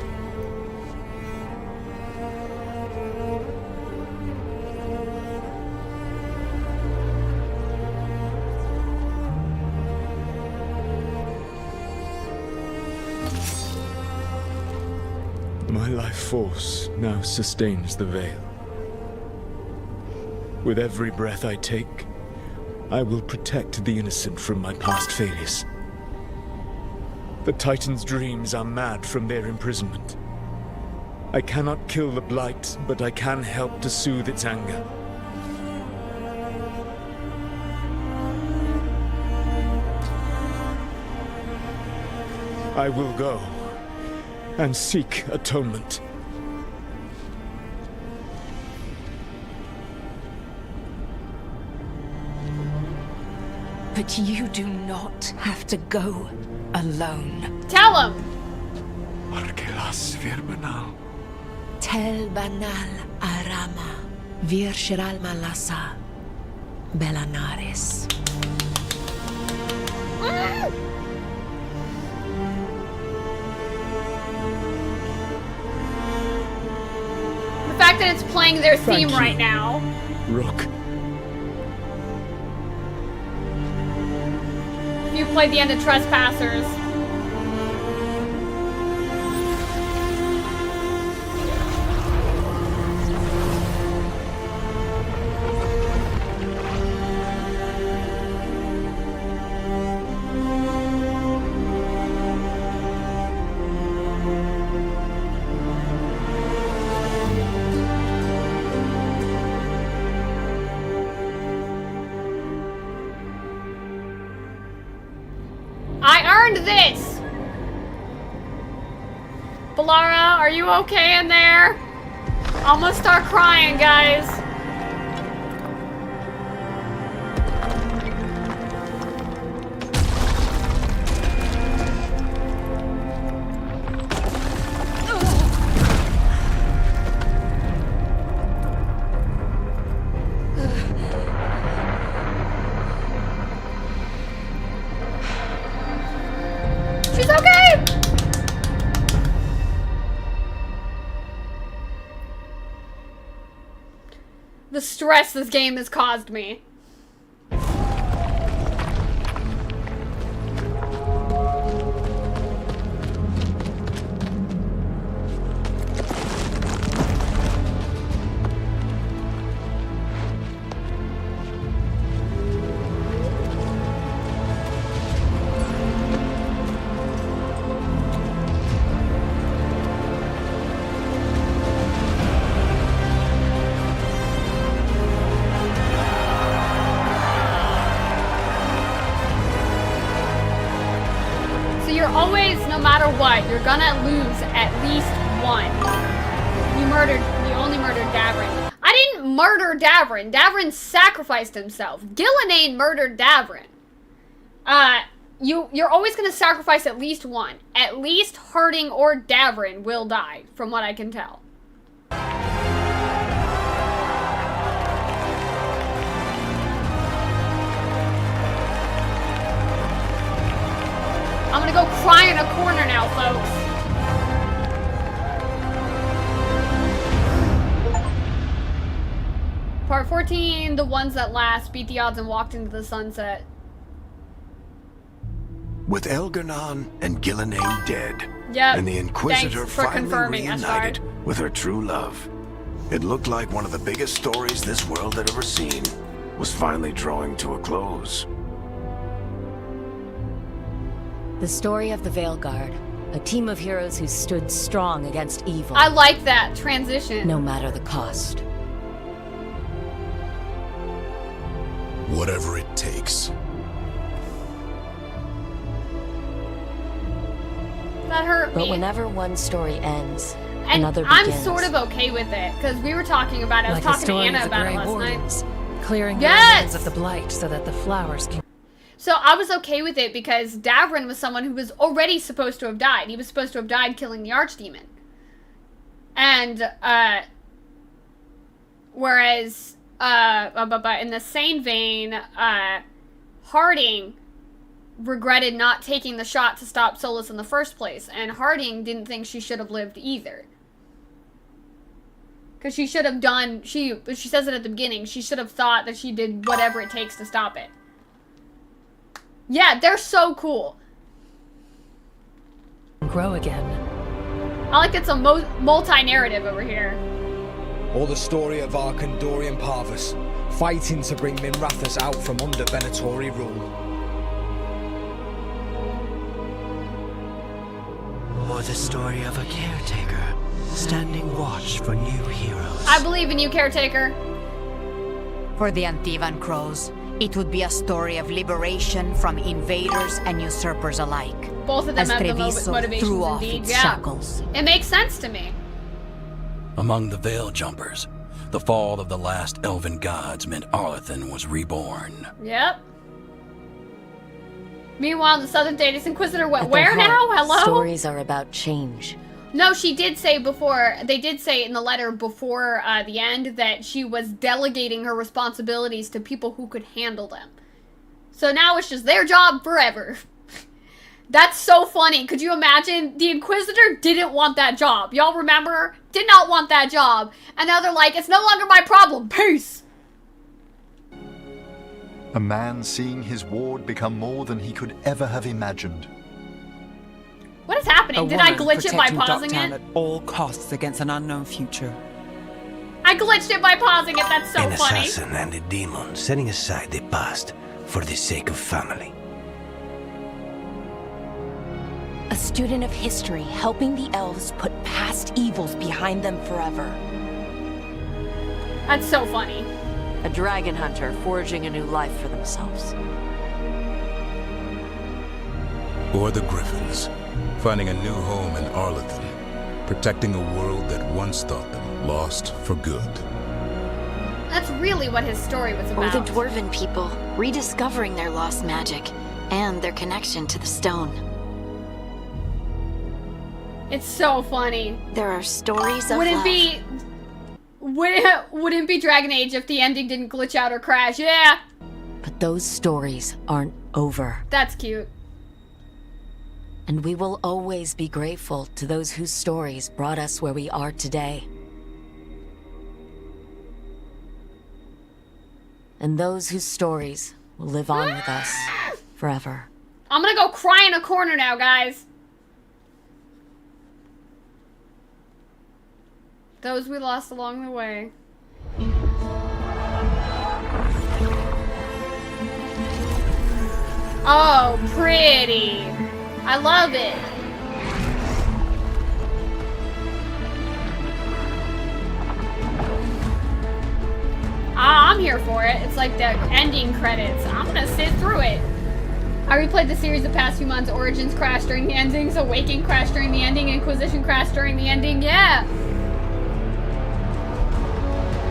My life force now sustains the Veil. With every breath I take, I will protect the innocent from my past failures. The Titan's dreams are mad from their imprisonment. I cannot kill the Blight, but I can help to soothe its anger. I will go and seek atonement. But you do not have to go alone. Tell him. Arkelas virbanal. Tel banal arama. Vir shiral malasa. Belanaris. The fact that it's playing their theme right now. Rook. You played the end of Trespassers. This! Balara, are you okay in there? I'm gonna start crying, guys. She's okay! The stress this game has caused me. No matter what, you're gonna lose at least one. You only murdered Davrin. I didn't murder Davrin. Davrin sacrificed himself. Gillenane murdered Davrin. You're always gonna sacrifice at least one. At least Harding or Davrin will die, from what I can tell. I'm gonna go cry in a corner now, folks. Part 14, the ones that last beat the odds and walked into the sunset. With Elgar'nan and Gillenane dead, yep. And the Inquisitor finally reunited Ashard. with her true love, it looked like one of the biggest stories this world had ever seen was finally drawing to a close. The story of the Veilguard, a team of heroes who stood strong against evil. I like that transition. No matter the cost. Whatever it takes. That hurt me. But whenever one story ends, and another begins. I'm sort of okay with it, because we were talking about it. I was talking to Anna about it last night. Clearing the remains of the blight so that the flowers can... So I was okay with it because Davrin was someone who was already supposed to have died. He was supposed to have died killing the Archdemon. And, whereas, in the same vein, Harding regretted not taking the shot to stop Solas in the first place. And Harding didn't think she should have lived either. Because she should have done, she says it at the beginning, she should have thought that she did whatever it takes to stop it. Yeah, they're so cool. Grow again. I like it's a multi-narrative over here. Or the story of our Kandorian Parvus, fighting to bring Minrathous out from under Venatori rule. Or the story of a caretaker, standing watch for new heroes. I believe in you, caretaker. For the Antivan Crows, it would be a story of liberation from invaders and usurpers alike. Both of them as have Treviso the motivations threw off indeed, its yeah. shackles. It makes sense to me. Among the Veil Jumpers, the fall of the last elven gods meant Arlathan was reborn. Yep. Meanwhile, the Southern Datus Inquisitor went At their where now? heart, Hello? Stories are about change. No, she did say before, they did say in the letter before the end that she was delegating her responsibilities to people who could handle them. So now it's just their job forever. That's so funny. Could you imagine? The Inquisitor didn't want that job. Y'all remember? Did not want that job. And now they're like, it's no longer my problem. Peace. A man seeing his ward become more than he could ever have imagined. What is happening? Did I glitch it by pausing it? At all costs against an unknown future. I glitched it by pausing it. That's so An funny. assassin and a demon setting aside the past for the sake of family. A student of history helping the elves put past evils behind them forever. That's so funny. A dragon hunter forging a new life for themselves. Or the Griffins, finding a new home in Arlington, protecting a world that once thought them lost for good. That's really what his story was Or about. the Dwarven people, rediscovering their lost magic and their connection to the stone. It's so funny. There are stories of Would it love. be... Wouldn't be Dragon Age if the ending didn't glitch out or crash. Yeah, But those stories aren't over. that's cute. And we will always be grateful to those whose stories brought us where we are today. And those whose stories will live on with us forever. I'm gonna go cry in a corner now, guys. Those we lost along the way. Oh, pretty. I love it. I'm here for it. It's like the ending credits. I'm gonna sit through it. I replayed the series the past few months. Origins crashed during the endings. Awakening crashed during the ending. Inquisition crashed during the ending. Yeah.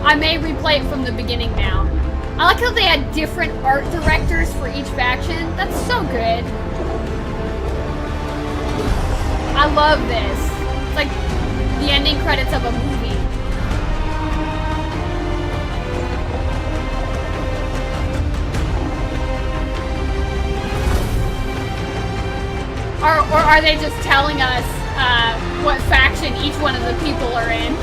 I may replay it from the beginning now. I like how they had different art directors for each faction. That's so good. I love this. It's like the ending credits of a movie. Or are they just telling us what faction each one of the people are in?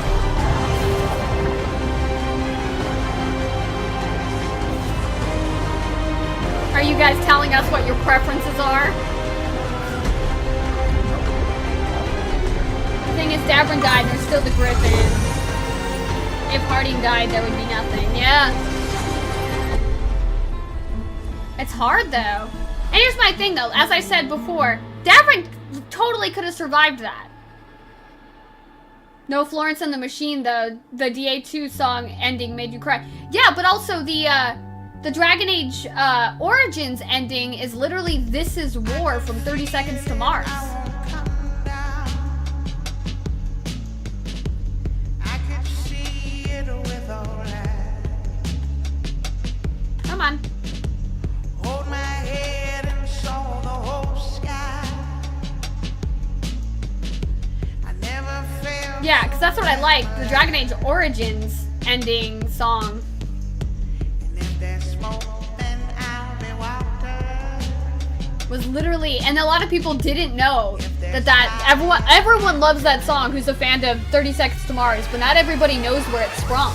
Are you guys telling us what your preferences are? The thing is, Davrin died, there's still the Griffin. If Harding died, there would be nothing. Yeah. It's hard, though. And here's my thing, though. As I said before, Davrin totally could have survived that. No Florence and the Machine, though. The DA2 song ending made you cry. Yeah, but also the Dragon Age Origins ending is literally This Is War from 30 Seconds to Mars. Come on. Hold my head and saw the whole sky. I never felt. Yeah, because that's what I like. The Dragon Age Origins ending song. Was literally, and a lot of people didn't know that everyone loves that song who's a fan of 30 Seconds to Mars, but not everybody knows where it's from.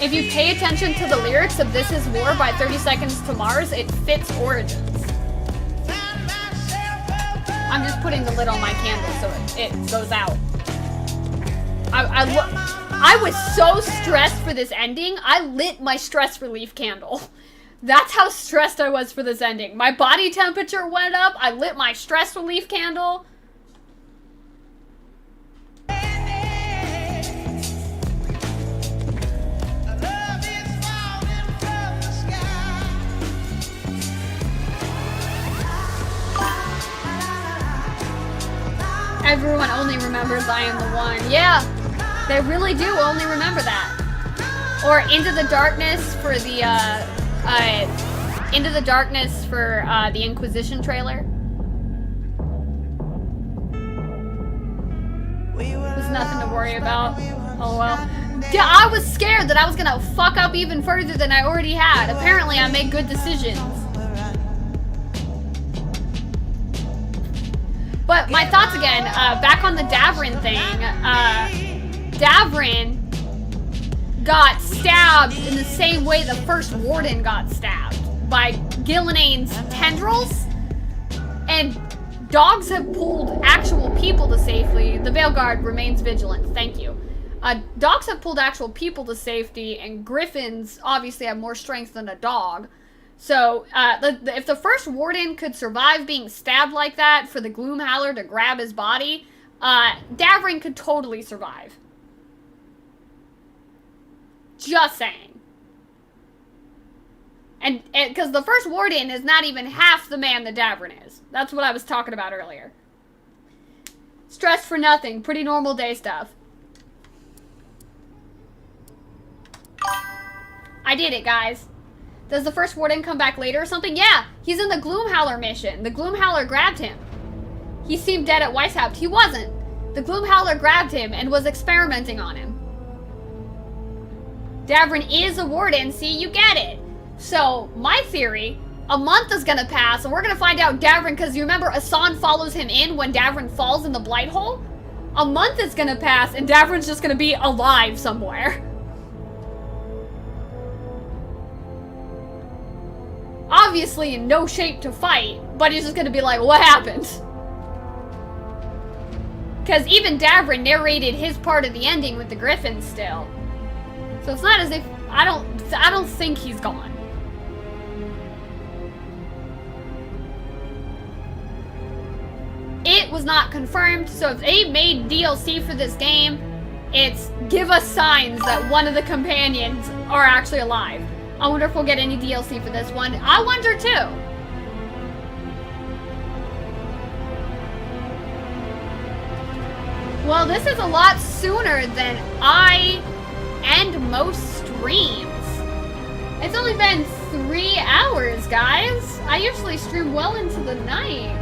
If you pay attention to the lyrics of This Is War by 30 Seconds to Mars, it fits Origins. I'm just putting the lid on my candle so it goes out. I was so stressed for this ending, I lit my stress relief candle. That's how stressed I was for this ending. My body temperature went up, I lit my stress relief candle. Everyone only remembers I Am the One. Yeah, they really do only remember that. Or Into the Darkness for the Into the Darkness for the Inquisition trailer. There's nothing to worry about. Oh well. Yeah, I was scared that I was gonna fuck up even further than I already had. Apparently, I made good decisions. But my thoughts again, back on the Davrin thing. Davrin got stabbed in the same way the first warden got stabbed, by Gillenane's tendrils. And dogs have pulled actual people to safety. The Veilguard remains vigilant. Thank you. Dogs have pulled actual people to safety, and griffins obviously have more strength than a dog. So, if the first warden could survive being stabbed like that for the Gloomhowler to grab his body, Davrin could totally survive. Just saying. And because the first warden is not even half the man that Davrin is. That's what I was talking about earlier. Stressed for nothing. Pretty normal day stuff. I did it, guys. Does the first warden come back later or something? Yeah, he's in the Gloomhowler mission. The Gloomhowler grabbed him. He seemed dead at Weishaupt. He wasn't. The Gloomhowler grabbed him and was experimenting on him. Davrin is a warden. See, you get it. So, my theory, a month is gonna pass and we're gonna find out Davrin, because you remember Asan follows him in when Davrin falls in the blight hole? A month is gonna pass and Davrin's just gonna be alive somewhere. Obviously in no shape to fight, but he's just gonna be like, what happened? Because even Davrin narrated his part of the ending with the griffins still. So it's not as if, I don't think he's gone. It was not confirmed, so if they made DLC for this game, it's give us signs that one of the companions are actually alive. I wonder if we'll get any DLC for this one. I wonder too. Well, this is a lot sooner than I end most streams. It's only been 3 hours, guys. I usually stream well into the night.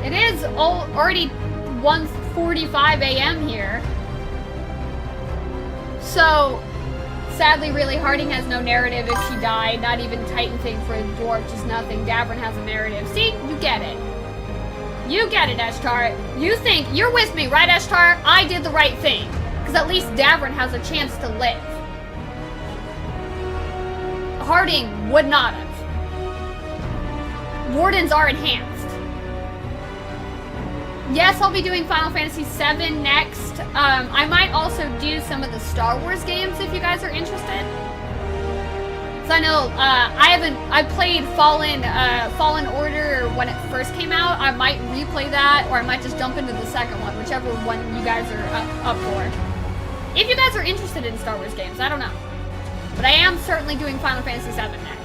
It is already 1:45 a.m. here. So, sadly, really, Harding has no narrative if she died. Not even Titan thing for a dwarf, just nothing. Davrin has a narrative. See? You get it. You get it, Eshtar. You think, you're with me, right, Eshtar? I did the right thing. Because at least Davrin has a chance to live. Harding would not have. Wardens are enhanced. Yes, I'll be doing Final Fantasy VII next. I might also do some of the Star Wars games if you guys are interested. So I know, I played Fallen Order when it first came out. I might replay that, or I might just jump into the second one, whichever one you guys are up for. If you guys are interested in Star Wars games, I don't know. But I am certainly doing Final Fantasy VII next.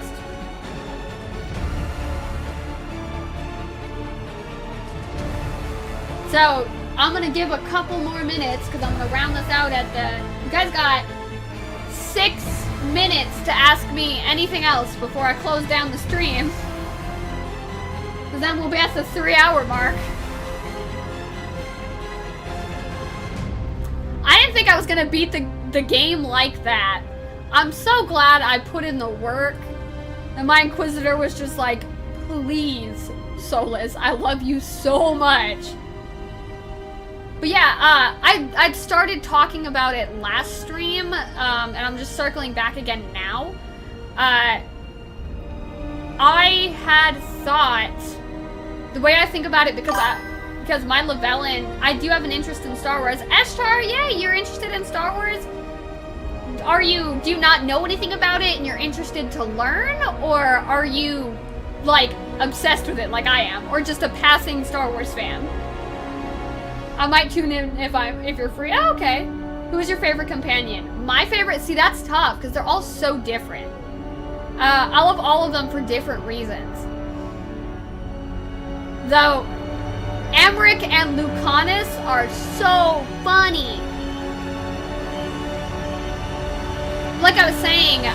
So, I'm gonna give a couple more minutes, because I'm gonna round this out at the... You guys got 6 minutes to ask me anything else before I close down the stream. Because then we'll be at the 3-hour mark. I didn't think I was gonna beat the game like that. I'm so glad I put in the work. And my Inquisitor was just like, please, Solus, I love you so much. But yeah, I'd started talking about it last stream, and I'm just circling back again now. I had thought, the way I think about it, because my Llewellyn, I do have an interest in Star Wars. Eshtar, yeah, you're interested in Star Wars? Do you not know anything about it and you're interested to learn? Or are you, like, obsessed with it like I am? Or just a passing Star Wars fan? I might tune in if you're free. Oh, okay. Who is your favorite companion? My favorite? See, that's tough because they're all so different. I love all of them for different reasons. Though, Emmerich and Lucanus are so funny. Like I was saying,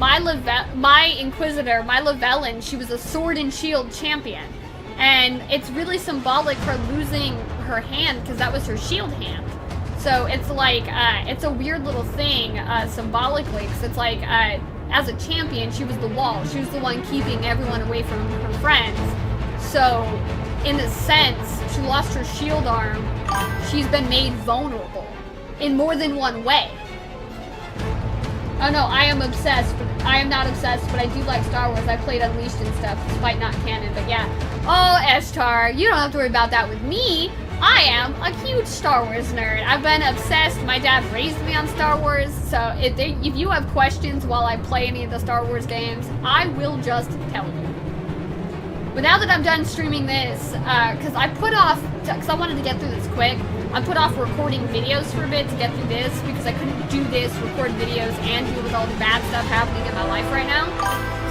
my Inquisitor, my Llewellyn, she was a sword and shield champion. And it's really symbolic for losing her hand, because that was her shield hand. So it's like, it's a weird little thing, symbolically, because it's like, as a champion, she was the wall. She was the one keeping everyone away from her friends. So, in a sense, she lost her shield arm. She's been made vulnerable in more than one way. Oh no, I am obsessed, but I am not obsessed, but I do like Star Wars. I played Unleashed and stuff, despite not canon, but yeah. Oh, Eshtar, you don't have to worry about that with me. I am a huge Star Wars nerd. I've been obsessed. My dad raised me on Star Wars, so if you have questions while I play any of the Star Wars games, I will just tell you. But now that I'm done streaming this, because I put off, because I wanted to get through this quick, I put off recording videos for a bit to get through this, because I couldn't do this, record videos, and deal with all the bad stuff happening in my life right now.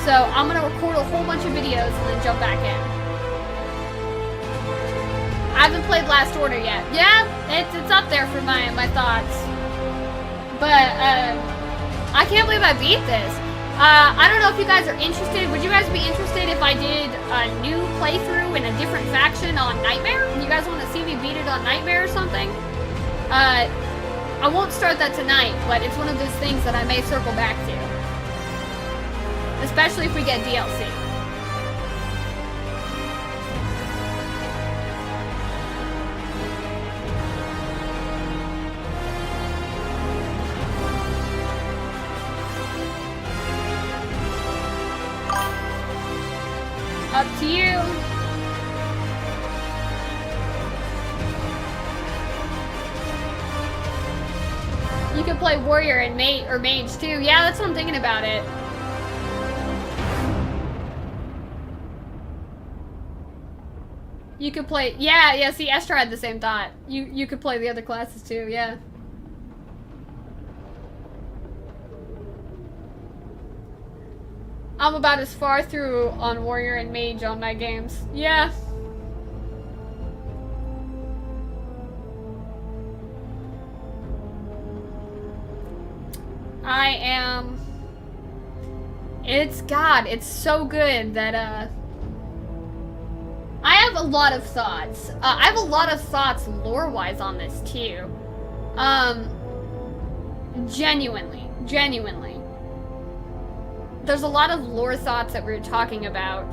So I'm going to record a whole bunch of videos and then jump back in. I haven't played Last Order yet. Yeah, it's up there for my thoughts. But, I can't believe I beat this. I don't know if you guys are interested. Would you guys be interested if I did a new playthrough in a different faction on Nightmare? You guys want to see me beat it on Nightmare or something? I won't start that tonight, but it's one of those things that I may circle back to. Especially if we get DLC. Up to you. You can play warrior and mage too. Yeah, that's what I'm thinking about it. You could play, yeah, see, Esther had the same thought. You could play the other classes too, yeah. I'm about as far through on warrior and mage on my games. Yeah. I am... It's so good that, I have a lot of thoughts. I have a lot of thoughts lore-wise on this, too. Genuinely. There's a lot of lore thoughts that we were talking about.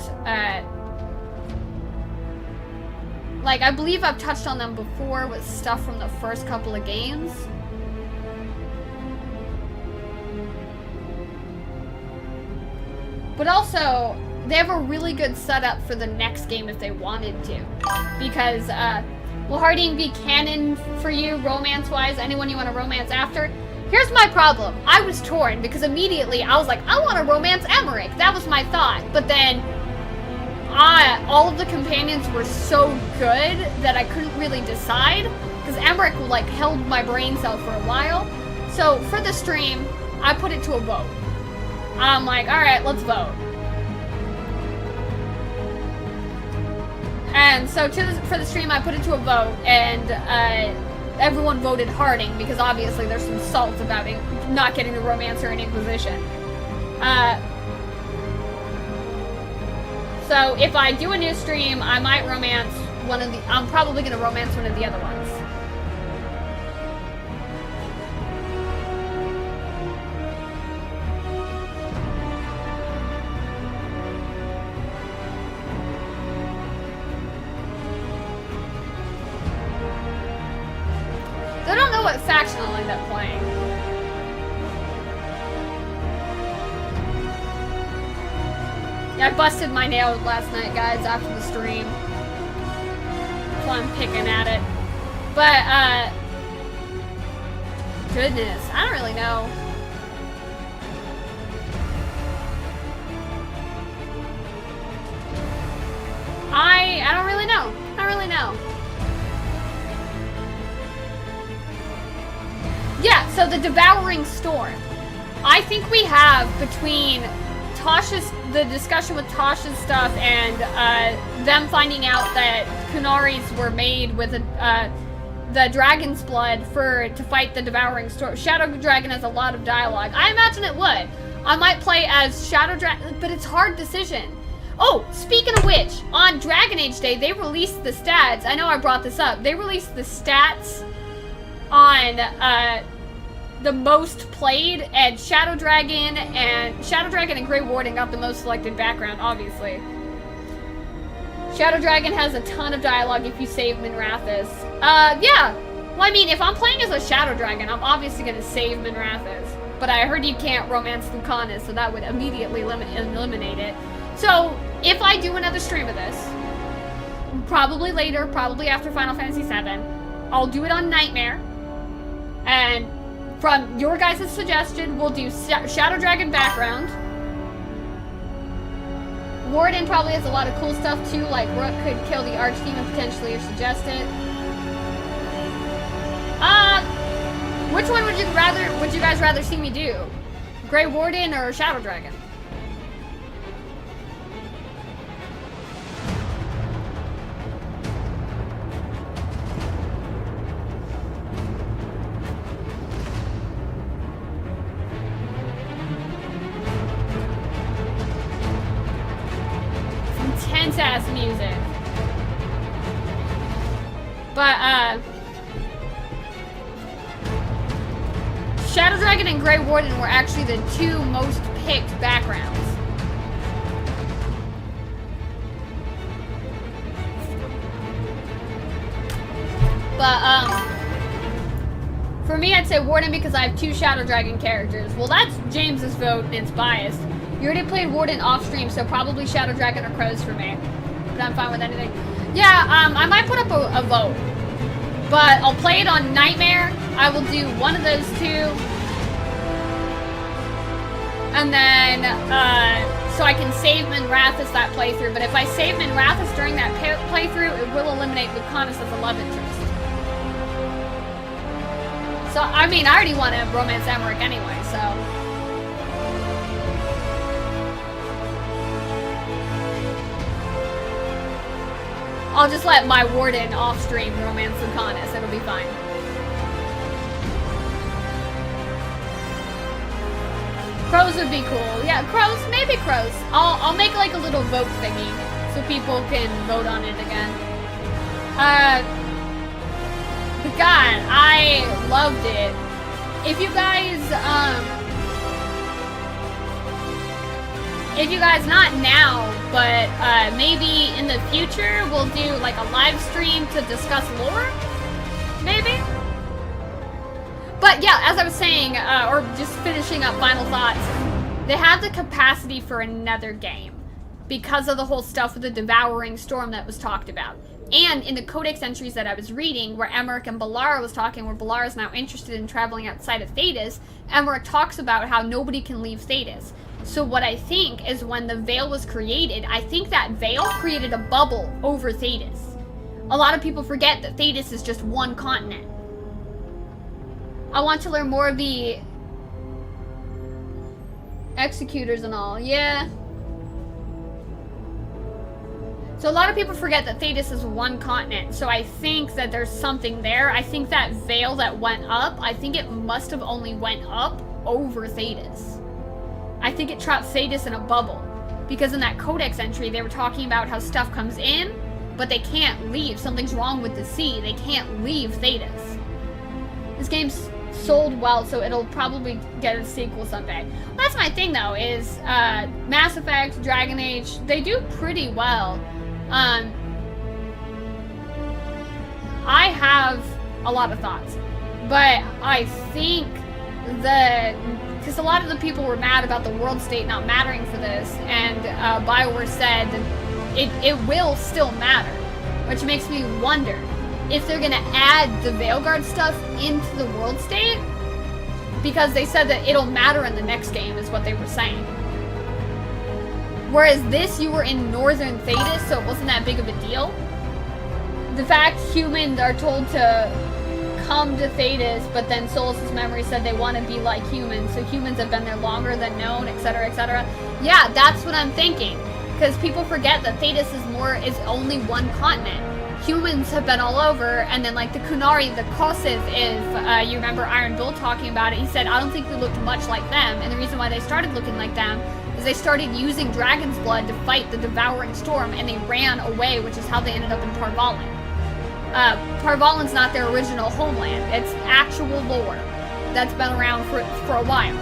Like, I believe I've touched on them before with stuff from the first couple of games. But also, they have a really good setup for the next game if they wanted to. Because, will Harding be canon for you, romance-wise? Anyone you want to romance after? Here's my problem. I was torn because immediately I was like, I want to romance Emmerich. That was my thought. But then all of the companions were so good that I couldn't really decide because Emmerich like held my brain cell for a while. So for the stream, I put it to a vote. I'm like, all right, let's vote. And so for the stream, I put it to a vote, and everyone voted Harding because obviously there's some salt about not getting the romancer in Inquisition. So if I do a new stream, I might romance one of the... I'm probably going to romance one of the other ones. I don't know what faction I'll end up playing. Yeah, I busted my nail last night, guys, after the stream. That's why I'm picking at it. But, goodness, I don't really know. I don't really know. I don't really know. Yeah, so the Devouring Storm. I think we have between the discussion with Tasha's stuff and them finding out that Kunaris were made with the dragon's blood to fight the Devouring Storm. Shadow Dragon has a lot of dialogue. I imagine it would. I might play as Shadow Dragon, but it's a hard decision. Oh, speaking of which, on Dragon Age Day, they released the stats. I know I brought this up. They released the stats on the most played, and Shadow Dragon and Grey Warden got the most selected background, obviously. Shadow Dragon has a ton of dialogue if you save Minrathous. Yeah. Well, I mean, if I'm playing as a Shadow Dragon, I'm obviously going to save Minrathous. But I heard you can't romance Lucanus, so that would immediately eliminate it. So, if I do another stream of this, probably later, probably after Final Fantasy VII, I'll do it on Nightmare. And from your guys' suggestion, we'll do Shadow Dragon background. Warden probably has a lot of cool stuff too, like Rook could kill the Archdemon potentially or suggest it. Which one would you guys rather see me do? Grey Warden or Shadow Dragon? Intense ass music. But Shadow Dragon and Grey Warden were actually the two most picked backgrounds. But for me, I'd say Warden because I have two Shadow Dragon characters. Well, that's James's vote and it's biased. You already played Warden off stream, so probably Shadow Dragon or Crows for me. But I'm fine with anything. Yeah, I might put up a vote. But I'll play it on Nightmare. I will do one of those two. And then, so I can save Minrathous that playthrough. But if I save Minrathous during that playthrough, it will eliminate Lucanus as a love interest. So, I mean, I already want to romance Emmerich anyway, so... I'll just let my Warden off-stream romance Lucanus. It'll be fine. Crows would be cool. Yeah, Crows. Maybe Crows. I'll make like a little vote thingy so people can vote on it again. But God, I loved it. If you guys, not now, but maybe in the future, we'll do like a live stream to discuss lore? Maybe? But yeah, as I was saying, or just finishing up final thoughts, they have the capacity for another game because of the whole stuff with the Devouring Storm that was talked about. And in the Codex entries that I was reading, where Emmerich and Balara was talking, where Balara is now interested in traveling outside of Thedas, Emmerich talks about how nobody can leave Thedas. So what I think is when the Veil was created, I think that Veil created a bubble over Thedas. A lot of people forget that Thedas is just one continent. I want to learn more of the executors and all. Yeah. So a lot of people forget that Thedas is one continent. So I think that there's something there. I think that veil that went up, I think it must have only went up over Thedas. I think it trapped Thedas in a bubble. Because in that Codex entry, they were talking about how stuff comes in, but they can't leave. Something's wrong with the sea. They can't leave Thedas. This game's sold well, so it'll probably get a sequel someday. Well, that's my thing, though, is Mass Effect, Dragon Age, they do pretty well. I have a lot of thoughts, but I think that because a lot of the people were mad about the world state not mattering for this, and BioWare said it will still matter, which makes me wonder if they're gonna add the Veilguard stuff into the world state, because they said that it'll matter in the next game, is what they were saying. Whereas this, you were in northern Thedas, so it wasn't that big of a deal. The fact humans are told to come to Thedas, but then Solus's memory said they want to be like humans, so humans have been there longer than known, etc., etc. Yeah, that's what I'm thinking. Because people forget that Thedas is only one continent. humans have been all over, and then like the Kunari, the Kosith, if you remember Iron Bull talking about it, he said, I don't think we looked much like them, and the reason why they started looking like them is they started using dragon's blood to fight the devouring storm, and they ran away, which is how they ended up in Parvalan. Parvalan's not their original homeland. It's actual lore that's been around for a while.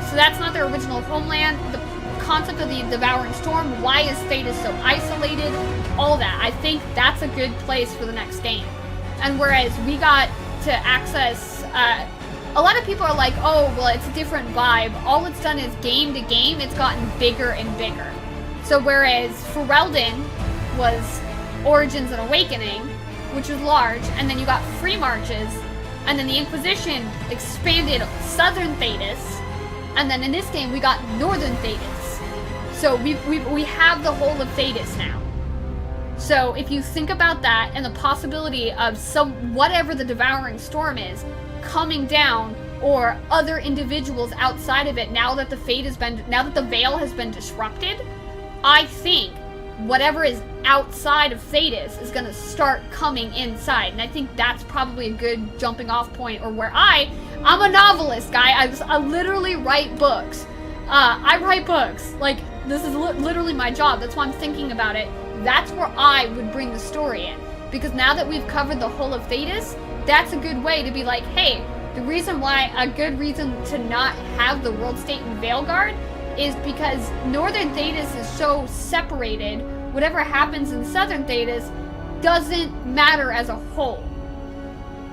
So that's not their original homeland. The concept of the devouring storm, why is Thetis so isolated, all that. I think that's a good place for the next game. And whereas we got to access, a lot of people are like, oh, well, it's a different vibe. All it's done is game to game, it's gotten bigger and bigger. So whereas Ferelden was Origins and Awakening, which was large, and then you got Free Marches, and then the Inquisition expanded Southern Thetis, and then in this game we got Northern Thetis. So we have the whole of Thetis now. So if you think about that and the possibility of whatever the devouring storm is coming down, or other individuals outside of it, now that the veil has been disrupted, I think whatever is outside of Thetis is going to start coming inside. And I think that's probably a good jumping off point, or where I'm a novelist, guy. I literally write books. I write books. Like, this is literally my job. That's why I'm thinking about it. That's where I would bring the story in. Because now that we've covered the whole of Thetis, that's a good way to be like, hey, a good reason to not have the world state in Veilguard is because Northern Thetis is so separated, whatever happens in Southern Thetis doesn't matter as a whole.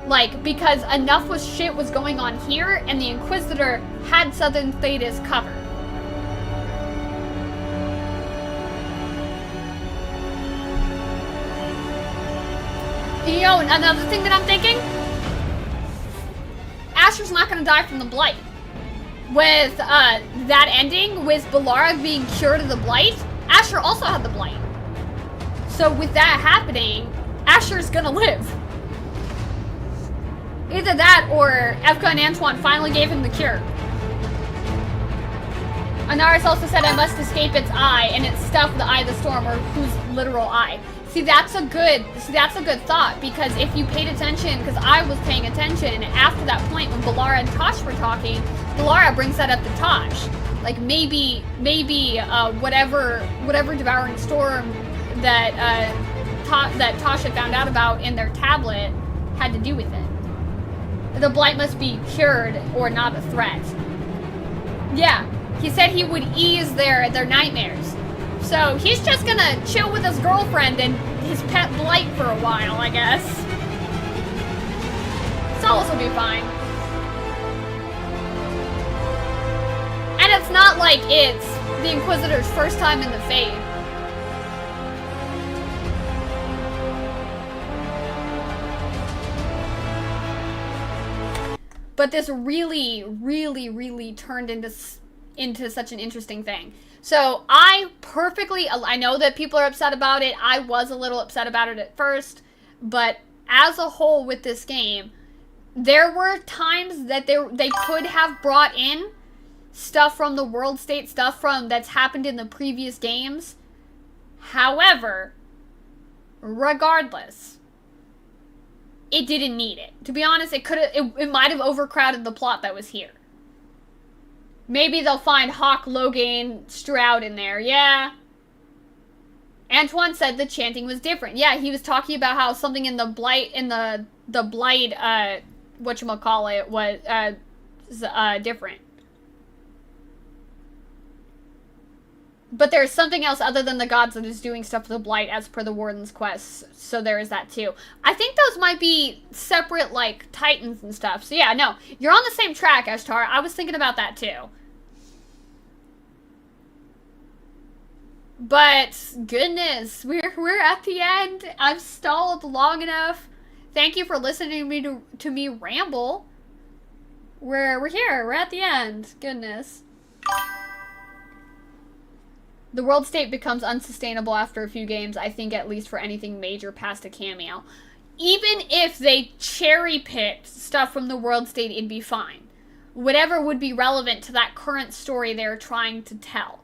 Like, because enough shit was going on here, and the Inquisitor had Southern Thetis covered. You know, another thing that I'm thinking? Asher's not gonna die from the Blight. With that ending, with Balara being cured of the Blight, Asher also had the Blight. So with that happening, Asher's gonna live. Either that, or Efka and Antoine finally gave him the cure. Anaris also said, I must escape its eye, and it's stuff the Eye of the Storm, or whose literal eye. See, that's a good thought, because if you paid attention, because I was paying attention, after that point when Balara and Tosh were talking, Balara brings that up to Tosh. Like, maybe whatever devouring storm that Tosh had found out about in their tablet had to do with it. The Blight must be cured or not a threat. Yeah, he said he would ease their nightmares. So he's just gonna chill with his girlfriend and his pet Blight for a while, I guess. Solace will be fine. And it's not like it's the Inquisitor's first time in the Fade. But this really, really, really turned into such an interesting thing. So I know that people are upset about it. I was a little upset about it at first, but as a whole with this game, there were times that they could have brought in stuff from the world state, stuff that's happened in the previous games. However, regardless, it didn't need it. To be honest, it might have overcrowded the plot that was here. Maybe they'll find Hawk, Logain, Stroud in there. Yeah. Antoine said the chanting was different. Yeah, he was talking about how something in the Blight, whatchamacallit, was different. But there's something else other than the gods that is doing stuff with the Blight as per the Warden's quests. So there is that too. I think those might be separate, like, titans and stuff. So yeah, no. You're on the same track, Ashtar. I was thinking about that too. But, goodness. We're at the end. I've stalled long enough. Thank you for listening to me ramble. We're here. We're at the end. Goodness. The world state becomes unsustainable after a few games, I think, at least for anything major past a cameo. Even if they cherry-picked stuff from the world state, it'd be fine. Whatever would be relevant to that current story they're trying to tell.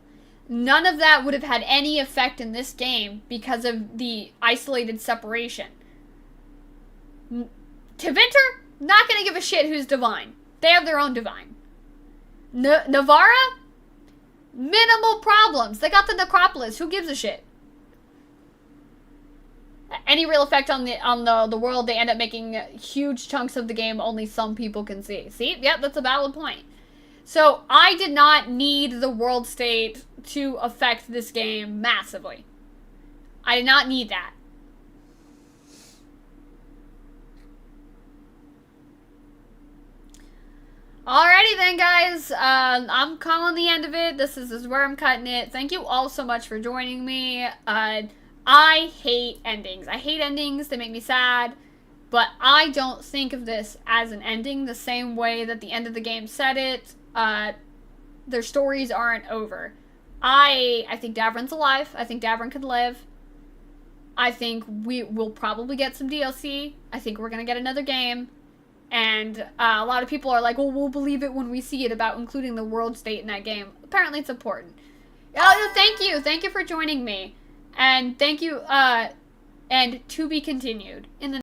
None of that would have had any effect in this game because of the isolated separation. Tevinter, not gonna give a shit who's divine. They have their own divine. Navarra, minimal problems. They got the necropolis. Who gives a shit? Any real effect on the world, they end up making huge chunks of the game only some people can see. See? Yep, that's a valid point. So, I did not need the world state to affect this game massively. I did not need that. Alrighty then, guys. I'm calling the end of it. This is where I'm cutting it. Thank you all so much for joining me. I hate endings. I hate endings. They make me sad. But I don't think of this as an ending the same way that the end of the game said it. Their stories aren't over. I think Davron's alive. I think Davron could live. I think we will probably get some DLC. I think we're going to get another game. And a lot of people are like, well, we'll believe it when we see it about including the world state in that game. Apparently it's important. Thank you. Thank you for joining me. And thank you, and to be continued in the